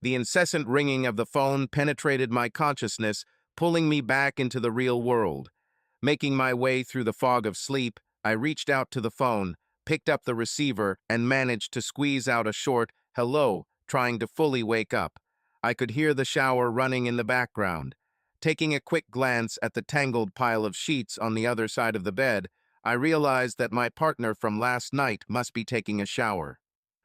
The incessant ringing of the phone penetrated my consciousness, pulling me back into the real world. Making my way through the fog of sleep, I reached out to the phone, picked up the receiver, and managed to squeeze out a short hello, trying to fully wake up. I could hear the shower running in the background. Taking a quick glance at the tangled pile of sheets on the other side of the bed, I realized that my partner from last night must be taking a shower.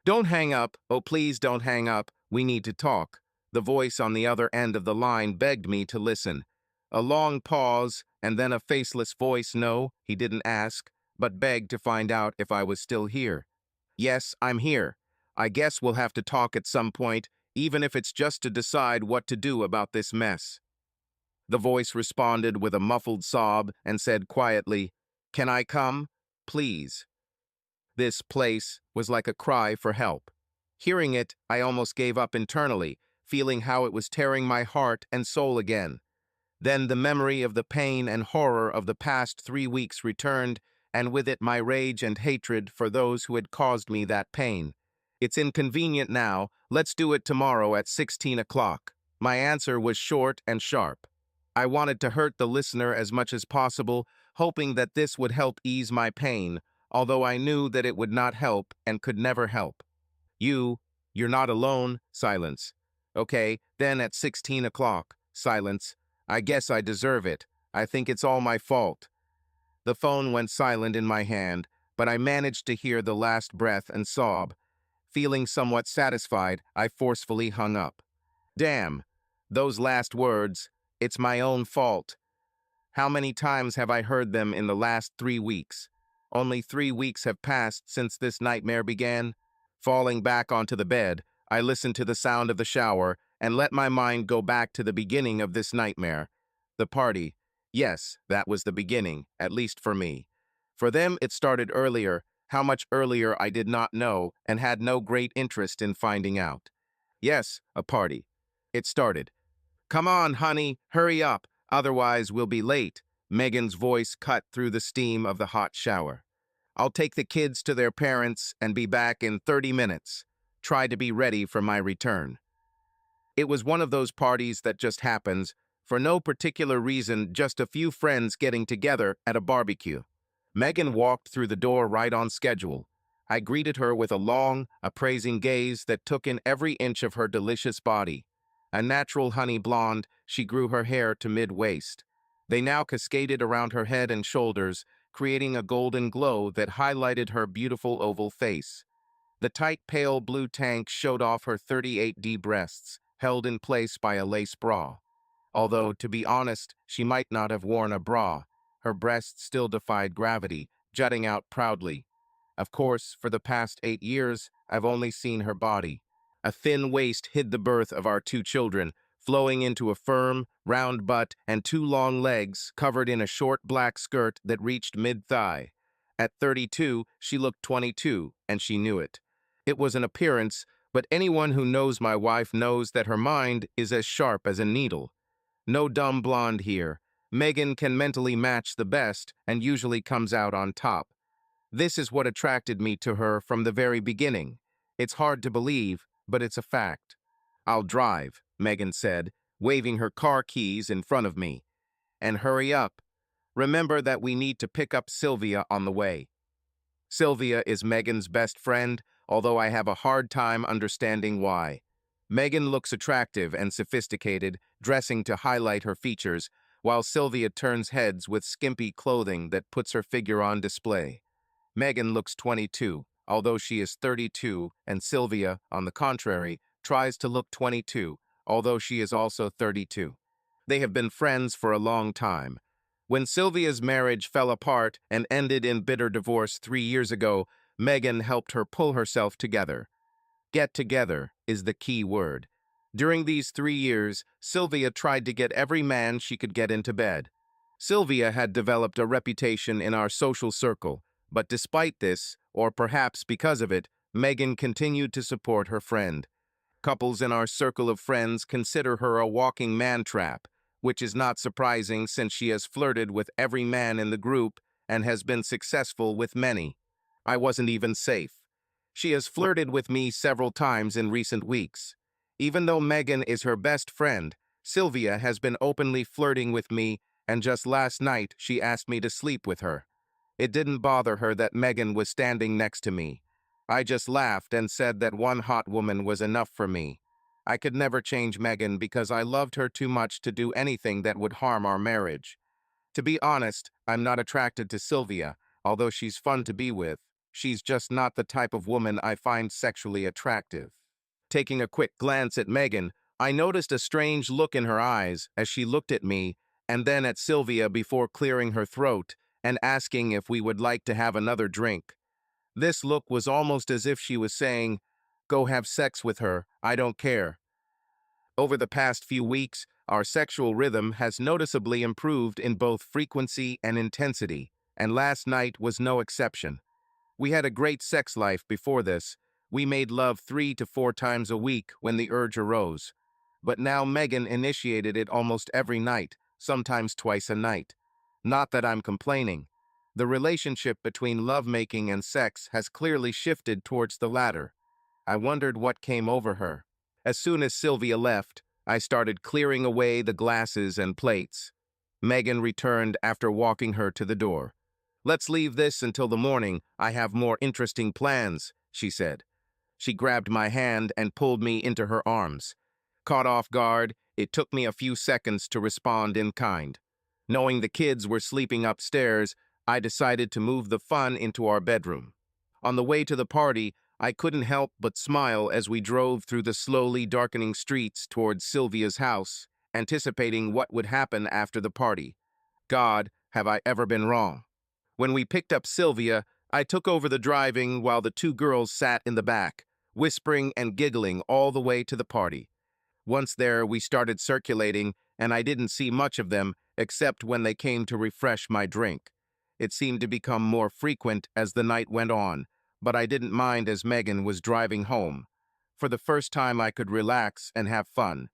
"Don't hang up. Oh, please don't hang up. We need to talk." The voice on the other end of the line begged me to listen. A long pause, and then a faceless voice. No, he didn't ask, but begged to find out if I was still here. "Yes, I'm here. I guess we'll have to talk at some point, even if it's just to decide what to do about this mess." The voice responded with a muffled sob and said quietly, "Can I come? Please." This place was like a cry for help. Hearing it, I almost gave up internally, feeling how it was tearing my heart and soul again. Then the memory of the pain and horror of the past 3 weeks returned, and with it my rage and hatred for those who had caused me that pain. "It's inconvenient now. Let's do it tomorrow at 16 o'clock. My answer was short and sharp. I wanted to hurt the listener as much as possible, hoping that this would help ease my pain, although I knew that it would not help and could never help. You're not alone." Silence. "Okay, then at 16 o'clock. Silence. "I guess I deserve it. I think it's all my fault." The phone went silent in my hand, but I managed to hear the last breath and sob. Feeling somewhat satisfied, I forcefully hung up. Damn, those last words, "It's my own fault." How many times have I heard them in the last 3 weeks? Only 3 weeks have passed since this nightmare began. Falling back onto the bed, I listened to the sound of the shower and let my mind go back to the beginning of this nightmare. The party. Yes, that was the beginning, at least for me. For them, it started earlier. How much earlier I did not know and had no great interest in finding out. Yes, a party. It started. "Come on, honey, hurry up, otherwise we'll be late." Megan's voice cut through the steam of the hot shower. "I'll take the kids to their parents and be back in 30 minutes. Try to be ready for my return." It was one of those parties that just happens, for no particular reason, just a few friends getting together at a barbecue. Megan walked through the door right on schedule. I greeted her with a long, appraising gaze that took in every inch of her delicious body. A natural honey blonde, she grew her hair to mid-waist. They now cascaded around her head and shoulders, creating a golden glow that highlighted her beautiful oval face. The tight pale blue tank showed off her 38D breasts, held in place by a lace bra. Although, to be honest, she might not have worn a bra. Her breasts still defied gravity, jutting out proudly. Of course, for the past 8 years, I've only seen her body. A thin waist hid the birth of our 2 children, flowing into a firm, round butt and 2 long legs covered in a short black skirt that reached mid-thigh. At 32, she looked 22, and she knew it. It was an appearance, but anyone who knows my wife knows that her mind is as sharp as a needle. No dumb blonde here. Megan can mentally match the best and usually comes out on top. This is what attracted me to her from the very beginning. It's hard to believe, but it's a fact. "I'll drive," Megan said, waving her car keys in front of me. "And hurry up. Remember that we need to pick up Sylvia on the way." Sylvia is Megan's best friend, although I have a hard time understanding why. Megan looks attractive and sophisticated, dressing to highlight her features, while Sylvia turns heads with skimpy clothing that puts her figure on display. Megan looks 22, although she is 32, and Sylvia, on the contrary, tries to look 22, although she is also 32. They have been friends for a long time. When Sylvia's marriage fell apart and ended in bitter divorce 3 years ago, Megan helped her pull herself together. Get together is the key word. During these 3 years, Sylvia tried to get every man she could get into bed. Sylvia had developed a reputation in our social circle, but despite this, or perhaps because of it, Megan continued to support her friend. Couples in our circle of friends consider her a walking man-trap, which is not surprising since she has flirted with every man in the group and has been successful with many. I wasn't even safe. She has flirted with me several times in recent weeks. Even though Megan is her best friend, Sylvia has been openly flirting with me, and just last night she asked me to sleep with her. It didn't bother her that Megan was standing next to me. I just laughed and said that one hot woman was enough for me. I could never change Megan because I loved her too much to do anything that would harm our marriage. To be honest, I'm not attracted to Sylvia, although she's fun to be with. She's just not the type of woman I find sexually attractive. Taking a quick glance at Megan, I noticed a strange look in her eyes as she looked at me and then at Sylvia before clearing her throat and asking if we would like to have another drink. This look was almost as if she was saying, "Go have sex with her, I don't care." Over the past few weeks, our sexual rhythm has noticeably improved in both frequency and intensity, and last night was no exception. We had a great sex life before this. We made love 3 to 4 times a week when the urge arose. But now Megan initiated it almost every night, sometimes twice a night. Not that I'm complaining. The relationship between lovemaking and sex has clearly shifted towards the latter. I wondered what came over her. As soon as Sylvia left, I started clearing away the glasses and plates. Megan returned after walking her to the door. "Let's leave this until the morning. I have more interesting plans," she said. She grabbed my hand and pulled me into her arms. Caught off guard, it took me a few seconds to respond in kind. Knowing the kids were sleeping upstairs, I decided to move the fun into our bedroom. On the way to the party, I couldn't help but smile as we drove through the slowly darkening streets towards Sylvia's house, anticipating what would happen after the party. God, have I ever been wrong? When we picked up Sylvia, I took over the driving while the two girls sat in the back, whispering and giggling all the way to the party. Once there, we started circulating, and I didn't see much of them except when they came to refresh my drink. It seemed to become more frequent as the night went on, but I didn't mind as Megan was driving home. For the first time, I could relax and have fun.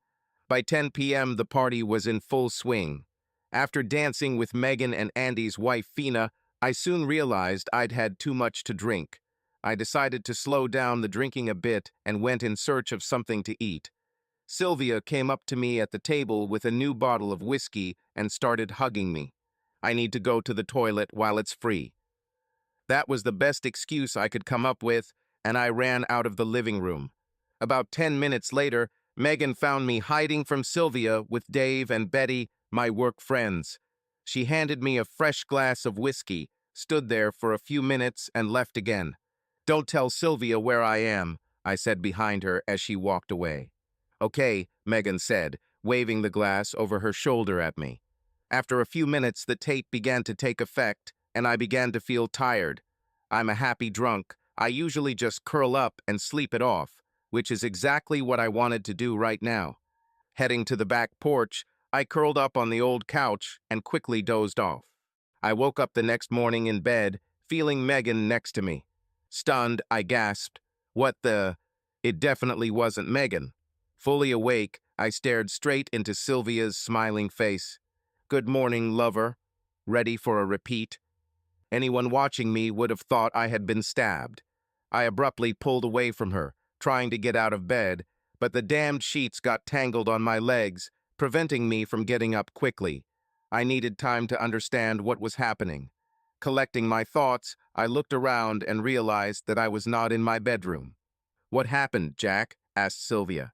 By 10 p.m., the party was in full swing. After dancing with Megan and Andy's wife, Fina, I soon realized I'd had too much to drink. I decided to slow down the drinking a bit and went in search of something to eat. Sylvia came up to me at the table with a new bottle of whiskey and started hugging me. "I need to go to the toilet while it's free." That was the best excuse I could come up with, and I ran out of the living room. About 10 minutes later, Megan found me hiding from Sylvia with Dave and Betty, my work friends. She handed me a fresh glass of whiskey, stood there for a few minutes, and left again. "Don't tell Sylvia where I am," I said behind her as she walked away. "Okay," Megan said, waving the glass over her shoulder at me. After a few minutes, the tape began to take effect, and I began to feel tired. I'm a happy drunk. I usually just curl up and sleep it off, which is exactly what I wanted to do right now. Heading to the back porch, I curled up on the old couch and quickly dozed off. I woke up the next morning in bed, feeling Megan next to me. Stunned, I gasped, "What the—" It definitely wasn't Megan. Fully awake, I stared straight into Sylvia's smiling face. "Good morning, lover." Ready for a repeat? Anyone watching me would have thought I had been stabbed. I abruptly pulled away from her, trying to get out of bed, but the damned sheets got tangled on my legs, preventing me from getting up quickly. I needed time to understand what was happening. Collecting my thoughts, I looked around and realized that I was not in my bedroom. "What happened, Jack?" asked Sylvia.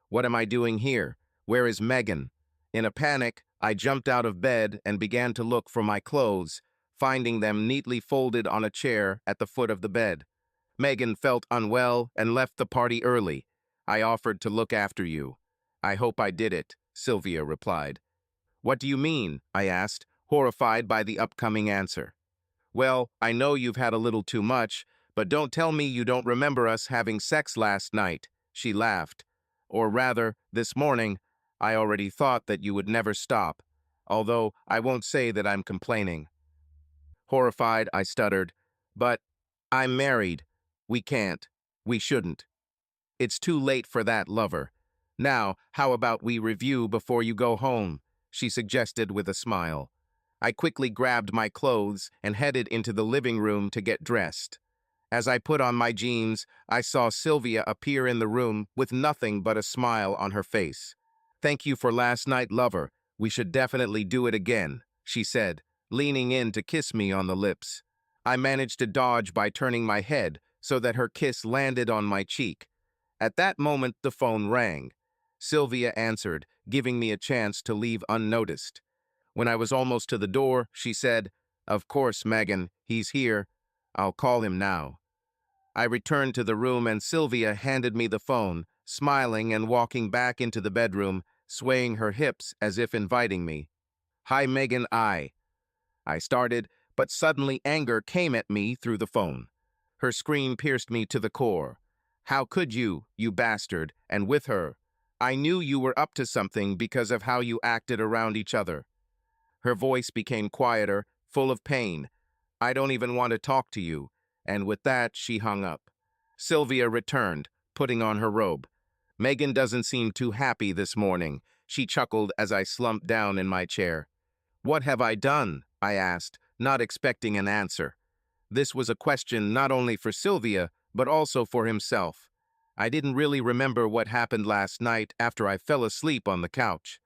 "What am I doing here? Where is Megan?" In a panic, I jumped out of bed and began to look for my clothes, finding them neatly folded on a chair at the foot of the bed. "Megan felt unwell and left the party early. I offered to look after you." "I hope I did it," Sylvia replied. "What do you mean?" I asked, horrified by the upcoming answer. "Well, I know you've had a little too much, but don't tell me you don't remember us having sex last night," she laughed. "Or rather, this morning. I already thought that you would never stop, although I won't say that I'm complaining." Horrified, I stuttered, "But I'm married. We can't. We shouldn't." "It's too late for that, lover. Now, how about we review before you go home?" she suggested with a smile. I quickly grabbed my clothes and headed into the living room to get dressed. As I put on my jeans, I saw Sylvia appear in the room with nothing but a smile on her face. "Thank you for last night, lover. We should definitely do it again," she said, leaning in to kiss me on the lips. I managed to dodge by turning my head so that her kiss landed on my cheek. At that moment, the phone rang. Sylvia answered, giving me a chance to leave unnoticed. When I was almost to the door, she said, "Of course, Megan, he's here. I'll call him now." I returned to the room and Sylvia handed me the phone, smiling and walking back into the bedroom, swaying her hips as if inviting me. "Hi, Megan, I started, but suddenly anger came at me through the phone. Her scream pierced me to the core. "How could you, you bastard, and with her? I knew you were up to something because of how you acted around each other." Her voice became quieter, full of pain. "I don't even want to talk to you." And with that, she hung up. Sylvia returned, putting on her robe. "Megan doesn't seem too happy this morning," she chuckled as I slumped down in my chair. "What have I done?" I asked, not expecting an answer. This was a question not only for Sylvia, but also for himself. I didn't really remember what happened last night after I fell asleep on the couch.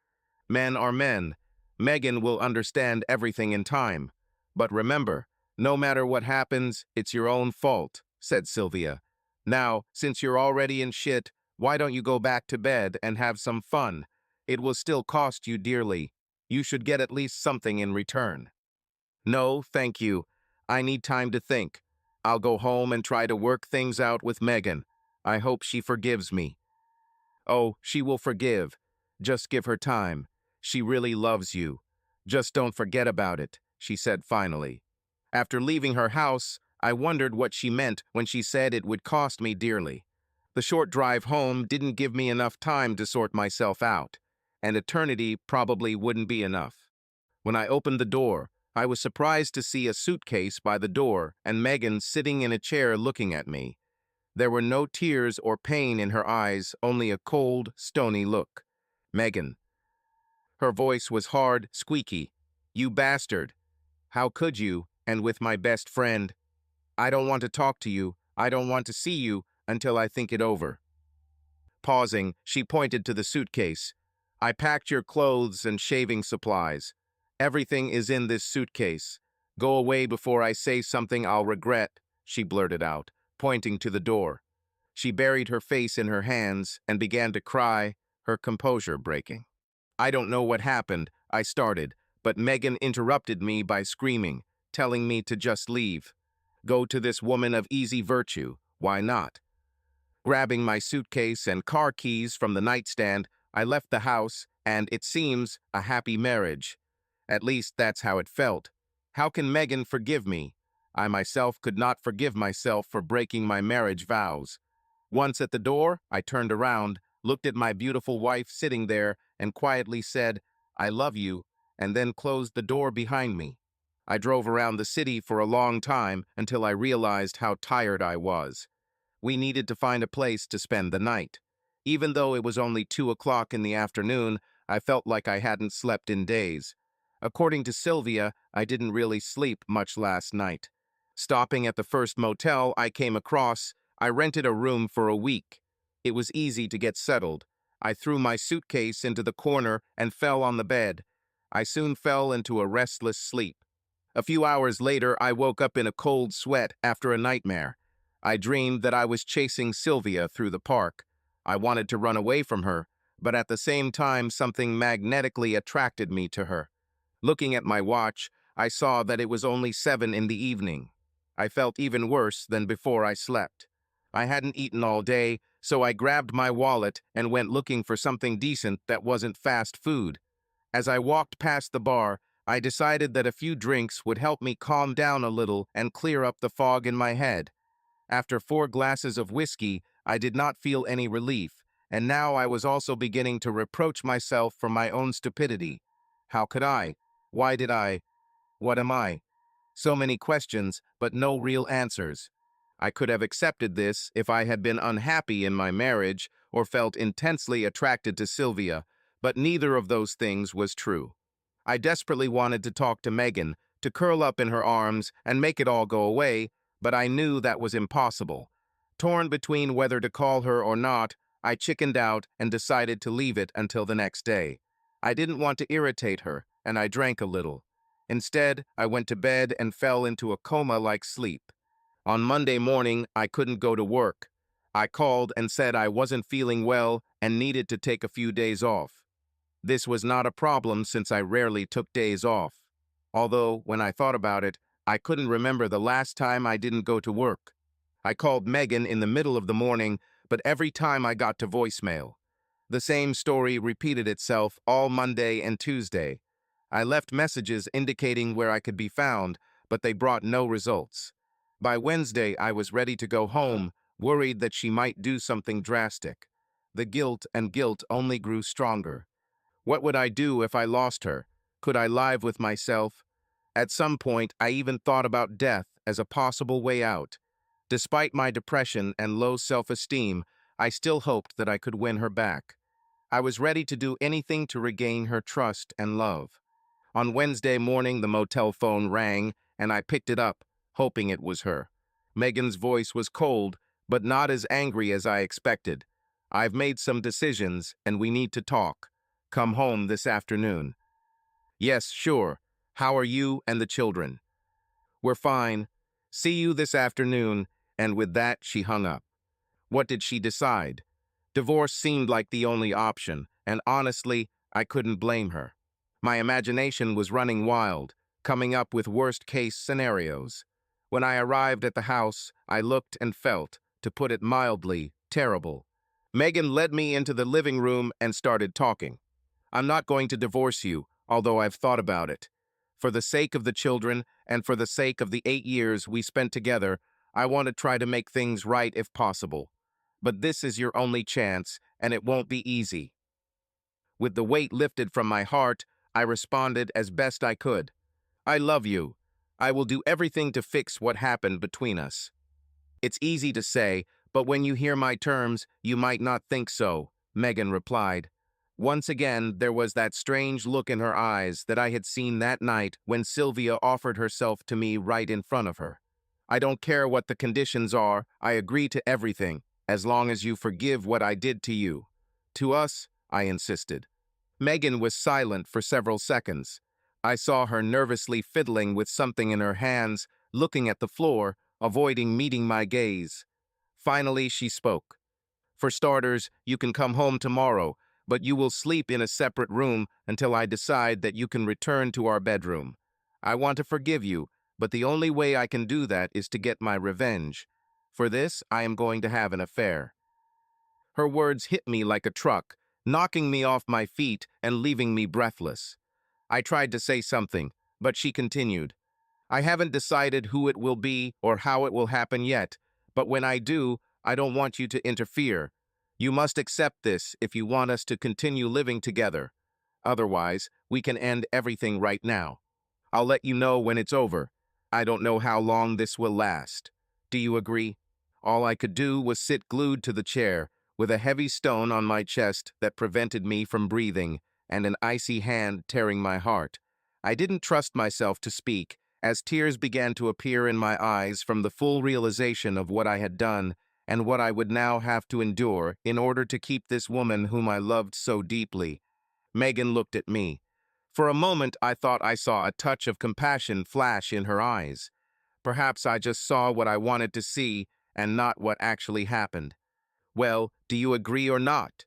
Men are men. Megan will understand everything in time. But remember, no matter what happens, it's your own fault, said Sylvia. Now, since you're already in shit, why don't you go back to bed and have some fun? It will still cost you dearly. You should get at least something in return. "No, thank you. I need time to think. I'll go home and try to work things out with Megan. I hope she forgives me." "Oh, she will forgive. Just give her time. She really loves you. Just don't forget about it," she said finally. After leaving her house, I wondered what she meant when she said it would cost me dearly. The short drive home didn't give me enough time to sort myself out. An eternity probably wouldn't be enough. When I opened the door, I was surprised to see a suitcase by the door and Megan sitting in a chair looking at me. There were no tears or pain in her eyes, only a cold, stony look. "Megan." Her voice was hard, squeaky. "You bastard. How could you, and with my best friend? I don't want to talk to you. I don't want to see you until I think it over." Pausing, she pointed to the suitcase. "I packed your clothes and shaving supplies. Everything is in this suitcase. Go away before I say something I'll regret," she blurted out, pointing to the door. She buried her face in her hands and began to cry, her composure breaking. "I don't know what happened," I started, but Megan interrupted me by screaming, telling me to just leave. Go to this woman of easy virtue. Why not? Grabbing my suitcase and car keys from the nightstand, I left the house, and it seems a happy marriage. At least that's how it felt. How can Megan forgive me? I myself could not forgive myself for breaking my marriage vows. Once at the door, I turned around, looked at my beautiful wife sitting there, and quietly said, "I love you," and then closed the door behind me. I drove around the city for a long time until I realized how tired I was. We needed to find a place to spend the night. Even though it was only 2 o'clock in the afternoon, I felt like I hadn't slept in days. According to Sylvia, I didn't really sleep much last night. Stopping at the first motel I came across, I rented a room for a week. It was easy to get settled. I threw my suitcase into the corner and fell on the bed. I soon fell into a restless sleep. A few hours later, I woke up in a cold sweat after a nightmare. I dreamed that I was chasing Sylvia through the park. I wanted to run away from her, but at the same time something magnetically attracted me to her. Looking at my watch, I saw that it was only 7 in the evening. I felt even worse than before I slept. I hadn't eaten all day, so I grabbed my wallet and went looking for something decent that wasn't fast food. As I walked past the bar, I decided that a few drinks would help me calm down a little and clear up the fog in my head. After 4 glasses of whiskey, I did not feel any relief, and now I was also beginning to reproach myself for my own stupidity. How could I? Why did I? What am I? So many questions, but no real answers. I could have accepted this if I had been unhappy in my marriage or felt intensely attracted to Sylvia, but neither of those things was true. I desperately wanted to talk to Megan, to curl up in her arms and make it all go away, but I knew that was impossible. Torn between whether to call her or not, I chickened out and decided to leave it until the next day. I didn't want to irritate her, and I drank a little. Instead, I went to bed and fell into a coma-like sleep. On Monday morning, I couldn't go to work. I called and said I wasn't feeling well and needed to take a few days off. This was not a problem since I rarely took days off. Although, when I thought about it, I couldn't remember the last time I didn't go to work. I called Megan in the middle of the morning, but every time I got to voicemail. The same story repeated itself all Monday and Tuesday. I left messages indicating where I could be found, but they brought no results. By Wednesday, I was ready to go home, worried that she might do something drastic. The guilt only grew stronger. What would I do if I lost her? Could I live with myself? At some point, I even thought about death as a possible way out. Despite my depression and low self-esteem, I still hoped that I could win her back. I was ready to do anything to regain her trust and love. On Wednesday morning, the motel phone rang, and I picked it up, hoping it was her. Megan's voice was cold, but not as angry as I expected. "I've made some decisions, and we need to talk. Come home this afternoon." "Yes, sure. How are you and the children?" "We're fine. See you this afternoon," and with that, she hung up. What did she decide? Divorce seemed like the only option, and honestly, I couldn't blame her. My imagination was running wild, coming up with worst-case scenarios. When I arrived at the house, I looked and felt, to put it mildly, terrible. Megan led me into the living room and started talking. "I'm not going to divorce you, although I've thought about it. For the sake of the children and for the sake of the 8 years we spent together, I want to try to make things right if possible. But this is your only chance, and it won't be easy." With the weight lifted from my heart, I responded as best I could. "I love you. I will do everything to fix what happened between us." "It's easy to say, but when you hear my terms, you might not think so," Megan replied. Once again, there was that strange look in her eyes that I had seen that night when Sylvia offered herself to me right in front of her. "I don't care what the conditions are, I agree to everything, as long as you forgive what I did to you." "To us," I insisted. Megan was silent for several seconds. I saw her nervously fiddling with something in her hands, looking at the floor, avoiding meeting my gaze. Finally, she spoke. "For starters, you can come home tomorrow, but you will sleep in a separate room until I decide that you can return to our bedroom. I want to forgive you, but the only way I can do that is to get my revenge. For this, I am going to have an affair." Her words hit me like a truck, knocking me off my feet and leaving me breathless. I tried to say something, but she continued. "I haven't decided who it will be or how it will happen yet, but when I do, I don't want you to interfere. You must accept this if you want us to continue living together. Otherwise, we can end everything right now. I'll let you know when it's over. I don't know how long this will last. Do you agree?" All I could do was sit glued to the chair, with a heavy stone on my chest that prevented me from breathing, and an icy hand tearing my heart. I didn't trust myself to speak, as tears began to appear in my eyes from the full realization of what I had done and what I would now have to endure in order to keep this woman whom I loved so deeply. Megan looked at me. For a moment, I thought I saw a touch of compassion flash in her eyes. Perhaps I just saw what I wanted to see and not what actually happened. "Well, do you agree or not?"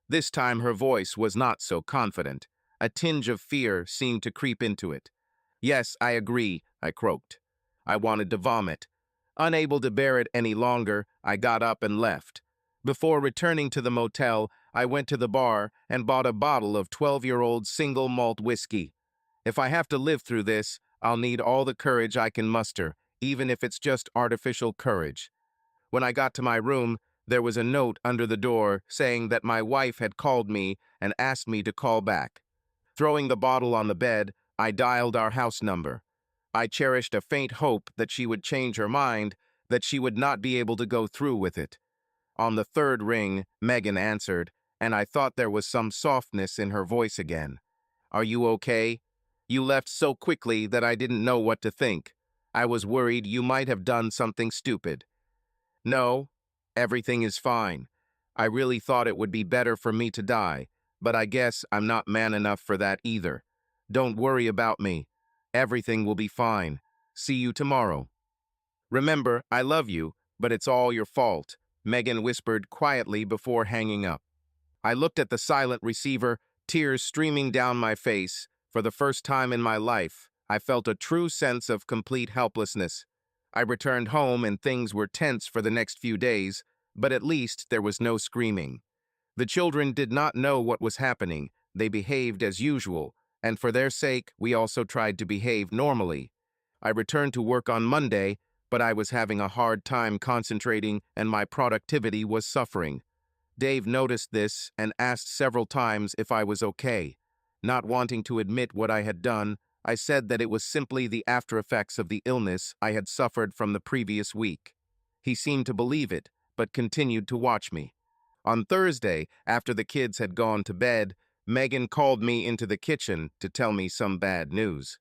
This time her voice was not so confident. A tinge of fear seemed to creep into it. "Yes, I agree," I croaked. I wanted to vomit. Unable to bear it any longer, I got up and left. Before returning to the motel, I went to the bar and bought a bottle of 12-year-old single malt whiskey. If I have to live through this, I'll need all the courage I can muster, even if it's just artificial courage. When I got to my room, there was a note under the door saying that my wife had called me and asked me to call back. Throwing the bottle on the bed, I dialed our house number. I cherished a faint hope that she would change her mind, that she would not be able to go through with it. On the third ring, Megan answered, and I thought there was some softness in her voice again. "Are you okay? You left so quickly that I didn't know what to think." I was worried you might have done something stupid. No, everything is fine. I really thought it would be better for me to die, but I guess I'm not man enough for that either. Don't worry about me. Everything will be fine. See you tomorrow. Remember, I love you, but it's all your fault, Megan whispered quietly before hanging up. I looked at the silent receiver, tears streaming down my face. For the first time in my life, I felt a true sense of complete helplessness. I returned home and things were tense for the next few days, but at least there was no screaming. The children did not know what was happening. They behaved as usual, and for their sake, we also tried to behave normally. I returned to work on Monday, but I was having a hard time concentrating and my productivity was suffering. Dave noticed this and asked several times if I was okay. Not wanting to admit what I had done, I said that it was simply the after-effects of the illness I had suffered from the previous week. He seemed to believe it, but continued to watch me. On Thursday, after the kids had gone to bed, Megan called me into the kitchen to tell me some bad news.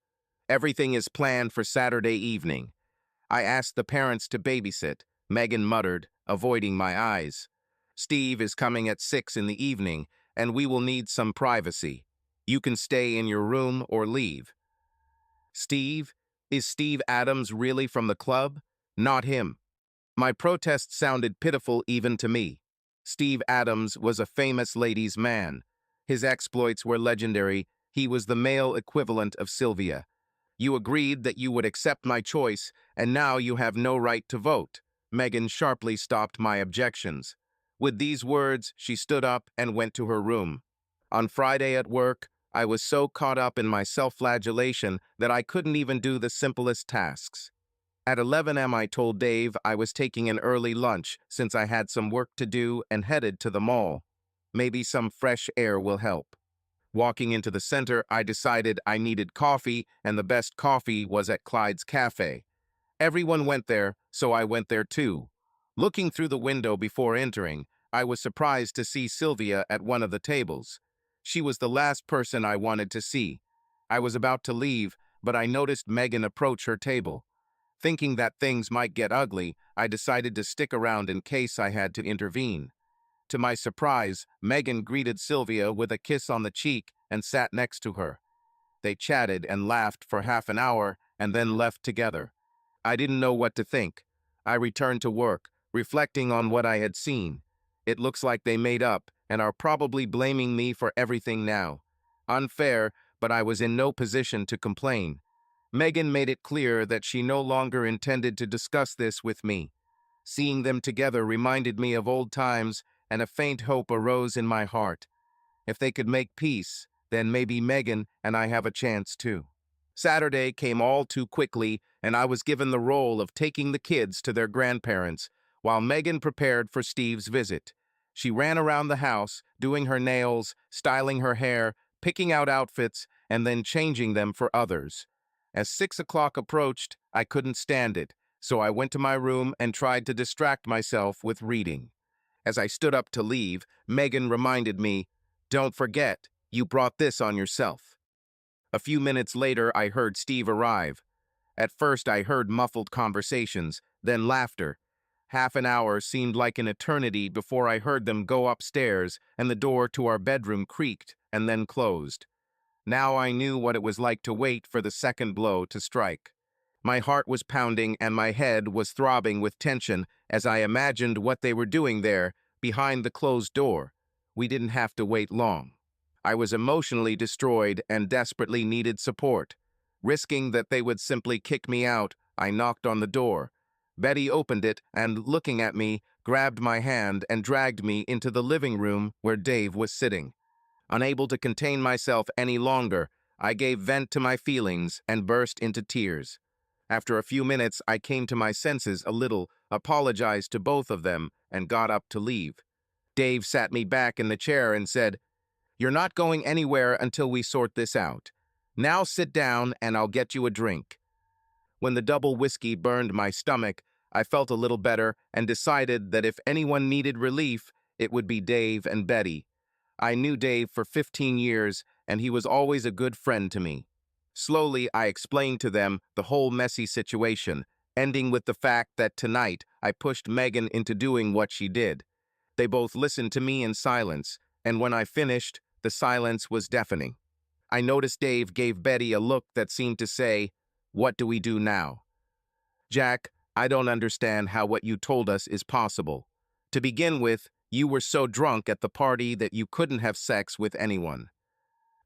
Everything is planned for Saturday evening. I asked the parents to babysit, Megan muttered, avoiding my eyes. Steve is coming at 6 in the evening, and we will need some privacy. You can stay in your room or leave. Steve? Is Steve Adams really from the club? Not him. My protest sounded pitiful even to me. Steve Adams was a famous ladies' man. His exploits were legendary. He was the male equivalent of Sylvia. You agreed that you would accept my choice, and now you have no right to vote. Megan sharply stopped my objections. With these words, she stood up and went to her room. On Friday at work, I was so caught up in my self-flagellation that I couldn't even do the simplest tasks. At 11 a.m. I told Dave I was taking an early lunch since I had some work to do and headed to the mall. Maybe some fresh air will help. Walking into the center, I decided I needed coffee, and the best coffee was at Clyde's Cafe. Everyone went there, so I went there too. Looking through the window before entering, I was surprised to see Sylvia at one of the tables. She was the last person I wanted to see. I was about to leave, but I noticed Megan approach her table. Thinking that things might get ugly, I decided to stick around in case I had to intervene. To my surprise, Megan greeted Sylvia with a kiss on the cheek and sat next to her. They chatted and laughed for half an hour and then left together. I didn't know what to think. I returned to work, reflecting on what I had seen. It looks like they made up and are probably blaming me for everything now. Unfair, but I was in no position to complain. Megan made it clear that she no longer intended to discuss this with me. Seeing them together reminded me of old times, and a faint hope arose in my heart. If they could make peace, then maybe Megan and I have a chance too. Saturday came all too quickly, and I was given the role of taking the kids to their grandparents, while Megan prepared for Steve's visit. She ran around the house, doing her nails, styling her hair, picking out outfits, and then changing them for others. As 6 o'clock approached, I couldn't stand it, so I went to my room and tried to distract myself with reading. As I stood up to leave, Megan reminded me, "Don't forget, you brought this on yourself." A few minutes later, I heard Steve arrive. At first, I heard muffled conversations, then laughter. Half an hour seemed like an eternity before I heard them go upstairs and the door to our bedroom creaked and then closed. Now I knew what it was like to wait for the second blow to strike. My heart was pounding and my head was throbbing with tension as I imagined what they were doing there, behind the closed door. We didn't have to wait long. I was emotionally destroyed and desperately needed support. Risking that they would simply kick me out, I knocked on the door. Betty opened it and, looking at me, grabbed my hand and dragged me into the living room where Dave was sitting. Unable to contain myself any longer, I gave vent to my feelings and burst into tears. After a few minutes, I came to my senses a little, apologized to both of them, and got up to leave. Dave sat me back in the chair and said, "You're not going anywhere until we sort this out. Now sit down and I'll get you a drink." When the double whiskey burned my stomach, I felt a little better and decided that if anyone needed relief, it would be Dave and Betty. I knew Dave for 15 years, and he was always a good friend to me. Slowly, I explained to them the whole messy situation, ending with the fact that tonight I pushed Megan into doing what she did. They both listened to me in silence, and when I finished, the silence was deafening. I noticed Dave gave Betty a look that seemed to say, "What do we do now?" "Jack, I don't understand how what you told us is possible. To begin with, you were so drunk at the party that you couldn't have sex with anyone."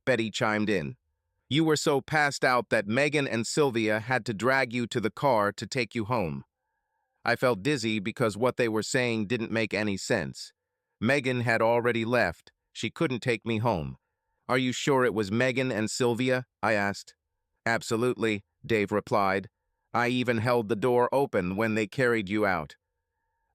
Betty chimed in. "You were so passed out that Megan and Sylvia had to drag you to the car to take you home." I felt dizzy because what they were saying didn't make any sense. Megan had already left. She couldn't take me home. "Are you sure it was Megan and Sylvia?" I asked. "Absolutely," Dave replied. "I even held the door open when they carried you out."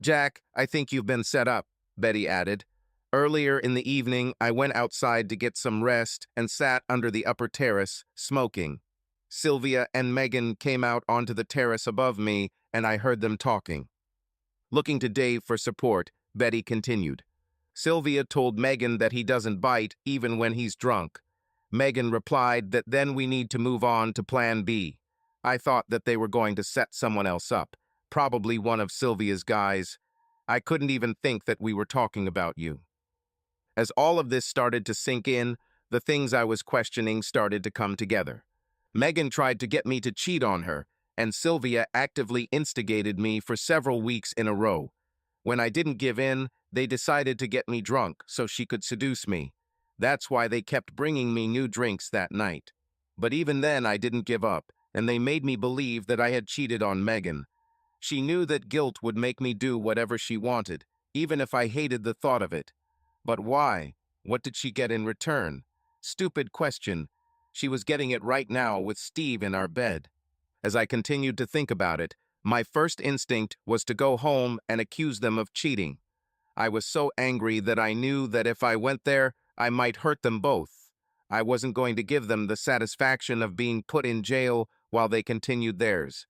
"Jack, I think you've been set up," Betty added. "Earlier in the evening, I went outside to get some rest and sat under the upper terrace, smoking. Sylvia and Megan came out onto the terrace above me, and I heard them talking." Looking to Dave for support, Betty continued. "Sylvia told Megan that he doesn't bite even when he's drunk. Megan replied that then we need to move on to plan B. I thought that they were going to set someone else up, probably one of Sylvia's guys. I couldn't even think that we were talking about you." As all of this started to sink in, the things I was questioning started to come together. Megan tried to get me to cheat on her, and Sylvia actively instigated me for several weeks in a row. When I didn't give in, they decided to get me drunk so she could seduce me. That's why they kept bringing me new drinks that night. But even then, I didn't give up, and they made me believe that I had cheated on Megan. She knew that guilt would make me do whatever she wanted, even if I hated the thought of it. But why? What did she get in return? Stupid question. She was getting it right now with Steve in our bed. As I continued to think about it, my first instinct was to go home and accuse them of cheating. I was so angry that I knew that if I went there, I might hurt them both. I wasn't going to give them the satisfaction of being put in jail while they continued theirs.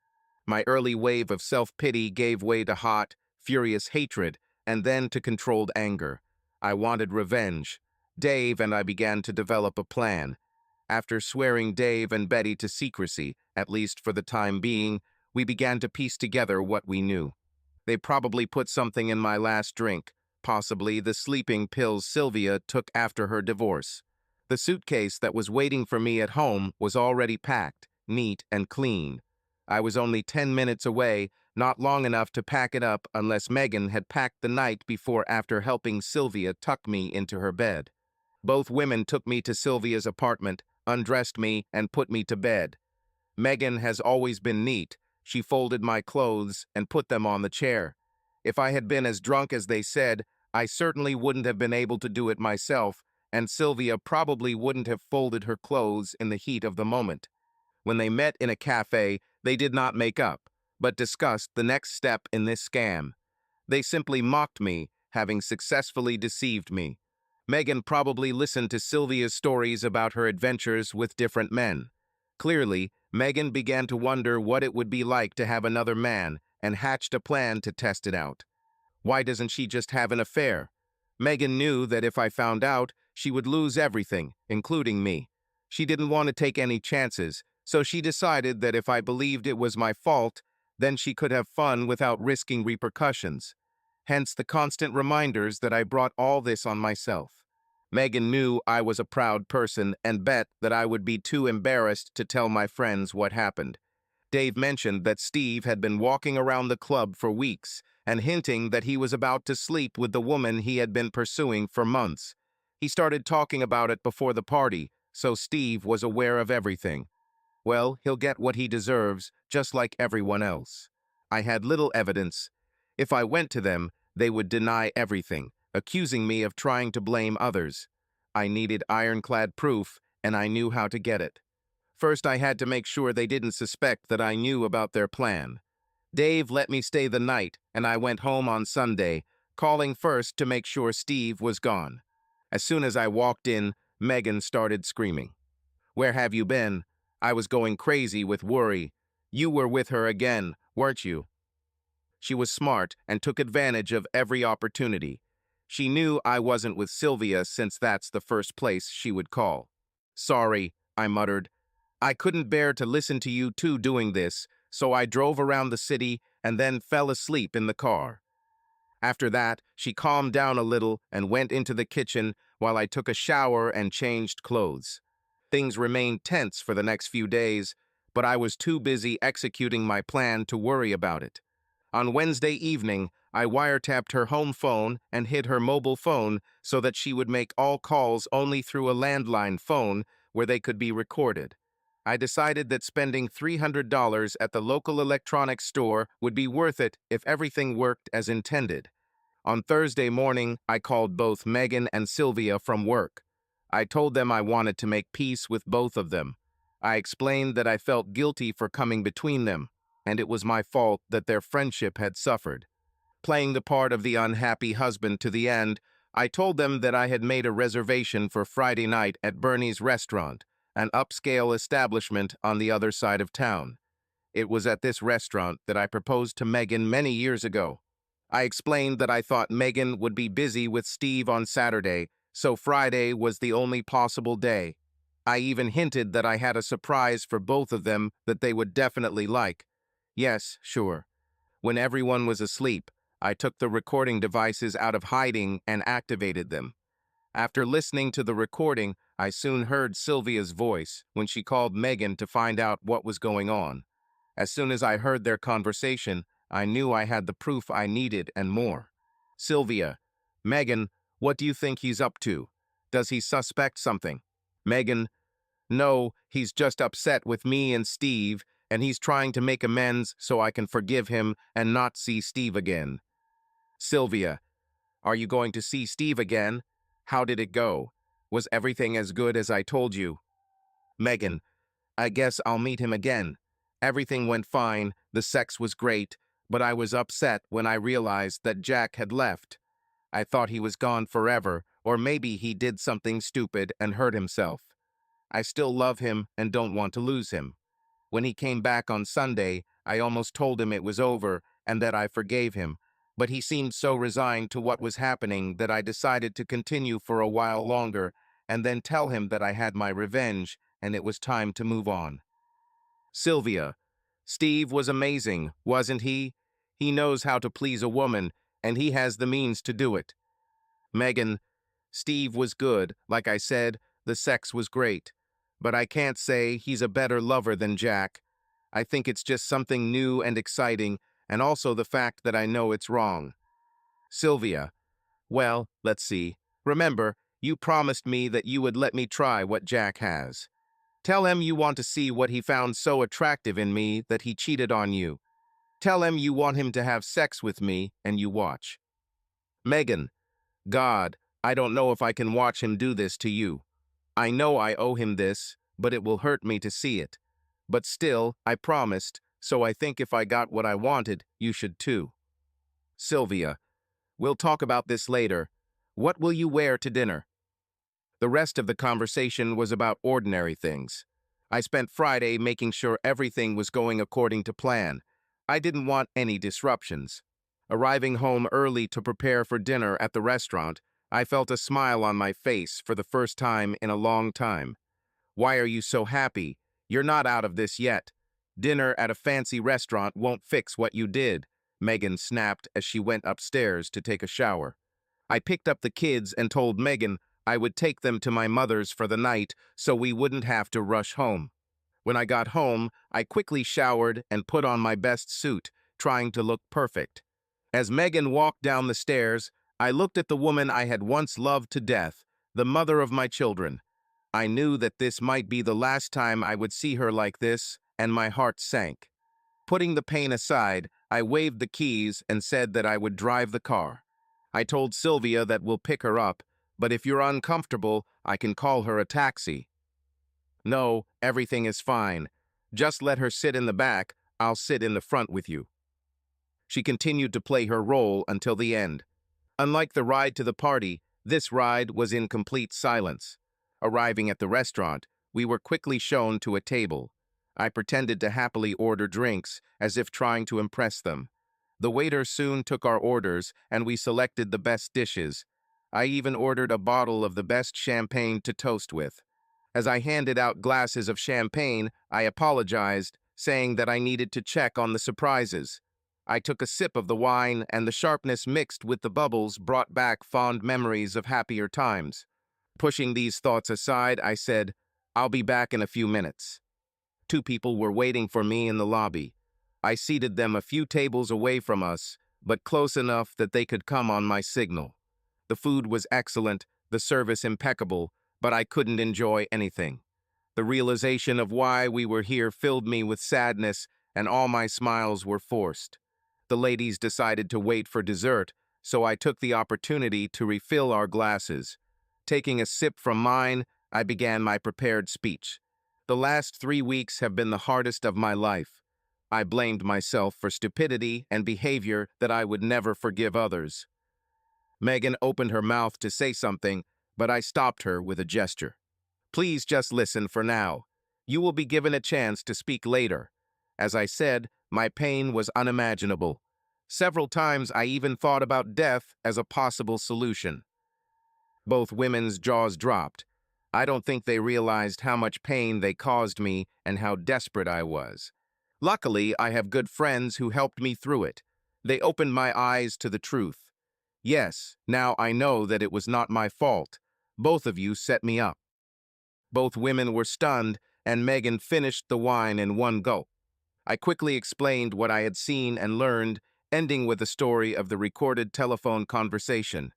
My early wave of self-pity gave way to hot, furious hatred, and then to controlled anger. I wanted revenge. Dave and I began to develop a plan. After swearing Dave and Betty to secrecy, at least for the time being, we began to piece together what we knew. They probably put something in my last drink, possibly the sleeping pills Sylvia took after her divorce. The suitcase that was waiting for me at home was already packed, neat and clean. I was only 10 minutes away, not long enough to pack it up unless Megan had packed the night before after helping Sylvia tuck me into her bed. Both women took me to Sylvia's apartment, undressed me, and put me to bed. Megan has always been neat. She folded my clothes and put them on the chair. If I had been as drunk as they said, I certainly wouldn't have been able to do it myself, and Sylvia probably wouldn't have folded her clothes in the heat of the moment. When they met in a cafe, they did not make up, but discussed the next step in this scam. They simply mocked me, having successfully deceived me. Megan probably listened to Sylvia's stories about her adventures with different men. Clearly, Megan began to wonder what it would be like to have another man and hatched a plan to test it out. Why doesn't she just have an affair? Megan knew that if I found out, she would lose everything, including me. She didn't want to take any chances, so she decided that if I believed it was my fault, then she could have fun without risking repercussions. Hence the constant reminders that I brought all this on myself. Megan knew I was a proud person and bet that I would be too embarrassed to tell my friends what happened. Dave mentioned that Steve had been walking around the club for weeks and hinting that he was about to sleep with the woman he had been pursuing for months. He started talking about it before the party, so Steve was aware of everything. Well, he'll get what he deserves, just like everyone else. I had little evidence. If I went to them, they would deny everything, accusing me of trying to blame others. I needed ironclad proof, and I knew how to get it. First, I had to make sure they didn't suspect that I knew about their plan. Dave let me stay the night, and I went home on Sunday, calling first to make sure Steve was gone. As soon as I walked in, Megan started screaming. "Where have you been? I was going crazy with worry. You were with her again, weren't you?" She was smart and took advantage of every opportunity. She knew I wasn't with Sylvia since that's the first place she would call. "Sorry," I muttered. I couldn't bear to listen to you two doing this, so I drove around the city and then fell asleep in the car. After that, she calmed down a little and went into the kitchen while I took a shower and changed clothes. Things remained tense for the next few days, but I was too busy executing my plan to worry about it. On Wednesday evening, I wiretapped her home phone and hid her mobile phone so that she would make all calls only through a landline phone where they could be recorded. I decided that spending $300 at the local electronics store would be worth it if everything worked as intended. On Thursday morning, I called both Megan and Sylvia from work. I told them I wanted to make peace with both of them. I explained that I felt guilty for coming between them, and it was my fault that their friendship had suffered. Playing the part of the unhappy husband to the end, I told them that I had made a reservation for Friday night at Bernie's restaurant, an upscale establishment on the other side of town. It was at this restaurant that I proposed to Megan many years ago. I explained that I thought Megan would be busy with Steve on Saturday, so Friday was the only possible day. I even hinted that I had a surprise for both of them that they would definitely like. Yes, sure. When everyone was asleep, I took the recording devices out of hiding and activated them. After listening to the recording, I soon heard Sylvia's voice when she called Megan to find out what was going on. As soon as I heard their conversation, I knew I had the proof I needed and more. Sylvia, Megan, what do you think he's up to? Does he suspect something? Megan, no, he's just upset with me and Steve, and he's trying to make amends so I can forgive him and not see Steve again. Sylvia, are you going to see Steve again? How did it go? Was everything as good as I told you? Megan, I guess I'll meet him again. Everything went fine, the sex was great, but I was upset when I realized that Jack had left. I thought he was gone forever, or maybe he did something stupid and hurt himself. I still love him and don't want to lose him. When he came back on Sunday, I almost told him it was over and that I forgave him, but he seemed so resigned to what was happening that I decided to continue for a while longer and then tell him that I had my revenge and it was time to move on. Sylvia, Steve was amazing, wasn't he? He knows how to please a woman, and he has the means to do it. Megan, Steve was good, like I said, the sex was great. But I can't say he's a better lover than Jack. I think it's just something new and exciting, and also the fact that I know it's wrong. Sylvia, well, let's see. Remember, you promised me that you would let me try what Jack has. Tell him you want to see what he found so attractive in me that he cheated on you. Tell him you want him to have sex with me, and you watch. Megan, God, I don't know if I can watch him do this to you. I know I owe him this, but it will hurt me to see it. But still, I promised, so I think if I got what I wanted, you should too. Sylvia, we'll talk about this later. What will you wear to dinner? The rest of the conversation was about ordinary things. I spent Friday making sure everything was going according to plan. I didn't want any disruptions. Arriving home early to prepare for dinner at the restaurant, I felt a smile on my face for the first time in a long time. Why are you so happy? You're not out of this yet. Dinner at a fancy restaurant won't fix what you did, Megan snapped as she went upstairs to take a shower. I picked up the kids and told Megan I would take them to my mother's for the night so we wouldn't have to rush home. When I got home, I quickly showered and put on my best suit, trying to look perfect. As Megan walked down the stairs, I looked at the woman I had once loved to death, the mother of my children. I knew that this might be the last time I would see her like this, and my heart sank. Putting the pain aside, I waved the keys and said that I would drive the car. I told Sylvia that we'll pick her up, but if you're uncomfortable, I can call her a taxi. No, everything is fine. Just let her sit in the back, I'll sit in the front with you. She continued to play her role until the end. Unlike the ride to the party, this ride was in complete silence. Arriving at the restaurant, we were quickly shown to a table. I pretended to happily order drinks, as if trying to impress them. The waiter soon took our orders, and we selected the best dishes. I even ordered a bottle of the best champagne to toast with. As I handed out glasses of champagne, I apologized, saying that I needed to check on the surprises. I took a sip of the wine, and the sharpness mixed with the bubbles brought back fond memories of happier times. Pushing these thoughts aside, I said, "I'll be back in a few minutes." Two people were waiting for me in the lobby. I seated them a few tables away from us, but close enough that they could come on my signal. The food was excellent, the service impeccable, but I couldn't enjoy anything. The realization of why we were here filled me with sadness, and all my smiles were forced. The ladies decided to wait for dessert, so I took the opportunity to refill our glasses. Taking a sip from mine, I began my prepared speech. The last 3 weeks have been the hardest of my life. I blamed myself for stupidity and behavior that I would never forgive others. Megan opened her mouth to say something, but I stopped her with a gesture. "Please just listen for now. You will be given a chance to speak later." As I said, my pain was unimaginable. Several times I even thought about death as a possible solution. Both women's jaws dropped. I don't think they realized how much pain they caused me and how desperate I was. Luckily, I have good friends who helped me through it. They opened my eyes to the truth. Yes, now I know that it was not my fault. Both of you set me up. Both women were stunned, and Megan finished the wine in one gulp. I quickly explained what I had seen and learned, ending with a story of the recorded telephone conversation.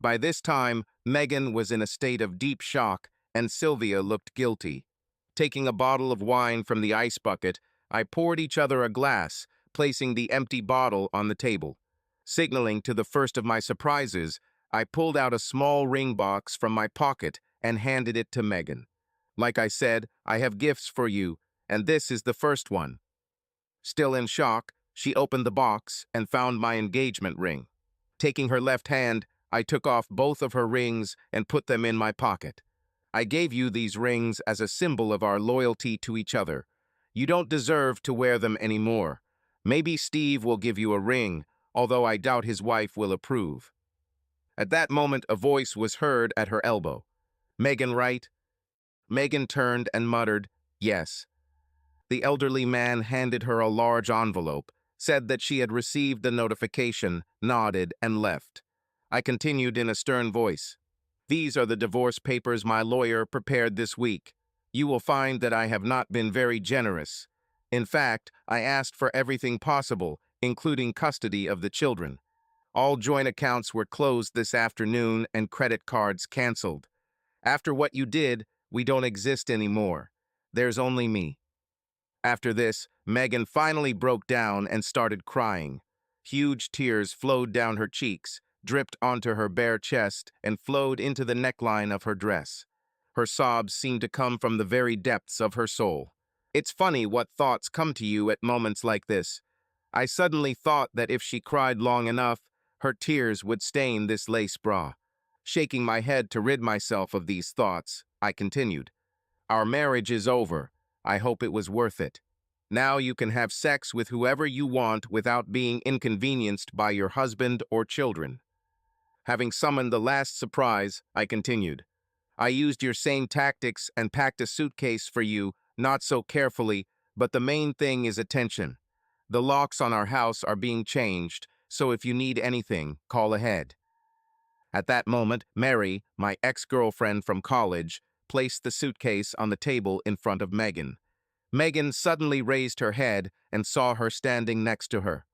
By this time, Megan was in a state of deep shock, and Sylvia looked guilty. Taking a bottle of wine from the ice bucket, I poured each other a glass, placing the empty bottle on the table. Signaling to the first of my surprises, I pulled out a small ring box from my pocket and handed it to Megan. "Like I said, I have gifts for you, and this is the first one." Still in shock, she opened the box and found my engagement ring. Taking her left hand, I took off both of her rings and put them in my pocket. "I gave you these rings as a symbol of our loyalty to each other. You don't deserve to wear them anymore. Maybe Steve will give you a ring, although I doubt his wife will approve." At that moment, a voice was heard at her elbow. "Megan, right?" Megan turned and muttered, "Yes." The elderly man handed her a large envelope, said that she had received the notification, nodded, and left. I continued in a stern voice, "These are the divorce papers my lawyer prepared this week. You will find that I have not been very generous. In fact, I asked for everything possible, including custody of the children. All joint accounts were closed this afternoon and credit cards canceled. After what you did, we don't exist anymore. There's only me." After this, Megan finally broke down and started crying. Huge tears flowed down her cheeks, dripped onto her bare chest, and flowed into the neckline of her dress. Her sobs seemed to come from the very depths of her soul. It's funny what thoughts come to you at moments like this. I suddenly thought that if she cried long enough, her tears would stain this lace bra. Shaking my head to rid myself of these thoughts, I continued, "Our marriage is over. I hope it was worth it. Now you can have sex with whoever you want without being inconvenienced by your husband or children." Having summoned the last surprise, I continued, "I used your same tactics and packed a suitcase for you, not so carefully, but the main thing is attention. The locks on our house are being changed, so if you need anything, call ahead." At that moment, Mary, my ex-girlfriend from college, placed the suitcase on the table in front of Megan. Megan suddenly raised her head and saw her standing next to her.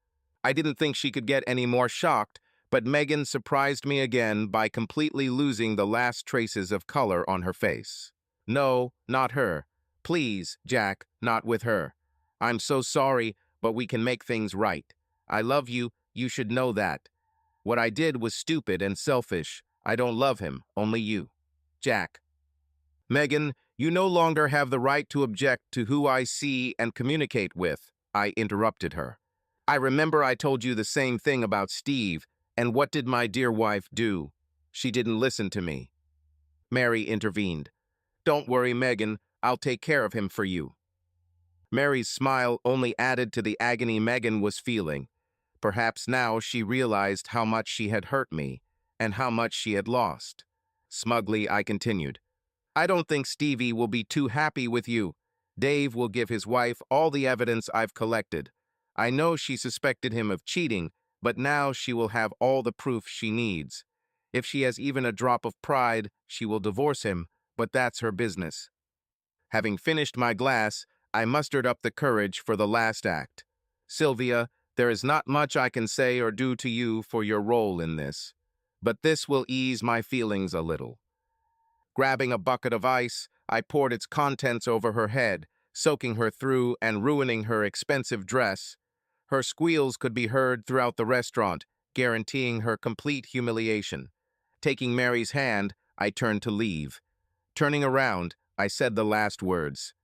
I didn't think she could get any more shocked, but Megan surprised me again by completely losing the last traces of color on her face. "No, not her. Please, Jack, not with her. I'm so sorry, but we can make things right. I love you, you should know that. What I did was stupid and selfish. I don't love him, only you. Jack." "Megan, you no longer have the right to object to who I see and communicate with," I interrupted her. "I remember I told you the same thing about Steve, and what did my dear wife do? She didn't listen to me." Mary intervened. "Don't worry, Megan, I'll take care of him for you." Mary's smile only added to the agony Megan was feeling. Perhaps now she realized how much she had hurt me, and how much she had lost. Smugly, I continued, I don't think Stevie will be too happy with you. Dave will give his wife all the evidence I've collected. I know she suspected him of cheating, but now she will have all the proof she needs. If she has even a drop of pride, she will divorce him, but that's her business. Having finished my glass, I mustered up the courage for the last act. Sylvia, there is not much I can say or do to you for your role in this, but this will ease my feelings a little. Grabbing a bucket of ice, I poured its contents over her head, soaking her through and ruining her expensive dress. Her squeals could be heard throughout the restaurant, guaranteeing her complete humiliation. Taking Mary's hand, I turned to leave. Turning around, I said the last words.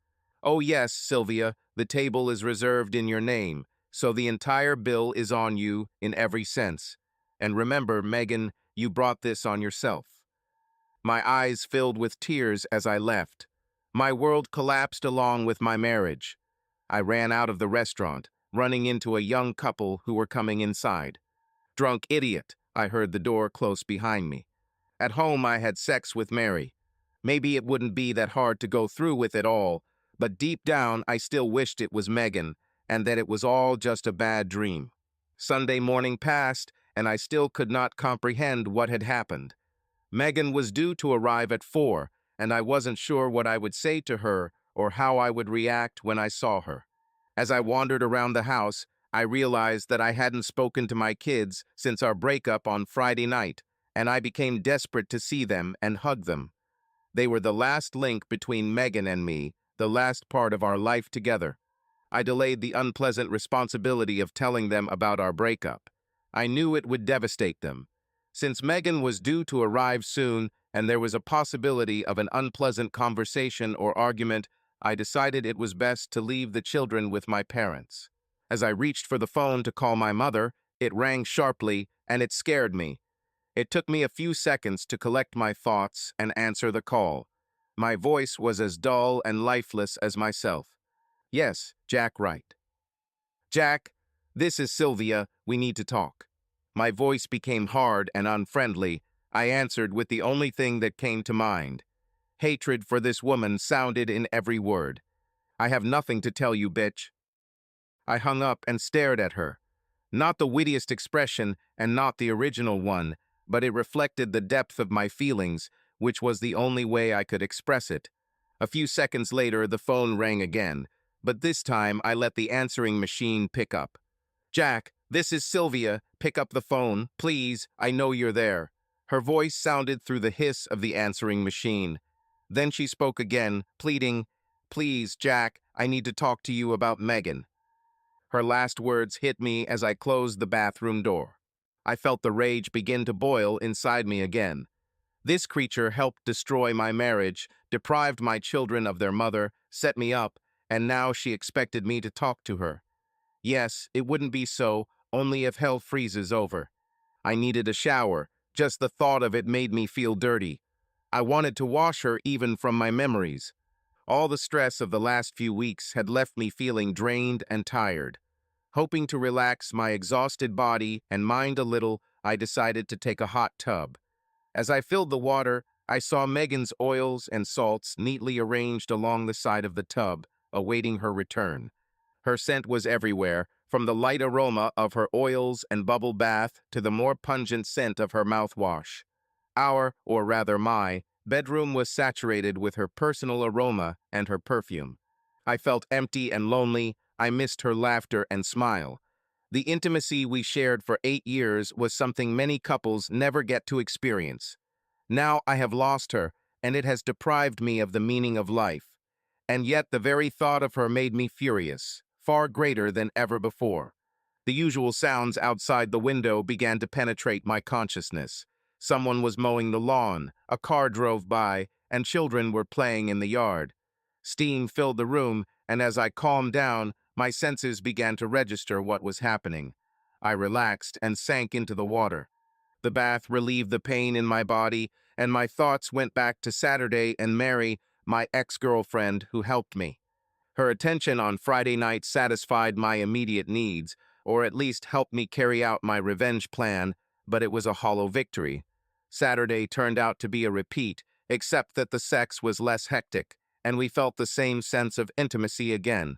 "Oh yes, Sylvia, the table is reserved in your name, so the entire bill is on you in every sense. And remember, Megan, you brought this on yourself." My eyes filled with tears as I left. My world collapsed along with my marriage. I ran out of the restaurant, running into a young couple who were coming inside. "Drunk idiot," I heard the door close behind me. At home, I had sex with Mary. Maybe it wouldn't be that hard to go through with it all, but deep down, I still wished it was Megan, and that it was all just a bad dream. Sunday morning passed, and I still could not comprehend what had happened. Megan was due to arrive at 4, and I wasn't sure what I would say to her or how I would react when I saw her. As I wandered around the house, I realized that I hadn't spoken to my kids since our breakup on Friday night, and I became desperate to see them and hug them. They were the last link between Megan and me, the last part of our life together. I delayed the unpleasant responsibility of telling them about our breakup. I knew it would devastate them. Since Megan was due to arrive soon and there was a possibility of an unpleasant conversation or argument, I decided it was best to leave the children with my parents. As I reached for the phone to call my mother, it rang sharply and it scared me. It took me a few seconds to collect my thoughts and answer the call. My voice was as dull and lifeless as myself. "Yes, Jack, right." "Jack, this is Sylvia. We need to talk." My voice became hard and unfriendly. I answered with the only thing that came to mind. Hatred for this woman sounded in every word. "I have nothing to tell you, bitch." I hung up and stared at her. Not the wittiest expression and not the original one, but it reflected the depth of my feelings, which was the only way I could express it. A few seconds later, the phone rang again, but this time I let the answering machine pick up. "Jack, this is Sylvia. Pick up the phone, please. I know you're there." Her voice sounded through the hiss of the answering machine. Then she spoke again, pleading, "Please, Jack, I need to talk to you about Megan." Her last words hit me as I closed the bathroom door. I felt the rage begin to boil inside me again. This creature helped destroy my marriage, deprived my children of their mother, set me up, and now she expected me to talk to her. Yes, it wouldn't be so, only if hell freezes over. I needed a shower. Just the thought of it made me feel dirty. I wanted to wash her even from my memories. All the stress of the last few weeks had left me feeling drained and tired. Hoping to relax my exhausted body and mind a little, I decided to take a hot tub. As I filled the water, I saw Megan's oils and salts neatly arranged along the side of the tub, awaiting her return. Her scent was everywhere, from the light aroma of her oils and bubble bath to the more pungent scent of her mouthwash. Our, or rather my, bedroom was saturated with her personal aroma and her perfume. I felt empty and lonely. I missed her laughter and smile. The intimacy we shared for 8 years was something many couples never get to experience. Now I have lost her, and it has deprived me of the meaning of life. And yet the very thought of her made me furious, far greater than ever before. The usual sounds outside the window began to penetrate my consciousness. Someone was mowing the lawn, a car drove by, and children were playing in the yard. Steam filled the room, and as I calmed down, my senses began to register what was happening. I relaxed and sank into the water. The bath relieved the pain in my body, and my thoughts went back to Saturday and Mary, my ex-girlfriend who helped me. Her attention on Friday night satisfied my immediate needs, or at least helped me carry out my revenge plan, but it was a hollow victory. Saturday turned out to be a repeat, except that the sex was less hectic, and we felt the same sense of intimacy again.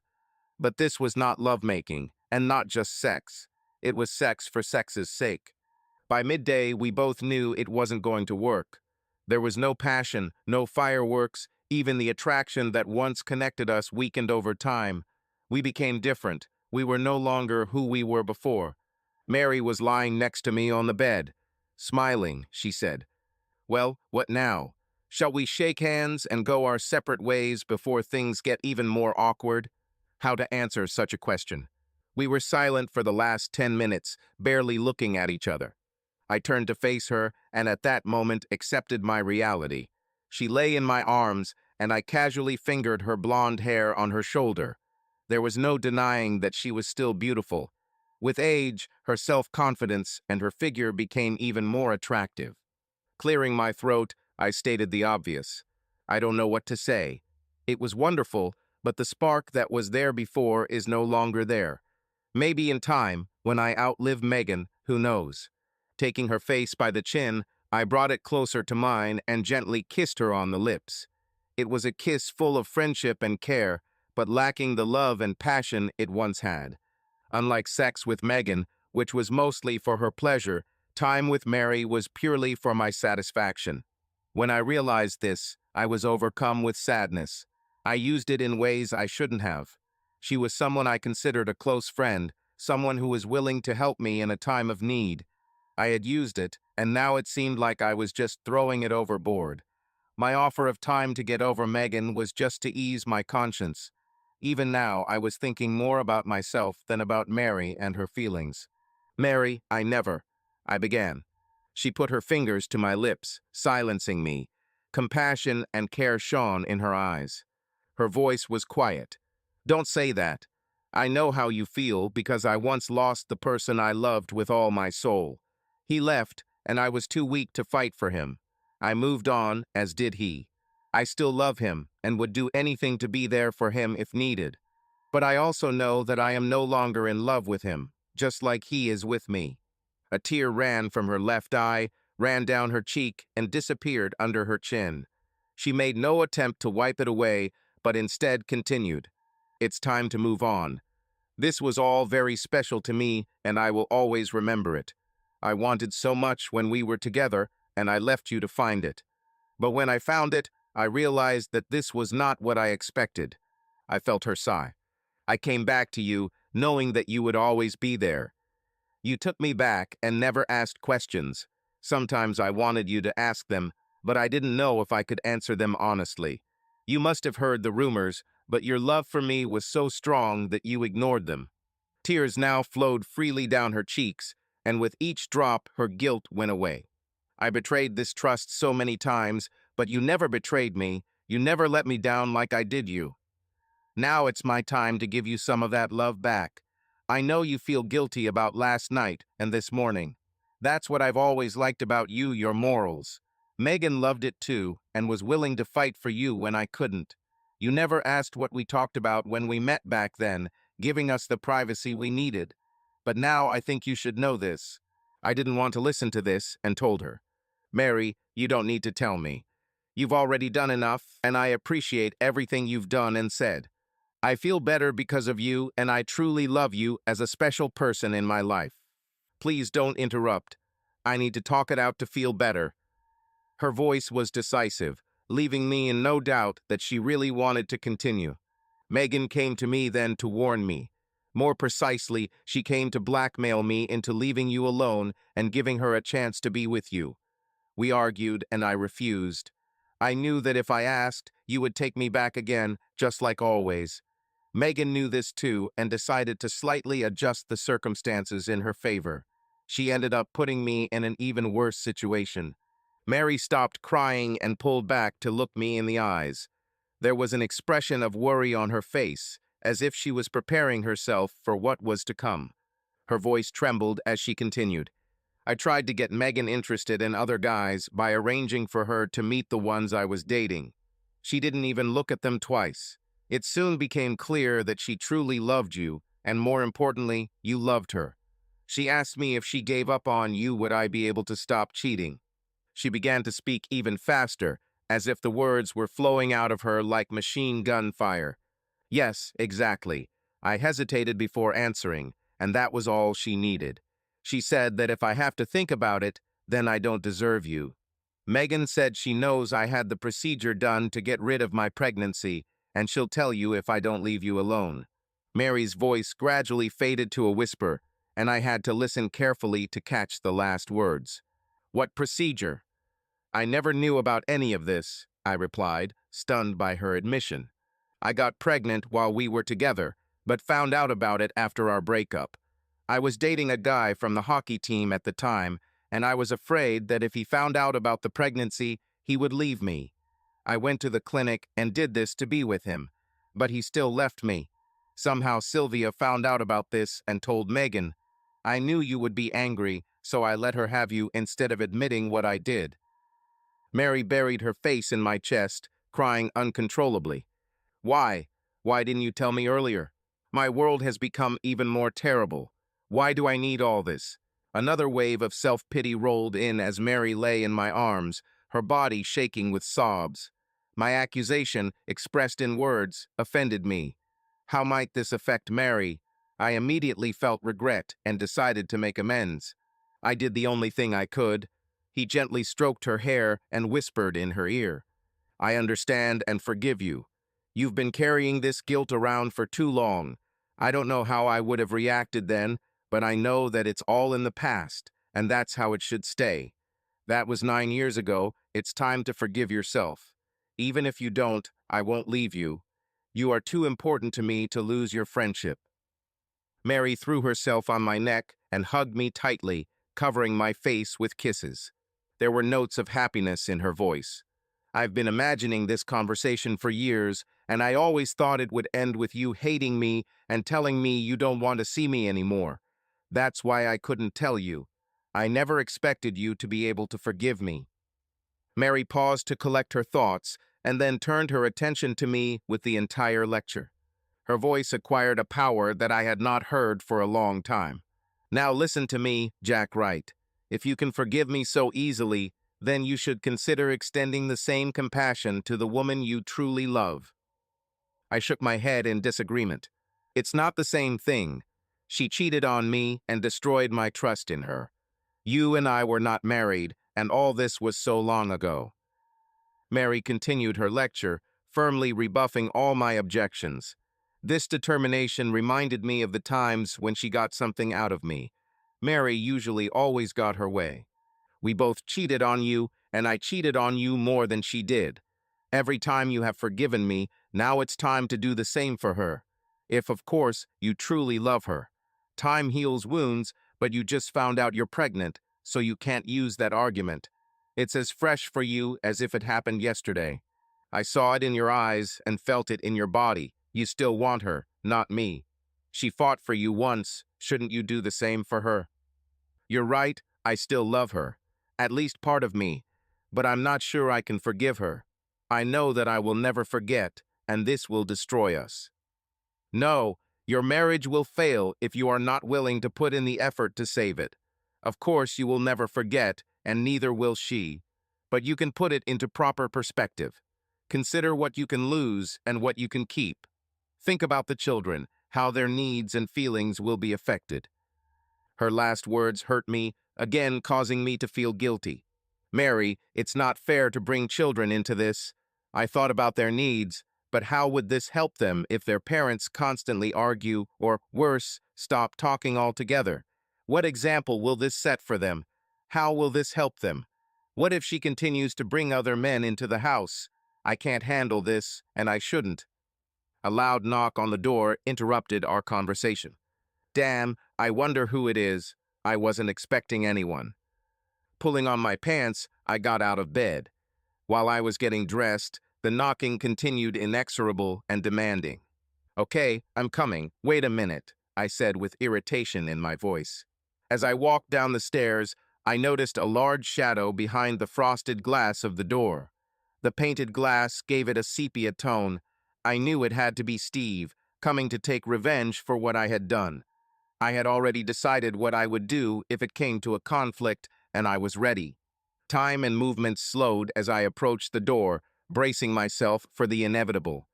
But this was not lovemaking, and not just sex. It was sex for sex's sake. By midday, we both knew it wasn't going to work. There was no passion, no fireworks, even the attraction that once connected us weakened over time. We became different. We were no longer who we were before. Mary was lying next to me on the bed. Smiling, she said, "Well, what now? Shall we shake hands and go our separate ways before things get even more awkward?" How to answer such a question? We were silent for the last 10 minutes, barely looking at each other. I turned to face her, and at that moment accepted my reality. She lay in my arms, and I casually fingered her blonde hair on her shoulder. There was no denying that she was still beautiful. With age, her self-confidence and her figure became even more attractive. Clearing my throat, I stated the obvious. I don't know what to say. It was wonderful, but the spark that was there before is no longer there. Maybe in time, when I outlive Megan, who knows? Taking her face by the chin, I brought it closer to mine and gently kissed her on the lips. It was a kiss full of friendship and care, but lacking the love and passion it once had. Unlike sex with Megan, which was mostly for her pleasure, time with Mary was purely for my satisfaction. When I realized this, I was overcome with sadness. I used it in ways I shouldn't have. She was someone I considered a close friend, someone who was willing to help me in a time of need. I had used it, and now it seemed like I was just throwing it overboard. My offer of time to get over Megan was just to ease my conscience. Even now, I was thinking more about myself than about Mary and her feelings. "Mary, I began. She put her fingers to my lips, silencing me. Compassion and care shone in her eyes. Her voice was quiet. "Don't say that. I know how you feel because I once lost the person I loved with all my soul. He left, and I was too weak to fight for him. I moved on, as did he. I still love him and would do anything to be there for him if needed. But I also know that I am no longer in love with him, just like he is with me." A tear ran from her left eye, ran down her cheek, and disappeared under her chin. She made no attempt to wipe it away, but instead continued. "It's time to move on. This was all very special to me, and I will always remember it. I wanted so much when we were together, and I left you to find it. But when I found it, I realized that this was not what I expected." I felt her sigh. "I came back to you, knowing that you would always be there. You took me back and never asked questions. Sometimes I wanted you to ask them, but I didn't know if I could answer them honestly. You must have heard the rumors, but your love for me was so strong that you ignored them." Tears now flowed freely down her cheeks, and with each drop her guilt went away. "I betrayed this trust so many times, but you never betrayed me. You never let me down like I did you. Now it's my time to give you some of that love back. I know you feel guilty about last night and this morning. That's what I've always liked about you, your morals. Megan loved it too and was willing to fight for you when I couldn't. You never asked what we talked about when we met back then, giving us the privacy we needed. But now I think you should know this." I didn't want to listen to this and told her. "Mary, you don't need to tell me. You've already done enough, and I appreciate everything you've done and said. I feel better because of you, and I truly love you as a special person in my life. Please don't interrupt. I need to talk it out to feel better." Her voice was decisive, leaving me in no doubt that she really wanted to continue. Megan came to me then to warn me. More precisely, she came to blackmail me into leaving you alone and giving her a chance to be with you. We argued, and I refused. I knew that if I asked, you would take me back again, just like always. Megan knew this too and decided to slightly adjust the circumstances in her favor. She ended up putting me in an even worse situation. Mary stopped crying and pulled back to look me in the eyes. There was an expression of worry on her face, as if she was preparing herself for what was to come. Her voice trembled as she continued. "I tried to get Megan interested in other guys by arranging for her to meet the ones I was dating. She didn't even look at them twice. It soon became clear that she truly loved you, and more importantly, you loved her. She asked me if she gave up on you, would I be able to stop cheating? She began to speak even faster, as if the words were flowing out of her like machine gun fire. Yes, exactly. I hesitated before answering, and that was all she needed. She said that if I have to think about it, then I don't deserve you. Megan said she knows I had the procedure done to get rid of my pregnancy, and she'll tell you if I don't leave you alone. Mary's voice gradually faded to a whisper, and I had to listen carefully to catch the last words. What procedure? I never knew about any of this, I replied, stunned by her admission. I got pregnant while we were together, but found out about it after our breakup. I was dating a guy from the hockey team at the time, and I was afraid that if he found out about the pregnancy, he would leave me. I went to the clinic and did this to be with him, but he still left me. Somehow Sylvia found out about this and told Megan. I knew you would be angry, so I let her have you instead of admitting what I did. Mary buried her face in my chest, crying uncontrollably. Why? Why didn't you tell me earlier? My world has become even more terrible. Why do I need all this? Another wave of self-pity rolled in as Mary lay in my arms, her body shaking with sobs. My accusation, expressed in words, offended me. How might this affect Mary? I immediately felt regret and decided to make amends. I did the only thing I could. He gently stroked her hair and whispered in her ear, I understand and forgive you. You've been carrying this guilt around for too long. I don't know how I would have reacted then, but I know that it's all in the past, and that's how it should stay. That was 9 years ago. It's time to forgive yourself. Even if you don't, I won't leave you. You are too important to me to lose your friendship. Mary threw herself on my neck and hugged me tightly, covering my face with kisses. There were notes of happiness in her voice. I've been imagining this conversation for years, and I always thought it would end with you hating me and telling me you don't want to see me anymore. That's why I couldn't tell you. I never expected you to be able to forgive me. Mary paused to collect her thoughts and then turned her attention to me with the entire lecture. Her voice acquired a power that I had not heard for a long time. Now listen to me, Jack Wright. If you can forgive me so easily, then you should consider extending the same compassion to the woman you truly love. I shook my head in disagreement. It's not the same thing. She cheated on me and destroyed my trust in her. You and I were not married, and all this was so long ago. Mary continued her lecture, firmly rebuffing all my objections. This determination reminded me of the times when she got something out of me. Mary usually always got her way. We both cheated on you, and I cheated on you more than she did. Every time you have forgiven me, now it's time to do the same for her. If, of course, you truly love her. Time heals wounds, but you just found out you're pregnant, so you can't use that argument. It's as fresh for you as if it happened yesterday. I saw it in your eyes and felt it in your body. You still want her, not me. She fought for you once. Shouldn't you do the same for her? You're right, I still love her. At least part of me. But I'm not sure I can forgive her. I know that I will never forget, and this will destroy us. No, your marriage will fail if you are not willing to put in the effort to save it. Of course, you will never forget, and neither will she. But you can put it into proper perspective. Consider what you can lose and what you can keep. Think about the children, how their needs and feelings will be affected. Her last words hurt me, again causing me to feel guilty. Mary, it's not fair to bring children into this. I thought about their needs, but how would this help them if their parents constantly argue or, worse, stop talking altogether? What example will this set for them? How will this help them? What if she continues to bring other men into the house? I can't handle this, and I shouldn't. A loud knock on the door interrupted our conversation. Damn, I wonder who it is. I wasn't expecting anyone. Pulling on my pants, I got out of bed. While I was getting dressed, the knocking continued inexorable and demanding. Okay, I'm coming. Wait a minute, I said with irritation in my voice. As I walked down the stairs, I noticed a large shadow behind the frosted glass of the door. The painted glass gave it a sepia tone. I knew it had to be Steve, coming to take revenge for what I had done. I had already decided what I would do if it came to a conflict, and I was ready. Time and movement slowed as I approached the door, bracing myself for the inevitable.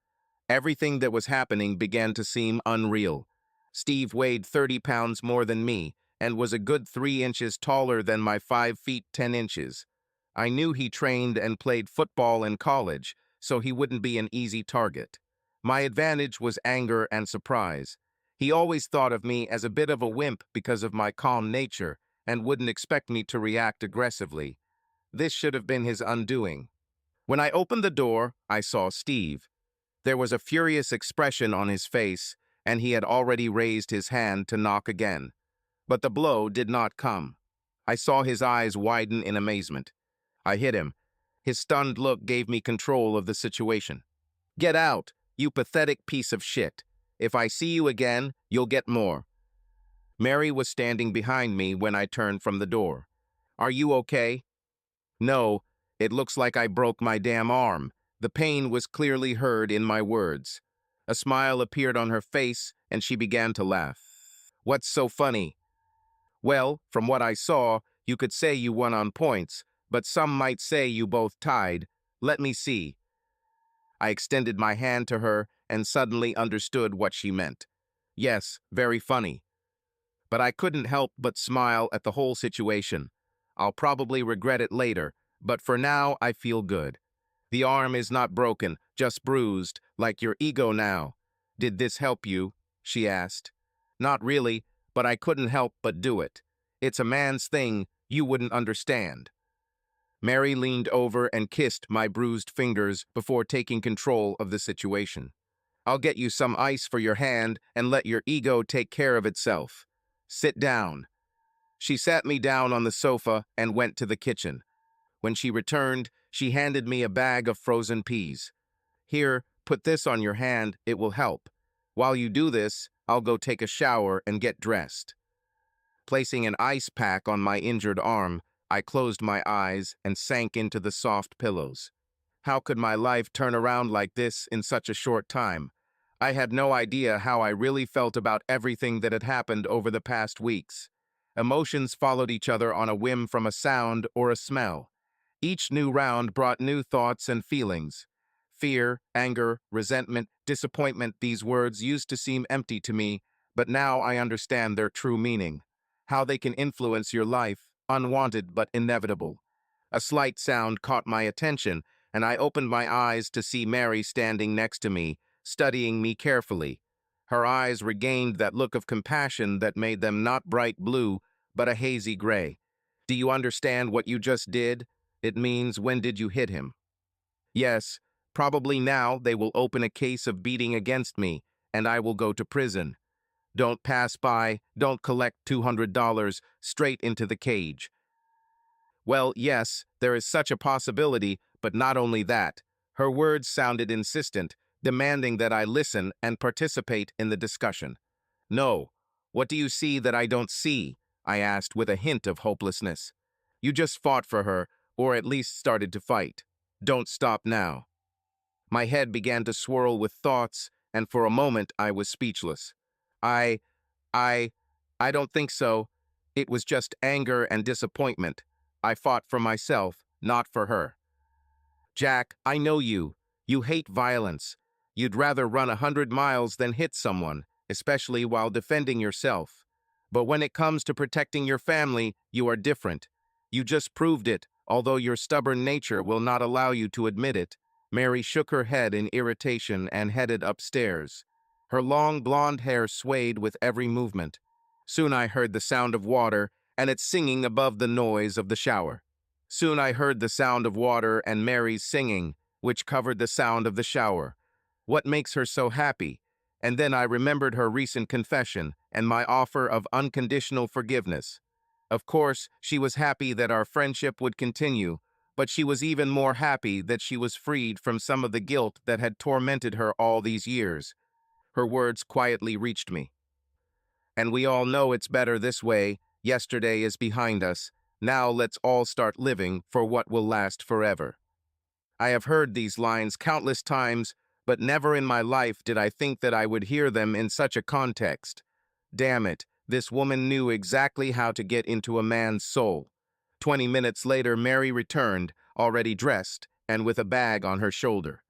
Everything that was happening began to seem unreal. Steve weighed 30 pounds more than me and was a good 3 inches taller than my 5 feet 10 inches. I knew he trained and played football in college, so he wouldn't be an easy target. My advantage was anger and surprise. He always thought of me as a bit of a wimp because of my calm nature and wouldn't expect me to react aggressively. This should have been his undoing. When I opened the door, I saw Steve. There was a furious expression on his face, and he had already raised his hand to knock again. But the blow did not come. I saw his eyes widen in amazement. I hit him. His stunned look gave me control of the situation. "Get out, you pathetic piece of shit. If I see you again, you'll get more." Mary was standing behind me when I turned from the door. "Are you okay?" "No, it looks like I broke my damn arm." The pain was clearly heard in my words. A smile appeared on her face, and she began to laugh. "What's so funny?" "Well, from what I saw, you could say you won on points, but some might say you both tied. Let me see." I extended my hand to her and suddenly understood what she meant. Yes, very funny. But I couldn't help but smile at the whole situation. I'll probably regret it later, but for now I feel good. The arm is not broken, just bruised, like your ego now. "Did this help you?" she asked. "Not really, but I couldn't help but do it. It's a man's thing, you wouldn't understand." Mary leaned over and kissed my bruised fingers before taking control of the situation. "I'll get you some ice for your hand and let your ego take care of itself. Sit down." She sat me down on the sofa and went to the kitchen. When she returned, she handed me a bag of frozen peas. "Here, put this on your hand, it will help. While you do this, I'll go take a shower and get dressed." Placing an ice pack on my injured arm, I closed my eyes and sank into the soft pillows. How could my life turn around like this in such a short time? I had no idea how I really felt about everything that had happened over the past weeks. Emotions followed each other on a whim from a sound or a smell. Each new round brought new thoughts and feelings. Fear, anger, resentment, disappointment, these words used to seem empty to me, but now I understand their true meaning. How they can influence your life, unwanted but inevitable. A slight sound caught my attention, and I opened my eyes to see Mary standing next to me, studying me carefully. Her eyes regained that look of compassion that made them not bright blue, but a hazy gray. "Do you understand what you just did? It means, when did you hit him?" "Yes, probably now they will open a case of beating against me, and I will go to prison. Don't pass by, don't collect $200 straight into the cage." "Well, yes, there is such a possibility, but not only that." Her words sounded insistent, demanding that I listen and participate in the discussion. "No. What do you see that I don't see?" I asked with a hint of hopelessness. "You just fought for her, or at least started to fight. Don't stop now." My head began to swirl with thoughts, and for a moment I was speechless. I, I, I don't think so. It was just anger and disappointment. I fought for myself, not for her. "Jack, I know you. You hate violence. You'd rather run 100 miles than hit someone, especially while defending yourself. But when it comes to protecting your family, you are different. You just proved it, although your stubborn nature will not allow you to admit it." Mary shook her head in irritation and headed upstairs. Her long blonde hair swayed with every movement. Soon I heard the sound of water, and its singing above the noise of the shower. Soon I heard the sound of water and Mary's singing, which covered the sound of the shower. What makes her so happy? And then I remembered her recent confession and my offer of unconditional forgiveness. Of course, she was happy that our friendship would continue, but she was even more happy that she was freed from some of the guilt that had tormented her all these years. Her words quietly reached me. "And we all know it's better this way. Yesterday is behind us. Now let's all start living for what will last forever." I have heard these lines countless times, but never in my life did I think that I would hear them in such a context. Damn it, this woman knew exactly how to get into a man's soul. 20 minutes later, Mary returned, already dressed, and with a bag on her shoulder.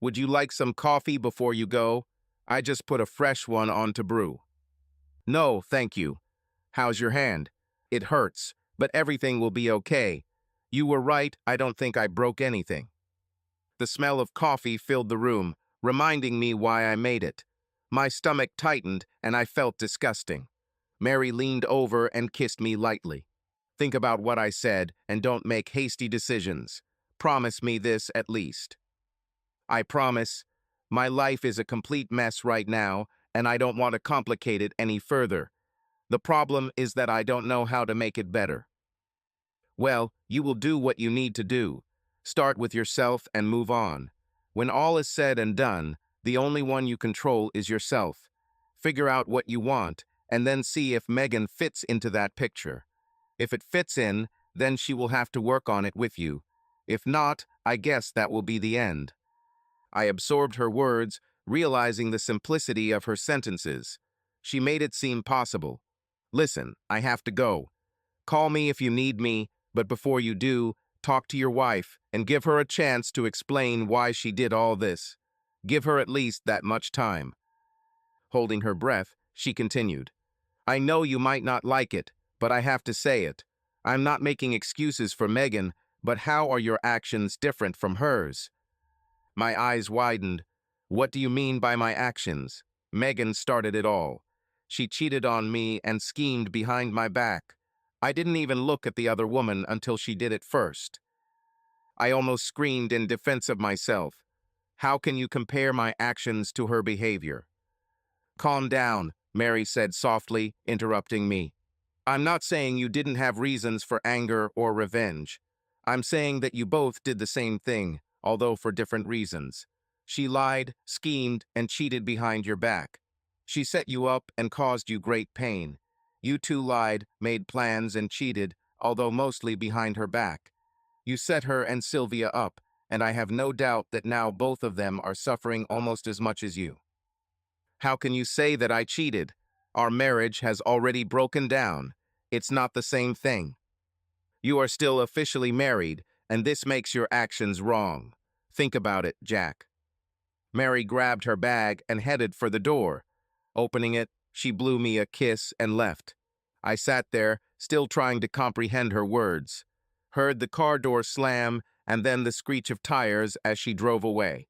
Would you like some coffee before you go? I just put a fresh one on to brew. No, thank you. How's your hand? It hurts, but everything will be okay. You were right, I don't think I broke anything. The smell of coffee filled the room, reminding me why I made it. My stomach tightened, and I felt disgusting. Mary leaned over and kissed me lightly. Think about what I said, and don't make hasty decisions. Promise me this at least. I promise. My life is a complete mess right now, and I don't want to complicate it any further. The problem is that I don't know how to make it better. Well, you will do what you need to do. Start with yourself and move on. When all is said and done, the only one you control is yourself. Figure out what you want, and then see if Megan fits into that picture. If it fits in, then she will have to work on it with you. If not, I guess that will be the end. I absorbed her words, realizing the simplicity of her sentences. She made it seem possible. Listen, I have to go. Call me if you need me, but before you do, talk to your wife and give her a chance to explain why she did all this. Give her at least that much time. Holding her breath, she continued. I know you might not like it, but I have to say it. I'm not making excuses for Megan, but how are your actions different from hers? My eyes widened. What do you mean by my actions? Megan started it all. She cheated on me and schemed behind my back. I didn't even look at the other woman until she did it first. I almost screamed in defense of myself. How can you compare my actions to her behavior? Calm down, Mary said softly, interrupting me. I'm not saying you didn't have reasons for anger or revenge. I'm saying that you both did the same thing, although for different reasons. She lied, schemed, and cheated behind your back. She set you up and caused you great pain. You two lied, made plans, and cheated, although mostly behind her back. You set her and Sylvia up, and I have no doubt that now both of them are suffering almost as much as you. How can you say that I cheated? Our marriage has already broken down. It's not the same thing. You are still officially married, and this makes your actions wrong. Think about it, Jack. Mary grabbed her bag and headed for the door. Opening it, she blew me a kiss and left. I sat there, still trying to comprehend her words. Heard the car door slam and then the screech of tires as she drove away.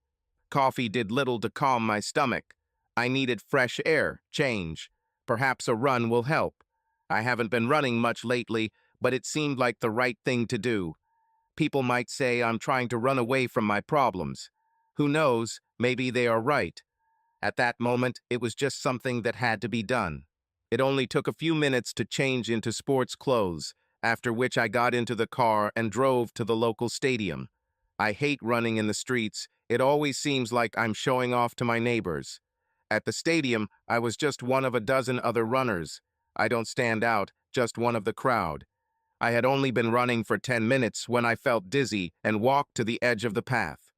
Coffee did little to calm my stomach. I needed fresh air, change. Perhaps a run will help. I haven't been running much lately, but it seemed like the right thing to do. People might say I'm trying to run away from my problems. Who knows, maybe they are right. At that moment, it was just something that had to be done. It only took a few minutes to change into sports clothes, after which I got into the car and drove to the local stadium. I hate running in the streets. It always seems like I'm showing off to my neighbors. At the stadium, I was just one of a dozen other runners. I don't stand out, just one of the crowd. I had only been running for 10 minutes when I felt dizzy and walked to the edge of the path.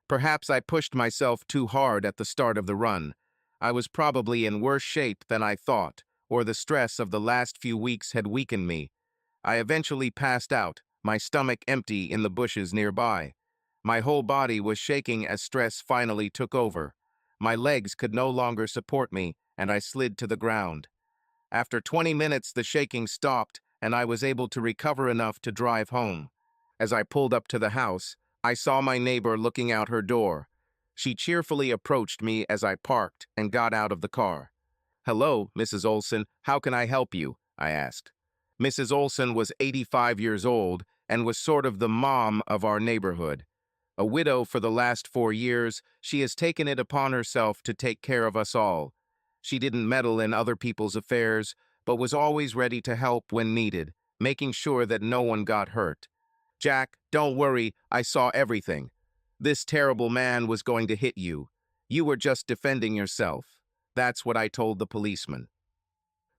Perhaps I pushed myself too hard at the start of the run. I was probably in worse shape than I thought, or the stress of the last few weeks had weakened me. I eventually passed out, my stomach empty in the bushes nearby. My whole body was shaking as stress finally took over. My legs could no longer support me, and I slid to the ground. After 20 minutes, the shaking stopped, and I was able to recover enough to drive home. As I pulled up to the house, I saw my neighbor looking out her door. She cheerfully approached me as I parked and got out of the car. "Hello, Mrs. Olson, how can I help you?" I asked. Mrs. Olson was 85 years old and was sort of the mom of our neighborhood. A widow for the last 4 years, she has taken it upon herself to take care of us all. She didn't meddle in other people's affairs, but was always ready to help when needed, making sure that no one got hurt. "Jack, don't worry, I saw everything. This terrible man was going to hit you. You were just defending yourself." That's what I told the policeman.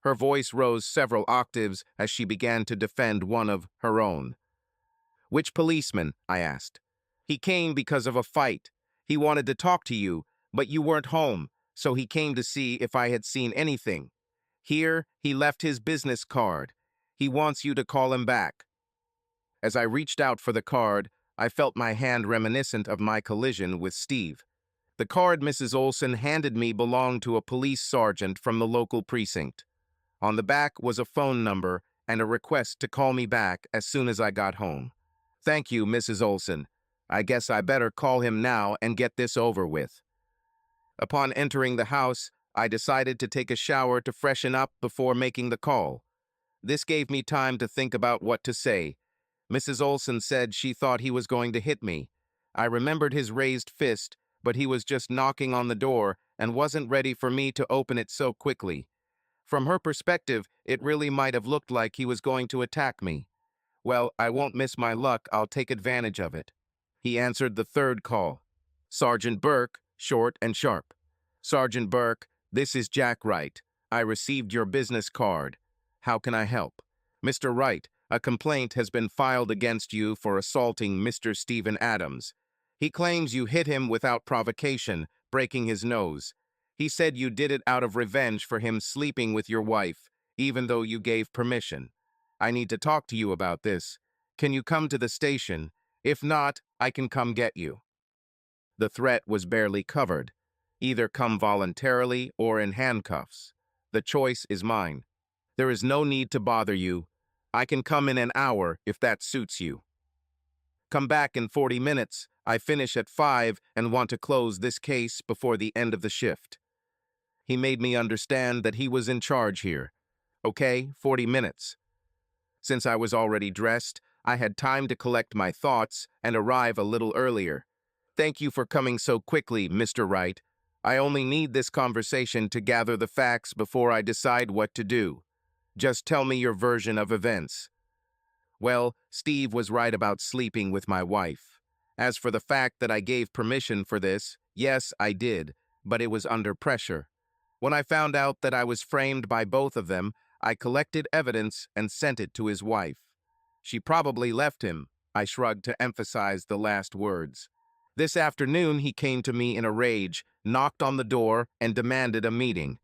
Her voice rose several octaves as she began to defend one of her own. "Which policeman?" I asked. "He came because of a fight. He wanted to talk to you, but you weren't home, so he came to see if I had seen anything. Here, he left his business card. He wants you to call him back." As I reached out for the card, I felt my hand reminiscent of my collision with Steve. The card Mrs. Olson handed me belonged to a police sergeant from the local precinct. On the back was a phone number and a request to call me back as soon as I got home. Thank you, Mrs. Olson. I guess I better call him now and get this over with. Upon entering the house, I decided to take a shower to freshen up before making the call. This gave me time to think about what to say. Mrs. Olson said she thought he was going to hit me. I remembered his raised fist, but he was just knocking on the door and wasn't ready for me to open it so quickly. From her perspective, it really might have looked like he was going to attack me. Well, I won't miss my luck, I'll take advantage of it. He answered the third call. Sergeant Burke, short and sharp. Sergeant Burke, this is Jack Wright. I received your business card. How can I help? Mr. Wright, a complaint has been filed against you for assaulting Mr. Stephen Adams. He claims you hit him without provocation, breaking his nose. He said you did it out of revenge for him sleeping with your wife, even though you gave permission. I need to talk to you about this. Can you come to the station? If not, I can come get you. The threat was barely covered. Either come voluntarily or in handcuffs. The choice is mine. There is no need to bother you. I can come in an hour if that suits you. Come back in 40 minutes. I finish at 5 and want to close this case before the end of the shift. He made me understand that he was in charge here. Okay, 40 minutes. Since I was already dressed, I had time to collect my thoughts and arrive a little earlier. Thank you for coming so quickly, Mr. Wright. I only need this conversation to gather the facts before I decide what to do. Just tell me your version of events. Well, Steve was right about sleeping with my wife. As for the fact that I gave permission for this, yes, I did, but it was under pressure. When I found out that I was framed by both of them, I collected evidence and sent it to his wife. She probably left him. I shrugged to emphasize the last words. This afternoon, he came to me in a rage, knocked on the door, and demanded a meeting.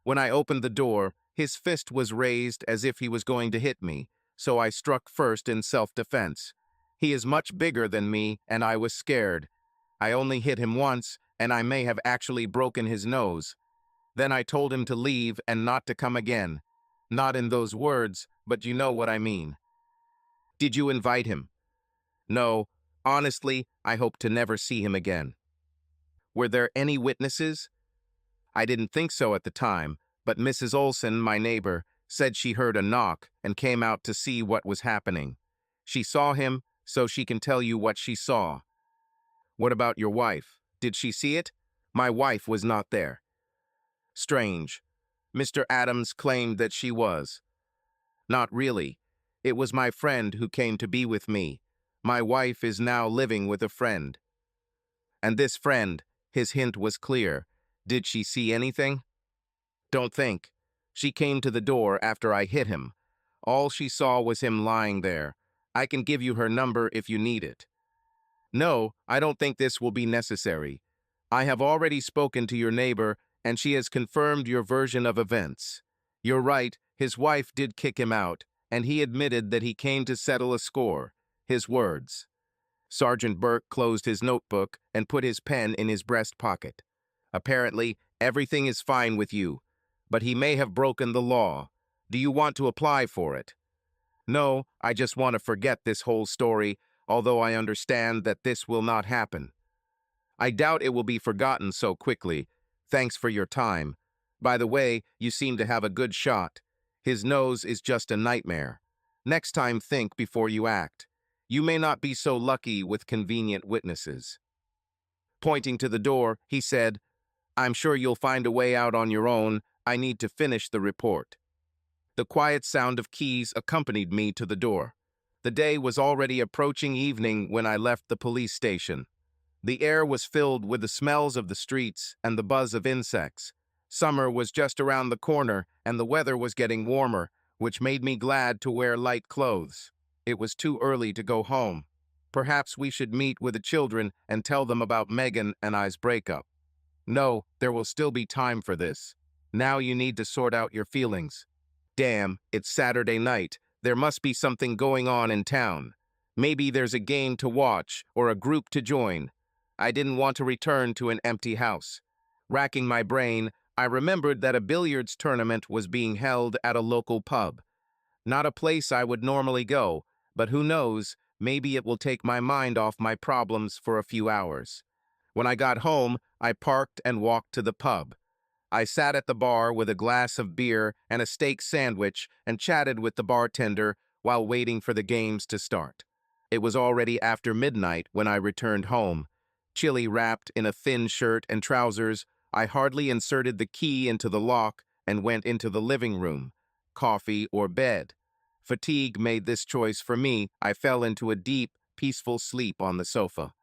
When I opened the door, his fist was raised as if he was going to hit me, so I struck first in self-defense. He is much bigger than me, and I was scared. I only hit him once, and I may have actually broken his nose. Then I told him to leave and not to come again. Not in those words, but you know what I mean. Did you invite him? No. Honestly, I hope to never see him again. Were there any witnesses? I didn't think so at the time, but Mrs. Olson, my neighbor, said she heard a knock and came out to see what was happening. She saw him, so she can tell you what she saw. What about your wife? Did she see it? My wife was not there. Strange. Mr. Adams claimed that she was. Not really. It was my friend who came to be with me. My wife is now living with a friend. And this friend, his hint was clear. Did she see anything? Don't think. She came to the door after I hit him. All she saw was him lying there. I can give you her number if you need it. No, I don't think this will be necessary. I have already spoken to your neighbor, and she has confirmed your version of events. You're right, his wife did kick him out, and he admitted that he came to settle a score. His words. Sergeant Burke closed his notebook and put his pen in his breast pocket. Apparently, everything is fine with you, but he may have broken the law. Do you want to apply for it? No, I just want to forget this whole story, although I understand that this will not happen. I doubt it will be forgotten so quickly. Thanks for your time. By the way, you seem to have a good shot. His nose is just a nightmare. Next time, think before you act. You may not be so lucky with convenient witnesses. Pointing to the door, he said, I'm sure you'll find a way out on your own. I need to finish the report. The quiet sound of keys accompanied me to the door. The day was already approaching evening when I left the police station. The air was filled with the smells of the streets and the buzz of insects. Summer was just around the corner, and the weather was getting warmer, which made me glad to wear light clothes. It was too early to go home. Perhaps we should meet with the children and tell them about Megan and I's breakup. No, there will still be time for this. Now you need to sort out your feelings. Damn, it's Saturday night. There must be something going on in town. Maybe there's a game to watch or a group to join. I didn't want to return to an empty house. Racking my brain, I remembered that a billiards tournament was being held at a local pub. Not a place I would normally go, but who knows, maybe it will take my mind off my problems for a few hours. When I got home, I parked and walked to the pub. I sat at the bar with a glass of beer and a steak sandwich and chatted with the bartender while waiting for the games to start. It was already after midnight when I returned home. Chilly wrapped in a thin shirt and trousers, I hardly inserted the key into the lock and went into the living room. Coffee or bed. Fatigue made this choice for me. I fell into a deep, peaceful sleep on the sofa.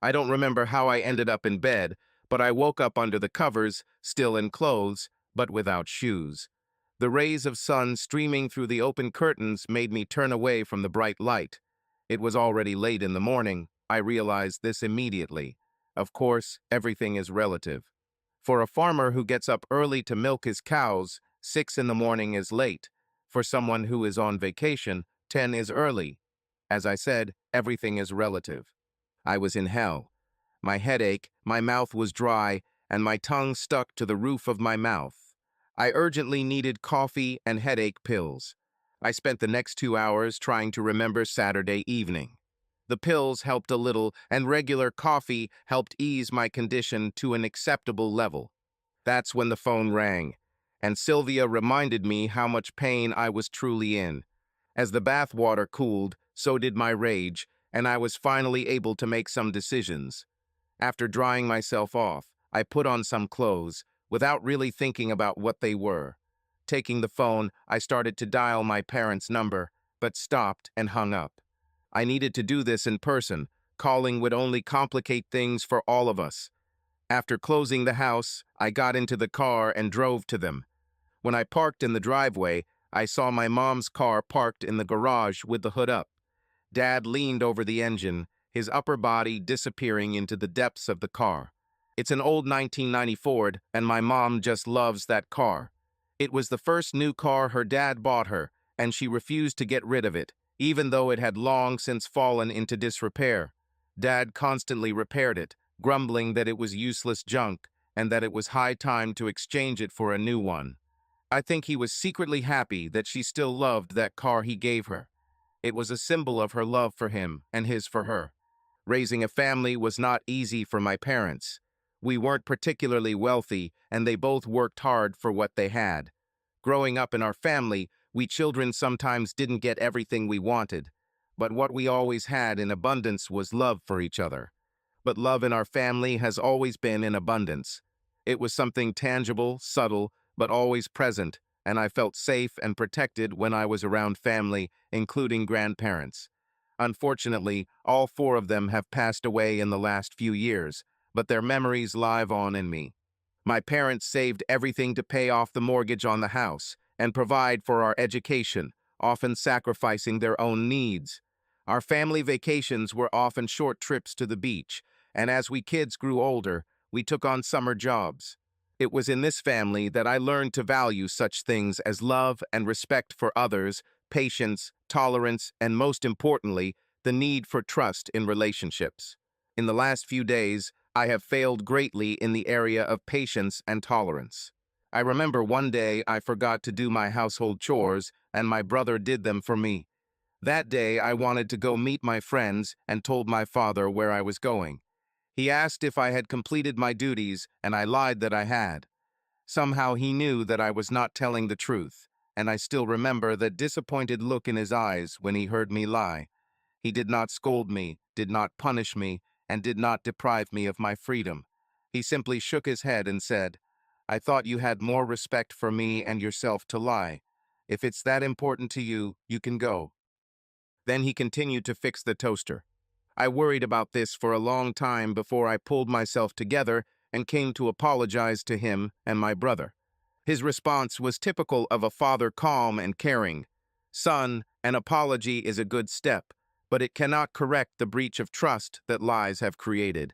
I don't remember how I ended up in bed, but I woke up under the covers, still in clothes, but without shoes. The rays of sun streaming through the open curtains made me turn away from the bright light. It was already late in the morning. I realized this immediately. Of course, everything is relative. For a farmer who gets up early to milk his cows, 6 in the morning is late. For someone who is on vacation, 10 is early. As I said, everything is relative. I was in hell. My head ached, my mouth was dry, and my tongue stuck to the roof of my mouth. I urgently needed coffee and headache pills. I spent the next 2 hours trying to remember Saturday evening. The pills helped a little, and regular coffee helped ease my condition to an acceptable level. That's when the phone rang, and Sylvia reminded me how much pain I was truly in. As the bath water cooled, so did my rage, and I was finally able to make some decisions. After drying myself off, I put on some clothes, without really thinking about what they were. Taking the phone, I started to dial my parents' number, but stopped and hung up. I needed to do this in person. Calling would only complicate things for all of us. After closing the house, I got into the car and drove to them. When I parked in the driveway, I saw my mom's car parked in the garage with the hood up. Dad leaned over the engine, his upper body disappearing into the depths of the car. It's an old 1990 Ford, and my mom just loves that car. It was the first new car her dad bought her, and she refused to get rid of it, even though it had long since fallen into disrepair. Dad constantly repaired it, grumbling that it was useless junk and that it was high time to exchange it for a new one. I think he was secretly happy that she still loved that car he gave her. It was a symbol of her love for him and his for her. Raising a family was not easy for my parents. We weren't particularly wealthy, and they both worked hard for what they had. Growing up in our family, we children sometimes didn't get everything we wanted, but what we always had in abundance was love for each other. But love in our family has always been in abundance. It was something tangible, subtle, but always present, and I felt safe and protected when I was around family, including grandparents. Unfortunately, all 4 of them have passed away in the last few years, but their memories live on in me. My parents saved everything to pay off the mortgage on the house and provide for our education, often sacrificing their own needs. Our family vacations were often short trips to the beach, and as we kids grew older, we took on summer jobs. It was in this family that I learned to value such things as love and respect for others, patience, tolerance, and most importantly, the need for trust in relationships. In the last few days, I have failed greatly in the area of patience and tolerance. I remember one day I forgot to do my household chores, and my brother did them for me. That day, I wanted to go meet my friends and told my father where I was going. He asked if I had completed my duties, and I lied that I had. Somehow he knew that I was not telling the truth, and I still remember the disappointed look in his eyes when he heard me lie. He did not scold me, did not punish me, and did not deprive me of my freedom. He simply shook his head and said, "I thought you had more respect for me and yourself to lie. If it's that important to you, you can go." Then he continued to fix the toaster. I worried about this for a long time before I pulled myself together and came to apologize to him and my brother. His response was typical of a father, calm and caring. "Son, an apology is a good step, but it cannot correct the breach of trust that lies have created.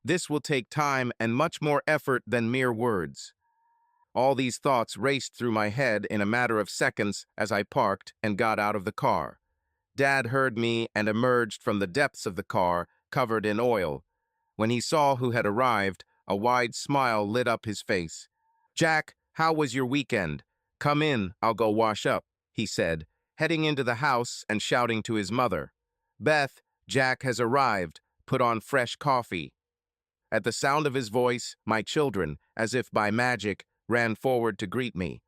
This will take time and much more effort than mere words." All these thoughts raced through my head in a matter of seconds as I parked and got out of the car. Dad heard me and emerged from the depths of the car, covered in oil. When he saw who had arrived, a wide smile lit up his face. "Jack, how was your weekend? Come in, I'll go wash up," he said, heading into the house and shouting to his mother. "Beth, Jack has arrived. Put on fresh coffee." At the sound of his voice, my children, as if by magic, ran forward to greet me.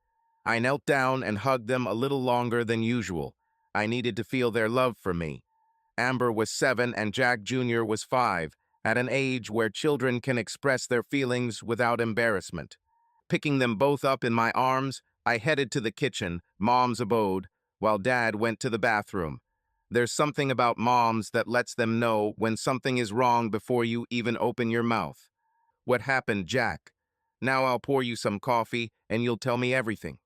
I knelt down and hugged them a little longer than usual. I needed to feel their love for me. Amber was 7 and Jack Jr. was 5, at an age where children can express their feelings without embarrassment. Picking them both up in my arms, I headed to the kitchen, Mom's abode, while Dad went to the bathroom. There's something about moms that lets them know when something is wrong before you even open your mouth. "What happened, Jack? Now I'll pour you some coffee and you'll tell me everything."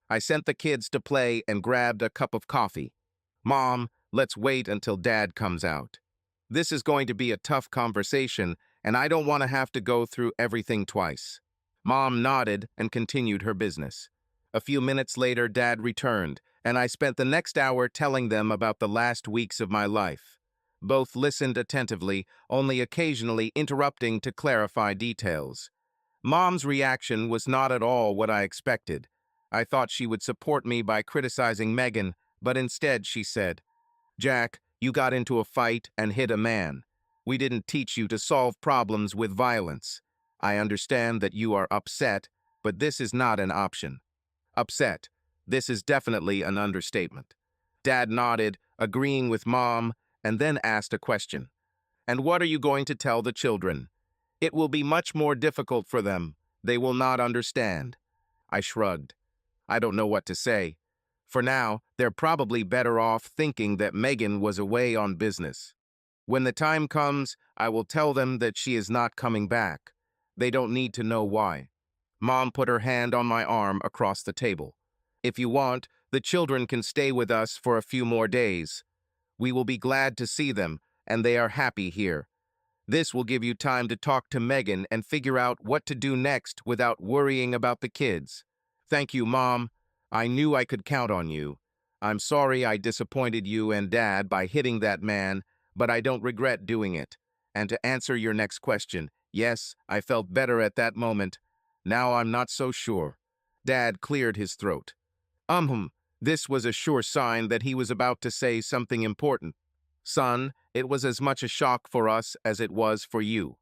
I sent the kids to play and grabbed a cup of coffee. "Mom, let's wait until Dad comes out. This is going to be a tough conversation, and I don't want to have to go through everything twice." Mom nodded and continued her business. A few minutes later, Dad returned, and I spent the next hour telling them about the last weeks of my life. Both listened attentively, only occasionally interrupting to clarify details. Mom's reaction was not at all what I expected. I thought she would support me by criticizing Megan, but instead she said, "Jack, you got into a fight and hit a man. We didn't teach you to solve problems with violence. I understand that you are upset, but this is not an option." Upset. This is definitely an understatement. Dad nodded, agreeing with Mom, and then asked a question. "And what are you going to tell the children?" "It will be much more difficult for them. They will not understand." I shrugged. I don't know what to say. For now, they're probably better off thinking that Megan was away on business. When the time comes, I will tell them that she is not coming back. They don't need to know why. Mom put her hand on my arm across the table. "If you want, the children can stay with us for a few more days. We will be glad to see them, and they are happy here. This will give you time to talk to Megan and figure out what to do next without worrying about the kids." "Thank you, Mom. I knew I could count on you. I'm sorry I disappointed you and Dad by hitting that man, but I don't regret doing it. And to answer your next question, yes, I felt better at that moment. Now I'm not so sure." Dad cleared his throat. This was a sure sign that he was about to say something important. "Son, it was as much a shock for us as it was for you.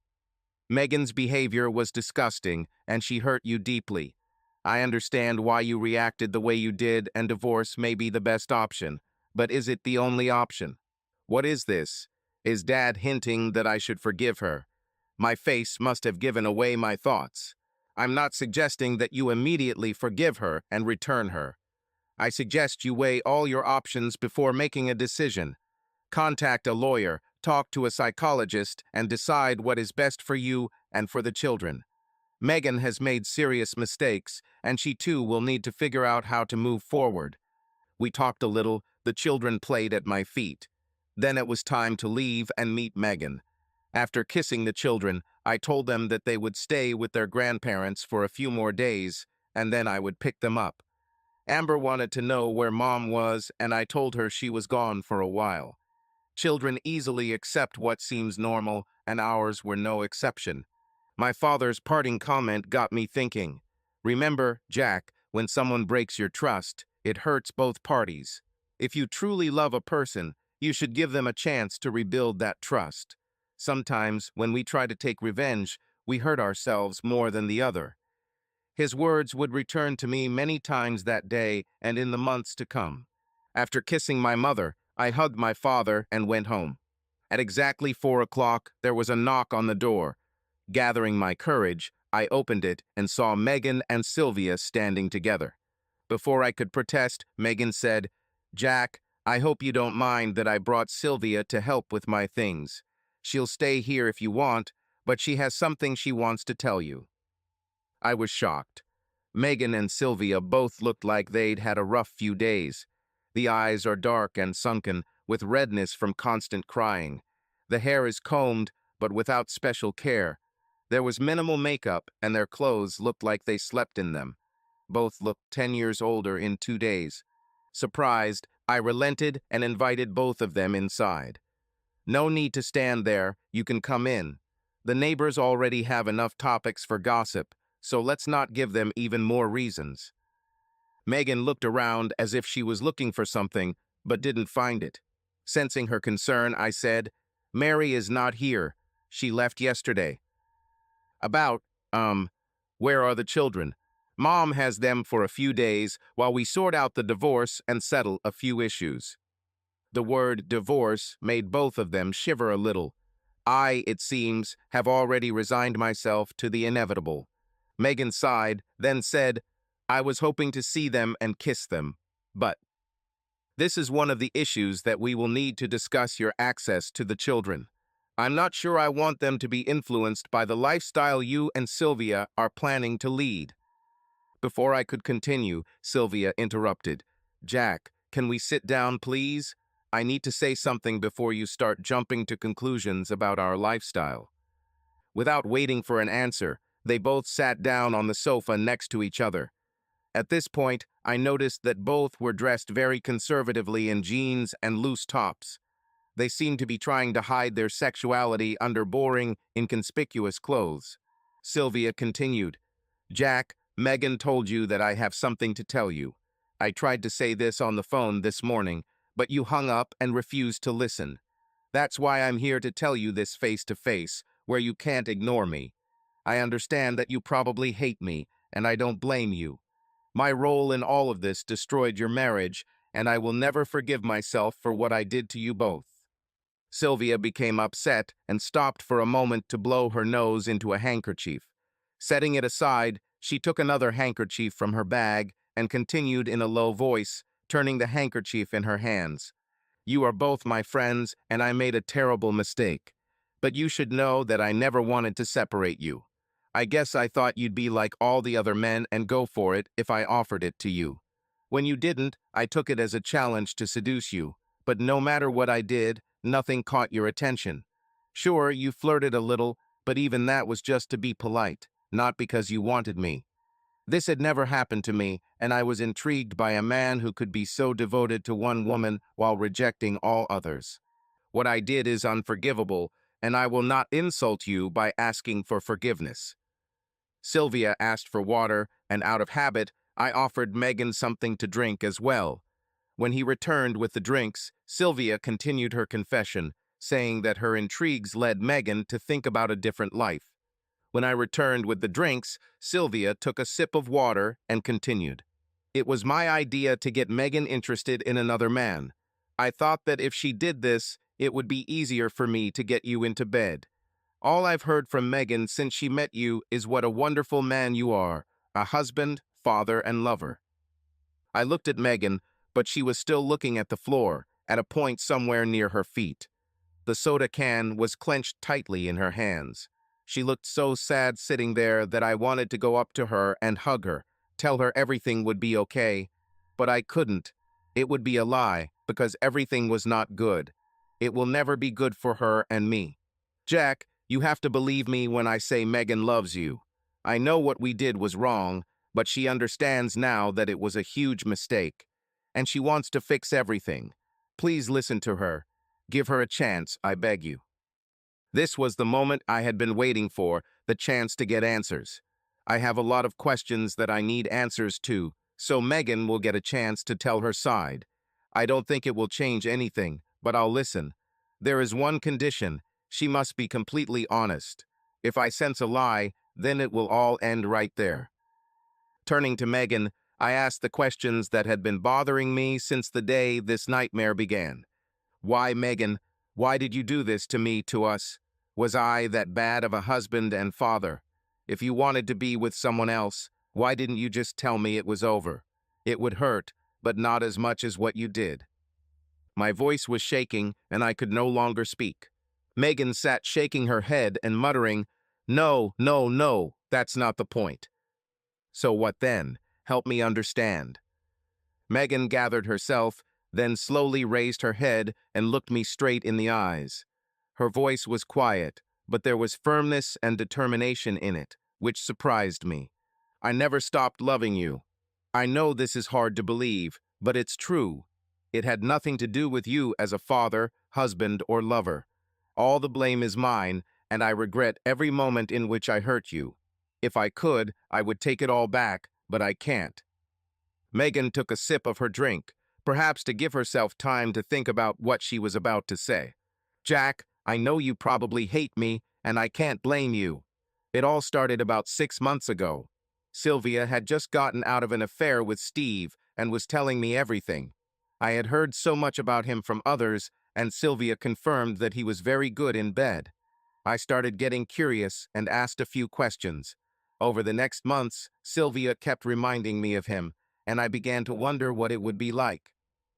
Megan's behavior was disgusting, and she hurt you deeply. I understand why you reacted the way you did, and divorce may be the best option. But is it the only option? What is this? Is Dad hinting that I should forgive her?" My face must have given away my thoughts. "I'm not suggesting that you immediately forgive her and return her. I suggest you weigh all your options before making a decision. Contact a lawyer, talk to a psychologist, and decide what is best for you and for the children. Megan has made serious mistakes, and she too will need to figure out how to move forward." We talked a little, the children played at my feet. Then it was time to leave and meet Megan. After kissing the children, I told them that they would stay with their grandparents for a few more days, and then I would pick them up. Amber wanted to know where Mom was, and I told her she was gone for a while. Children easily accept what seems normal, and ours were no exception. My father's parting comment got me thinking. Remember, Jack, when someone breaks your trust, it hurts both parties. If you truly love a person, you should give them a chance to rebuild that trust. Sometimes, when we try to take revenge, we hurt ourselves more than the other. His words would return to me many times that day and in the months to come. After kissing my mother, I hugged my father and went home. At exactly 4 o'clock, there was a knock on the door. Gathering my courage, I opened it and saw Megan and Sylvia standing together. Before I could protest, Megan said, "Jack, I hope you don't mind that I brought Sylvia to help with my things. She'll stay here if you want, but she has something she wants to tell you." I was shocked. Megan and Sylvia both looked like they'd had a rough few days. The eyes are dark and sunken, with redness from constant crying. The hair is combed, but without special care. There was minimal makeup, and their clothes looked like they slept in them. Both looked 10 years older in 2 days. Surprised, I relented and invited both of them inside. No need to stand there, you can come in. The neighbors already have enough topics for gossip, so let's not give them even more reasons. Megan looked around as if she was looking for something, but didn't find it. Sensing her concern, I said, Mary is not here. She left yesterday. About, where are the children? Mom has them for a few days while we sort out the divorce and settle a few issues. The word divorce made both of them shiver a little. I, it seems, have already resigned myself to the inevitable. Megan sighed, then said, I was hoping to see them and kiss them, but this is one of the issues that we will need to discuss your access to the children. I'm not sure I want them to be influenced by the lifestyle you and Sylvia are planning to lead. Before I could continue, Sylvia interrupted. Jack, can we sit down, please? I need to say something before you start jumping to conclusions about our lifestyle. Without waiting for an answer, they both sat down on the sofa next to each other. At this point, I noticed that both were dressed very conservatively in jeans and loose tops. They seemed to be trying to hide their sexuality under boring, inconspicuous clothes. Sylvia continued, Jack, Megan told you that I have something to tell you. I tried to say this on the phone this morning, but you hung up and refused to listen. That's why I'm here to tell you this face to face, where you can't ignore me. I understand that you probably hate me, and I don't blame you. My role in all of this destroyed your marriage, and I will never forgive myself for what I did to you both. Sylvia became upset and stopped for a moment to blow her nose into a handkerchief. Setting it aside, she took another handkerchief from her bag and continued in a low voice, turning the handkerchief in her hands. You are both my friends, and I made a terrible mistake. But you should know that I never wanted to separate you. I guess I thought you'd be like all the other men and go for it if I offered it to you. When you didn't, I took it as a challenge to seduce you. But no matter what I did, nothing caught your attention. Sure, you flirted a little, but even that was just to be polite, not because you wanted me. This had never happened to me, and I was intrigued by a man who could be so devoted to one woman while rejecting all others. What I did is unforgivable, and I will not insult you by asking for forgiveness. Sylvia asked for water, and out of habit, I offered Megan something to drink as well. When he returned with the drinks, Sylvia continued her confession, saying that her intrigues led Megan to think about a different life. When I returned with the drinks, Sylvia took a sip of water and continued. It was my idea to get Megan interested in another man. I thought that if she did this, it would be easier for me to get you into bed. All I've heard from Megan since she met you is what a wonderful man you are, a husband, father, and lover. I looked at Megan, but she was still looking at the floor, at a point somewhere near her feet. The soda can was clenched tightly in her hands. She looked so sad sitting there that I wanted to go up to her and hug her, tell her everything would be okay. But I couldn't. It would be a lie, because everything was not good. It will never be good for her and me. Jack, you have to believe me when I say Megan loves you. I know what we did was wrong, but she understands now that it was a huge mistake. And she wants to fix everything. Please listen to her. Give her a chance, I beg you. This was the moment I had been waiting for, the chance to get answers. I have a lot of questions that I need answers to, so Megan will get a chance to tell her side. I don't think it will change anything, but I'll listen. There is one condition. She must be completely honest. If I sense a lie, then it will all end right there. Turning to Megan, I asked the questions that had been bothering me since the day this nightmare began. Why, Megan? Why did you do this to me, to us? Was I that bad of a husband and father? If you wanted to be with someone else, why didn't you just tell me it was over? It would hurt, but not as much as what you did. My voice was shaking, and I could no longer speak. Megan sat shaking her head and muttering, No, no, no, that's not the point. So what then? Help me understand. Megan gathered herself, then slowly raised her head and looked me straight in the eyes. Her voice was quiet, but there was firmness and determination in it, which surprised me. I never stopped loving you. I know this is hard to believe, but it's true. It had nothing to do with you as a father, husband, or lover. All the blame is mine, and I regret every moment in which I hurt you. If I could, I would take it all back, but I can't." Megan took a sip of her drink, perhaps to give herself time to think about what she was about to say. "Jack, I know you probably hate me, and I can't blame you. It all started about 6 months ago. Sylvia had just gotten out of an affair with Steve and was telling me everything. I had heard so much about him from others, and Sylvia confirmed that he was very good in bed. I started getting curious and asked a few questions. Over the next months, Sylvia kept reminding me of him, and I began to wonder what it would be like.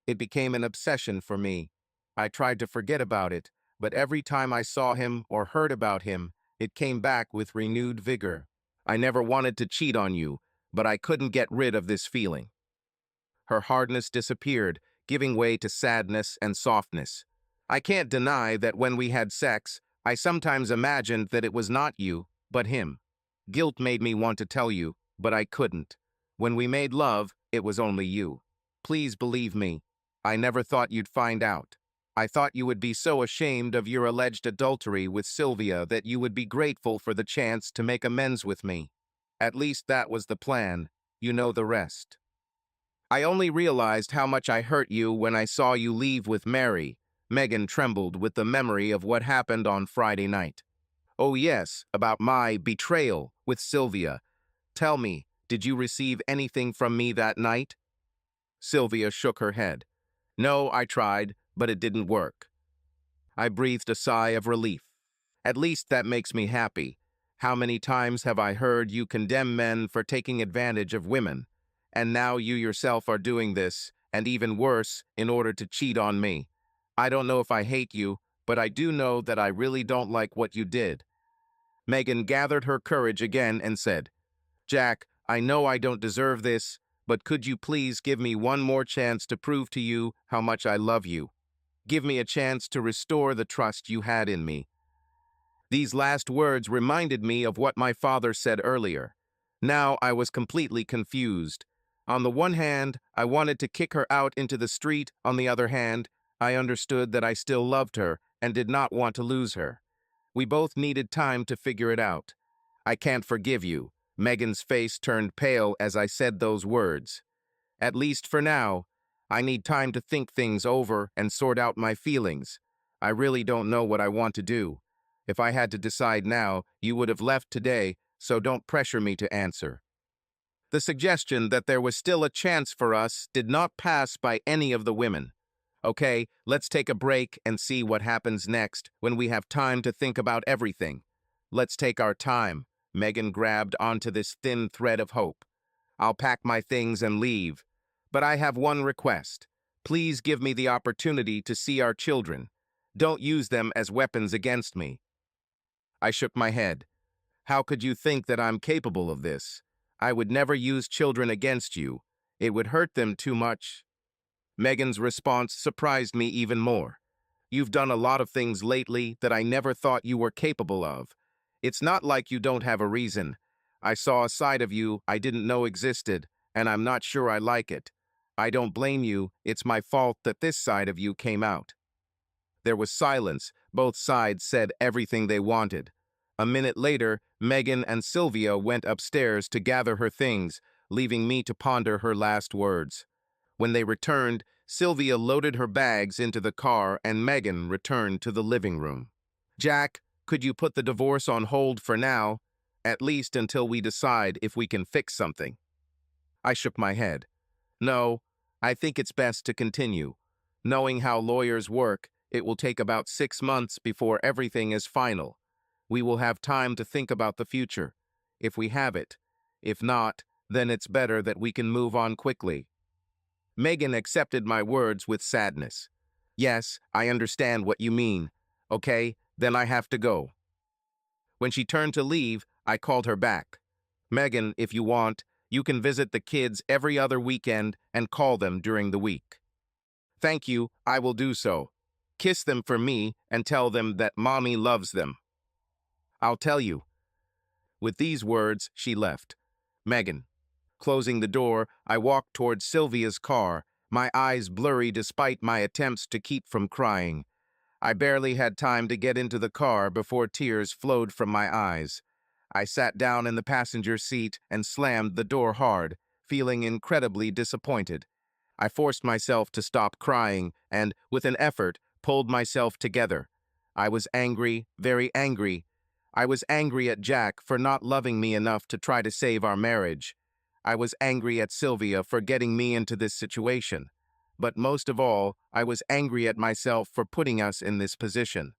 It became an obsession for me. I tried to forget about it, but every time I saw him or heard about him, it came back with renewed vigor. I never wanted to cheat on you, but I couldn't get rid of this feeling." Her hardness disappeared, giving way to sadness and softness. "I can't deny that when we had sex, I sometimes imagined that it was not you, but him. Guilt made me want to tell you, but I couldn't. When we made love, it was only you. Please believe me, I never thought you'd find out. I thought you would be so ashamed of your alleged adultery with Sylvia that you would be grateful for the chance to make amends with me. At least that was the plan. You know the rest. I only realized how much I hurt you when I saw you leave with Mary." Megan trembled with the memory of what happened on Friday night. "Oh yes, about my betrayal with Sylvia. Tell me, did you receive anything from me that night?" Sylvia shook her head. "No, I tried, but it didn't work." I breathed a sigh of relief. "At least that makes me happy. How many times have I heard you condemn men for taking advantage of women? And now you yourself are doing this, and even worse, in order to cheat on me. I don't know if I hate you, but I do know that I really don't like what you did." Megan gathered her courage again and said, "Jack, I know I don't deserve this, but could you please give me one more chance to prove to you how much I love you? Give me a chance to restore the trust you had in me." These last words reminded me of what my father said earlier. Now I was completely confused. On the one hand, I wanted to kick her out into the street. On the other hand, I understood that I still loved her and did not want to lose her. We both needed time to figure it out. "I can't forgive you." Megan's face turned pale as I said those words. "At least for now. I need time to think things over and sort out my feelings. I really don't know what I want to do. If I had to decide now, you would have left today, so don't pressure me to answer." The suggestion that there was still a chance for us did not pass by any of the women. "Okay, let's take a break and see what happens next when we have time to think about everything. Let's take our time." Megan grabbed onto this thin thread of hope. "I'll pack my things and leave. But I have one request. Please give me the opportunity to see our children. Don't use them as weapons against me." I shook my head. "How could you think that I'm capable of this? I would never use children against you. It would hurt them too much." Megan's response surprised me even more. "You've done a lot of things lately that I never thought you were capable of. It's not like you don't have a reason. I saw a side of you I didn't know existed, and I'm not sure I like it. I don't blame you. It's my fault that this side of you came out." There was silence. Both sides said everything they wanted. A minute later, Megan and Sylvia went upstairs to gather her things, leaving me to ponder her last words. When they returned, Sylvia loaded her bags into the car and Megan returned to the living room. "Jack, could you put the divorce on hold for now, at least until we decide if we can fix something?" I shook my head. "No, I think it's best to continue. Knowing how lawyers work, it will take about 6 months before everything is final. We will have time to think about the future, if we have it. If not, then it's better that we can move on quickly." Megan accepted my words with sadness. "Yes, I understand what you mean. Okay, then I have to go." When she turned to leave, I called her back. "Megan, if you want, you can visit the kids every other weekend and call them during the week." "Thank you, I will do so. Kiss them for me and tell them that Mommy loves them." "I'll tell you." With these words, she left. Megan. Closing the door, I walked toward Sylvia's car, my eyes blurry despite my attempts to keep from crying. I barely had time to get into the car before tears flowed from my eyes. I sat down in the passenger seat and slammed the door hard, feeling incredibly disappointed. I forced myself to stop crying and, with an effort, pulled myself together. I was angry, very angry. I was angry at Jack for not loving me enough to try to save our marriage. I was angry at Sylvia for getting me into this situation. But most of all, I was angry at myself for putting us in this position.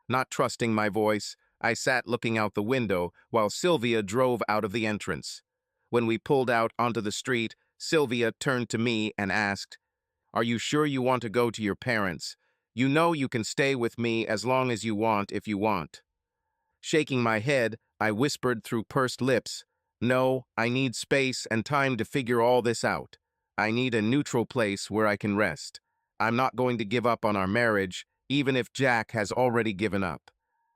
Not trusting my voice, I sat looking out the window while Sylvia drove out of the entrance. When we pulled out onto the street, Sylvia turned to me and asked, "Are you sure you want to go to your parents? You know you can stay with me as long as you want if you want." Shaking my head, I whispered through pursed lips, "No, I need space and time to figure all this out. I need a neutral place where I can rest. I'm not going to give up on our marriage, even if Jack has already given up.